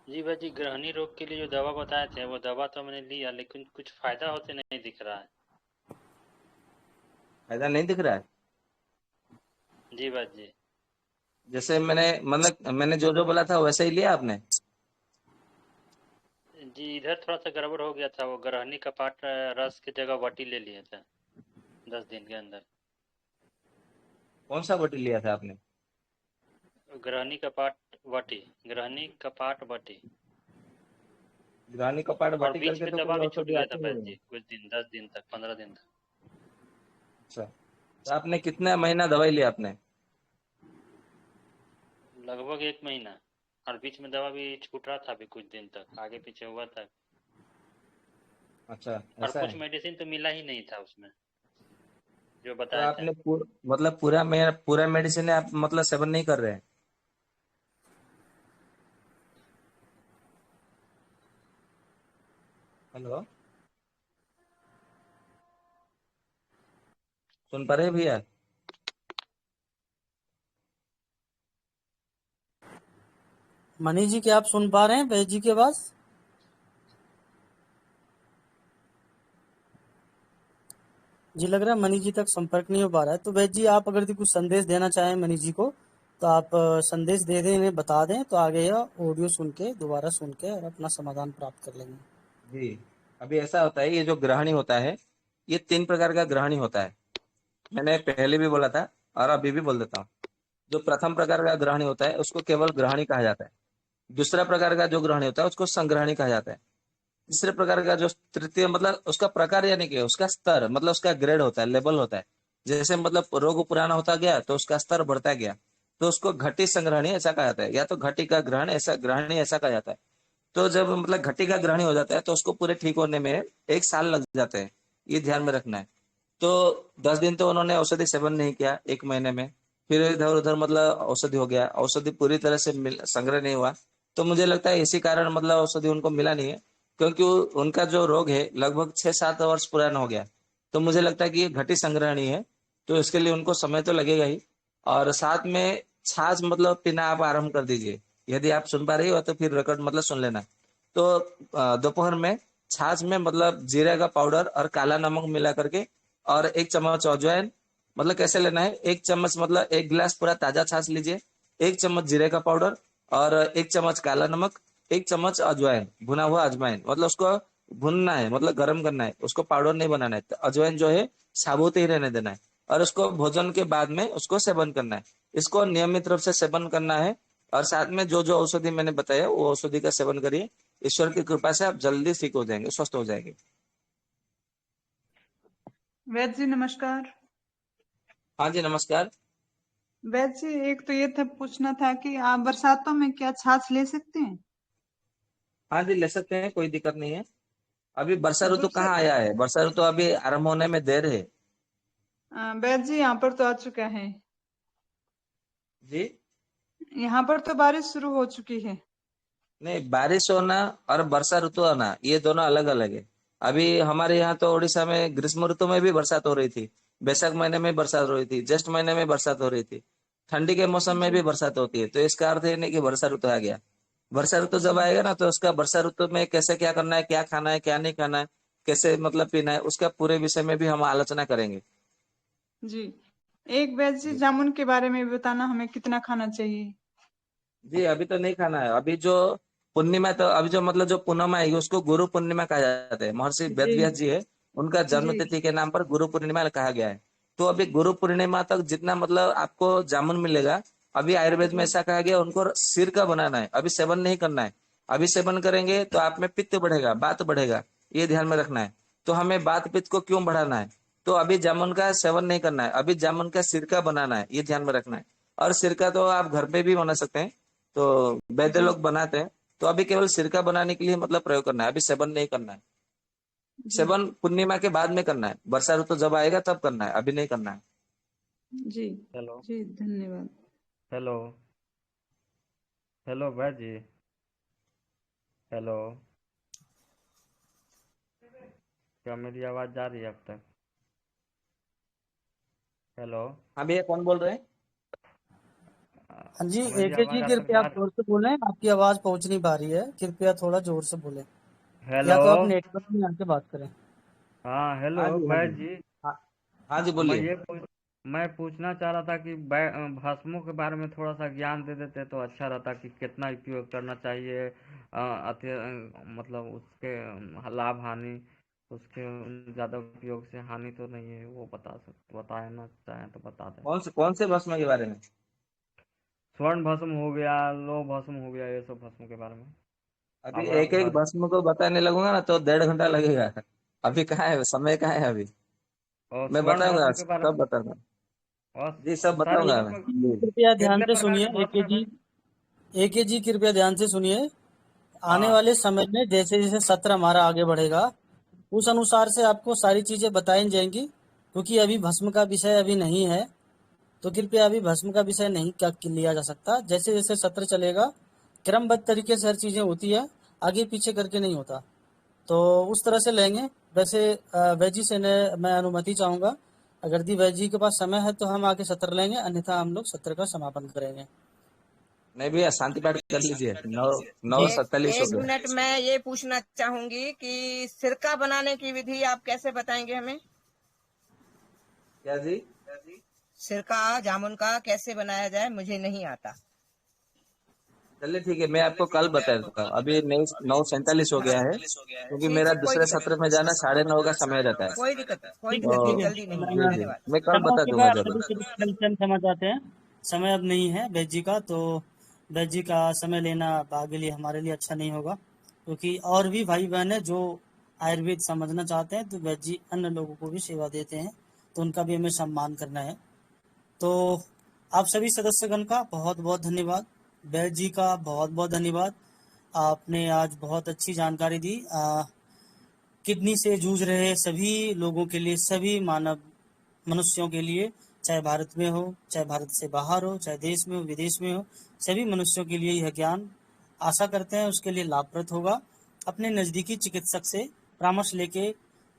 जी वैद्य जी, ग्रहणी रोग के लिए जो दवा बताए थे वो दवा तो मैंने लिया, लेकिन कुछ फायदा होते नहीं दिख रहा है। फायदा नहीं दिख रहा है? जी वैद्य जी। जैसे मैंने, मतलब मैंने जो जो बोला था वैसे ही लिया आपने? जी इधर थोड़ा सा गड़बड़ हो गया था, वो ग्रहणी कपाट रस की जगह वटी ले लिए थे 10 दिन के अंदर। कौन सा बोतल लिया था आपने? ग्रहणी कपाट वटी, ग्रहणी कपाट वटी। ग्रानी कपाट और बाटी बीच करके में तो दवा कोई भी छूट औषधि गया था आती नहीं वैद्य है। जी, कुछ दिन, 10 दिन तक, 15 दिन तक। अच्छा, तो आपने कितना महीना दवाई लिया आपने? लगभग 1 महीना। और बीच में दवा भी छूट रहा था, अभी कुछ दिन तक आगे पीछे हुआ था। अच्छा, और ऐसा कुछ है। मेडिसिन तो मिला ही नहीं था उसमें जो तो बताए थे। आपने मतलब पूरा मेडिसिन आप मतलब सेवन नहीं कर रहे हैं? हेलो, सुन पा रहे हैं भैया? मनीष जी, क्या आप सुन पा रहे हैं वैद्य जी की आवाज? जी लग रहा है मनीष जी तक संपर्क नहीं हो पा रहा है। तो वैद्य जी, आप अगर कुछ संदेश देना चाहें मनीष जी को, तो आप संदेश दे दें, इन्हें बता दें, तो आगे यह ऑडियो सुन के, दोबारा सुन के और अपना समाधान प्राप्त कर लेंगे। जी, अभी ऐसा होता है, ये जो ग्रहणी होता है, ये 3 प्रकार का ग्रहणी होता है। मैंने पहले भी बोला था और अभी भी बोल देता हूँ। जो प्रथम प्रकार का ग्रहणी होता है उसको केवल ग्रहणी कहा जाता है। दूसरा प्रकार का जो ग्रहणी होता है उसको संग्रहणी कहा जाता है। तीसरे प्रकार का जो तृतीय, मतलब उसका प्रकार यानी कि उसका स्तर, मतलब उसका ग्रेड होता है, लेवल होता है। जैसे मतलब रोग पुराना होता गया तो उसका स्तर बढ़ता गया, तो उसको घटी संग्रहणी ऐसा कहा जाता है, या तो घटी का ग्रहण ऐसा, ग्रहणी ऐसा कहा जाता है। तो जब मतलब घटी का ग्रहणी हो जाता है तो उसको पूरे ठीक होने में 1 साल लग जाते हैं, ये ध्यान में रखना है। तो 10 दिन तो उन्होंने औषधि सेवन नहीं किया, 1 महीने में फिर इधर उधर मतलब औषधि हो गया, औषधि पूरी तरह से संग्रह नहीं हुआ। तो मुझे लगता है इसी कारण मतलब औषधि उनको मिला नहीं है, क्योंकि उनका जो रोग है लगभग 6-7 वर्ष पुराना हो गया। तो मुझे लगता है कि ये घटी संग्रहणी है, तो इसके लिए उनको समय तो लगेगा ही। और साथ में छाछ मतलब पीना आप आरंभ कर दीजिए। यदि आप सुन पा रही हो तो फिर रिकॉर्ड मतलब सुन लेना। तो दोपहर में छाछ में मतलब जीरे का पाउडर और काला नमक मिला करके, और 1 चम्मच अजवाइन, मतलब कैसे लेना है, 1 चम्मच मतलब 1 गिलास पूरा ताजा छाछ लीजिए, 1 चम्मच जीरे का पाउडर, और 1 चम्मच काला नमक, 1 चम्मच अजवाइन, भुना हुआ अजवाइन, मतलब उसको भुनना है, मतलब गर्म करना है, उसको पाउडर नहीं बनाना है। तो अजवाइन जो है साबुत ही रहने देना है, और उसको भोजन के बाद में उसको सेवन करना है। इसको नियमित रूप से सेवन करना है। और साथ में जो जो औषधि मैंने बताया वो औषधि का सेवन करिए। ईश्वर की कृपा से आप जल्दी ठीक हो जाएंगे, स्वस्थ हो जाएंगे। वैद्य जी नमस्कार। हाँ जी नमस्कार। वैद्य जी, एक तो ये था पूछना था कि आप बरसातों में क्या छाछ ले सकते हैं? हाँ जी ले सकते हैं, कोई दिक्कत नहीं है। अभी वर्षा ऋतु दूसरा, कहाँ आया है, वर्षा ऋतु अभी आरंभ होने में देर है। वैद्य जी यहाँ पर तो आ चुका है। जी, यहाँ पर तो बारिश शुरू हो चुकी है। नहीं, बारिश होना और वर्षा ऋतु आना ये दोनों अलग अलग है। अभी हमारे यहाँ तो उड़ीसा में ग्रीष्म ऋतु में भी बरसात हो रही थी, बैसाख महीने में बरसात हो रही थी, ज्येष्ठ महीने में बरसात हो रही थी, ठंडी के मौसम में जी भी बरसात होती है। तो इसका अर्थ ये नहीं कि वर्षा ऋतु आ गया। वर्षा ऋतु जब जी आएगा ना तो उसका वर्षा ऋतु में कैसे क्या करना है, क्या खाना है, क्या नहीं खाना है, कैसे मतलब पीना है, उसका पूरे विषय में भी हम आलोचना करेंगे। जी। एक वैद्य जी, जामुन के बारे में भी बताना, हमें कितना खाना चाहिए? जी अभी तो नहीं खाना है। अभी जो पूर्णिमा, तो अभी जो मतलब जो पूर्णिमा आएगी उसको गुरु पूर्णिमा कहा जाता है। महर्षि जी वेदव्यास जी है, उनका जन्म जी तिथि के नाम पर गुरु पूर्णिमा कहा गया है। तो अभी गुरु पूर्णिमा तक जितना मतलब आपको जामुन मिलेगा, अभी आयुर्वेद में ऐसा कहा गया उनको सिर का बनाना है, अभी सेवन नहीं करना है। अभी सेवन करेंगे तो आप में पित्त बढ़ेगा, बात बढ़ेगा, ये ध्यान में रखना है। तो हमें बात पित्त को क्यों बढ़ाना है? तो अभी जामुन का सेवन नहीं करना है, अभी जामुन का सिरका बनाना है, ये ध्यान में रखना है। और सिरका तो आप घर पे भी बना सकते हैं, तो वैद्य जी लोग बनाते हैं। तो अभी केवल सिरका बनाने के लिए मतलब प्रयोग करना है, अभी सेवन नहीं करना है। जी सेवन पूर्णिमा के बाद में करना है, वर्षा ऋतु जब आएगा तब करना है, अभी नहीं करना है। जी हेलो जी धन्यवाद। हेलो हेलो भाई जी। हेलो, क्या मेरी आवाज़ जा रही है अब तक? हेलो, हाँ भैया, कौन बोल रहे हैं? हाँ जी, मेरी एके जी आवाज़ आप तक कृपया जा आप जोर से बोलें, आपकी आवाज पहुंच नहीं पा रही है, कृपया थोड़ा जोर से बोलें, या हेलो, तो आप नेटवर्क में आके बात करें। हाँ हेलो हाँ जी, हाँ भाई जी। जी। हाँ, हाँ जी, मैं बोलिए। ये पूछ मैं पूछना चाह रहा था कि भस्मों के बारे में थोड़ा सा ज्ञान दे देते तो अच्छा रहता, कि कितना उपयोग करना चाहिए, मतलब उसके लाभ हानि, उसके ज़्यादा उपयोग से हानि तो नहीं है, वो बताना चाहें तो बता दें। कौन से भस्म के बारे में? स्वर्ण भस्म हो गया, लोह भस्म हो गया, ये सब भस्म के बारे में। अभी अब एक एक भस्म भस्म को बताने लगूंगा ना तो 1.5 घंटा लगेगा। अभी कहाँ है समय, कहाँ है अभी? और मैं स्वर्ण बताऊंगा, भस्म के बारे सब में, बताऊंगा। और जी, सब सारे बताऊंगा मैं। भस्म जी। कृपया ध्यान कितने से प्रकार सुनिए, के भस्म एके है जी। भाई? एके जी कृपया ध्यान से सुनिए। आने हाँ, वाले समय में जैसे जैसे सत्र हमारा आगे बढ़ेगा, उस अनुसार से आपको सारी चीजें बताई जाएंगी, क्योंकि अभी भस्म का विषय अभी नहीं है, तो कृपया अभी भस्म का विषय नहीं क्या लिया जा सकता। जैसे जैसे सत्र चलेगा, क्रमबद्ध तरीके से हर चीजें होती है, आगे पीछे करके नहीं होता, तो उस तरह से लेंगे। वैसे वैजी से मैं अनुमति चाहूंगा, अगर दी वैजी के पास समय है तो हम आके सत्र लेंगे, अन्यथा हम लोग सत्र का समापन करेंगे। नहीं भैया, शांति पाठ कर लीजिए। नौ नौ जी एक सैतालीस हो एक गया। मिनट मैं ये पूछना चाहूंगी कि सिरका बनाने की विधि आप कैसे बताएंगे हमें? क्या जी? सिरका जामुन का कैसे बनाया जाए, मुझे नहीं आता। चलिए ठीक है, मैं आपको कल बता दूंगा। अभी 9:47 हो गया है, क्योंकि ठीक मेरा है, कोई दूसरे दिक्कत सत्र में जाना 9:30 का समय रहता है। कोई ठीक है, दिक्कत तो नहीं, ठीक है। जल्दी नहीं है। जी जी, धन्यवाद। मैं कल क्षमा बता कृपया, दूंगा आप जरूर। सभी सदस्य हम क्षमा चाहते हैं, समय अब नहीं है वैद्य जी का, तो वैद्य जी का समय लेना आगे लिए हमारे लिए अच्छा नहीं होगा, क्योंकि और भी भाई बहन है जो आयुर्वेद समझना चाहते हैं, तो वैद्य जी अन्य लोगों को भी सेवा देते हैं, तो उनका भी हमें सम्मान करना है। तो आप सभी सदस्यगण का बहुत बहुत धन्यवाद, वैद्य जी का बहुत बहुत धन्यवाद। आपने आज बहुत अच्छी जानकारी दी। किडनी से जूझ रहे सभी लोगों के लिए, सभी मानव मनुष्यों के लिए, चाहे भारत में हो, चाहे भारत से बाहर हो, चाहे देश में हो, विदेश में हो, सभी मनुष्यों के लिए यह ज्ञान आशा करते हैं उसके लिए लाभप्रद होगा। अपने नज़दीकी चिकित्सक से परामर्श लेके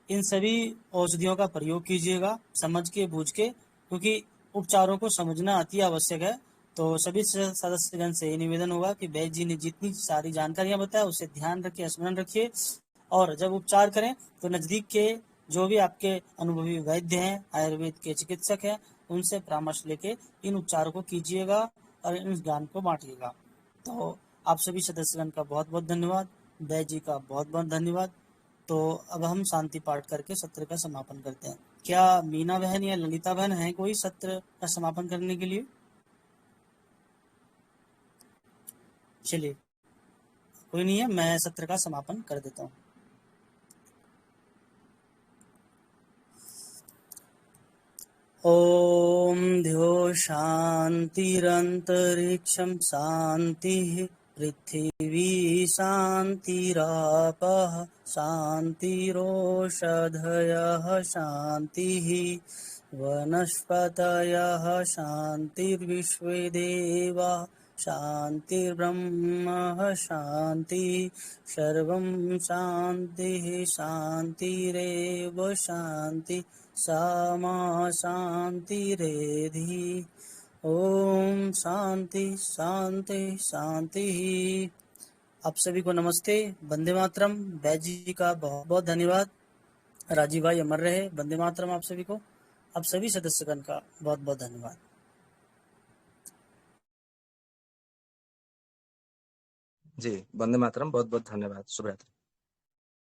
इन सभी औषधियों का प्रयोग कीजिएगा, समझ के बूझ के, क्योंकि उपचारों को समझना अति आवश्यक है। तो सभी सदस्यगण से ये निवेदन होगा कि वैद्य जी ने जितनी सारी जानकारियां बताया उसे ध्यान रखिए, स्मरण रखिए, और जब उपचार करें तो नज़दीक के जो भी आपके अनुभवी वैद्य हैं, आयुर्वेद के चिकित्सक हैं, उनसे परामर्श लेके इन उपचारों को कीजिएगा और इन ज्ञान को बांटिएगा। तो आप सभी सदस्यगण का बहुत बहुत धन्यवाद, वैद्य जी का बहुत बहुत धन्यवाद। तो अब हम शांति पाठ करके सत्र का समापन करते हैं। क्या मीना बहन या ललिता बहन है कोई सत्र का समापन करने के लिए? चलिए, कोई नहीं है, मैं सत्र का समापन कर देता हूँ। ॐ द्यो शान्तिरन्तरिक्षं शान्तिः, पृथिवी शान्तिरापः शान्तिरोषधयः शान्तिः, वनस्पतयः शान्तिर्विश्वे देवा शान्तिर्ब्रह्म शान्तिः, सर्वं शान्तिः शान्तिरेव शान्तिः, सामा शान्तिरेधि। ओम शांति शांति शांति। आप सभी को नमस्ते, वंदे मातरम। वैद्य जी का बहुत बहुत धन्यवाद। राजीव भाई अमर रहे, वंदे मातरम आप सभी को। आप सभी सदस्यगण का बहुत बहुत धन्यवाद। जी, वंदे मातरम, बहुत बहुत धन्यवाद, शुभ रात्रि।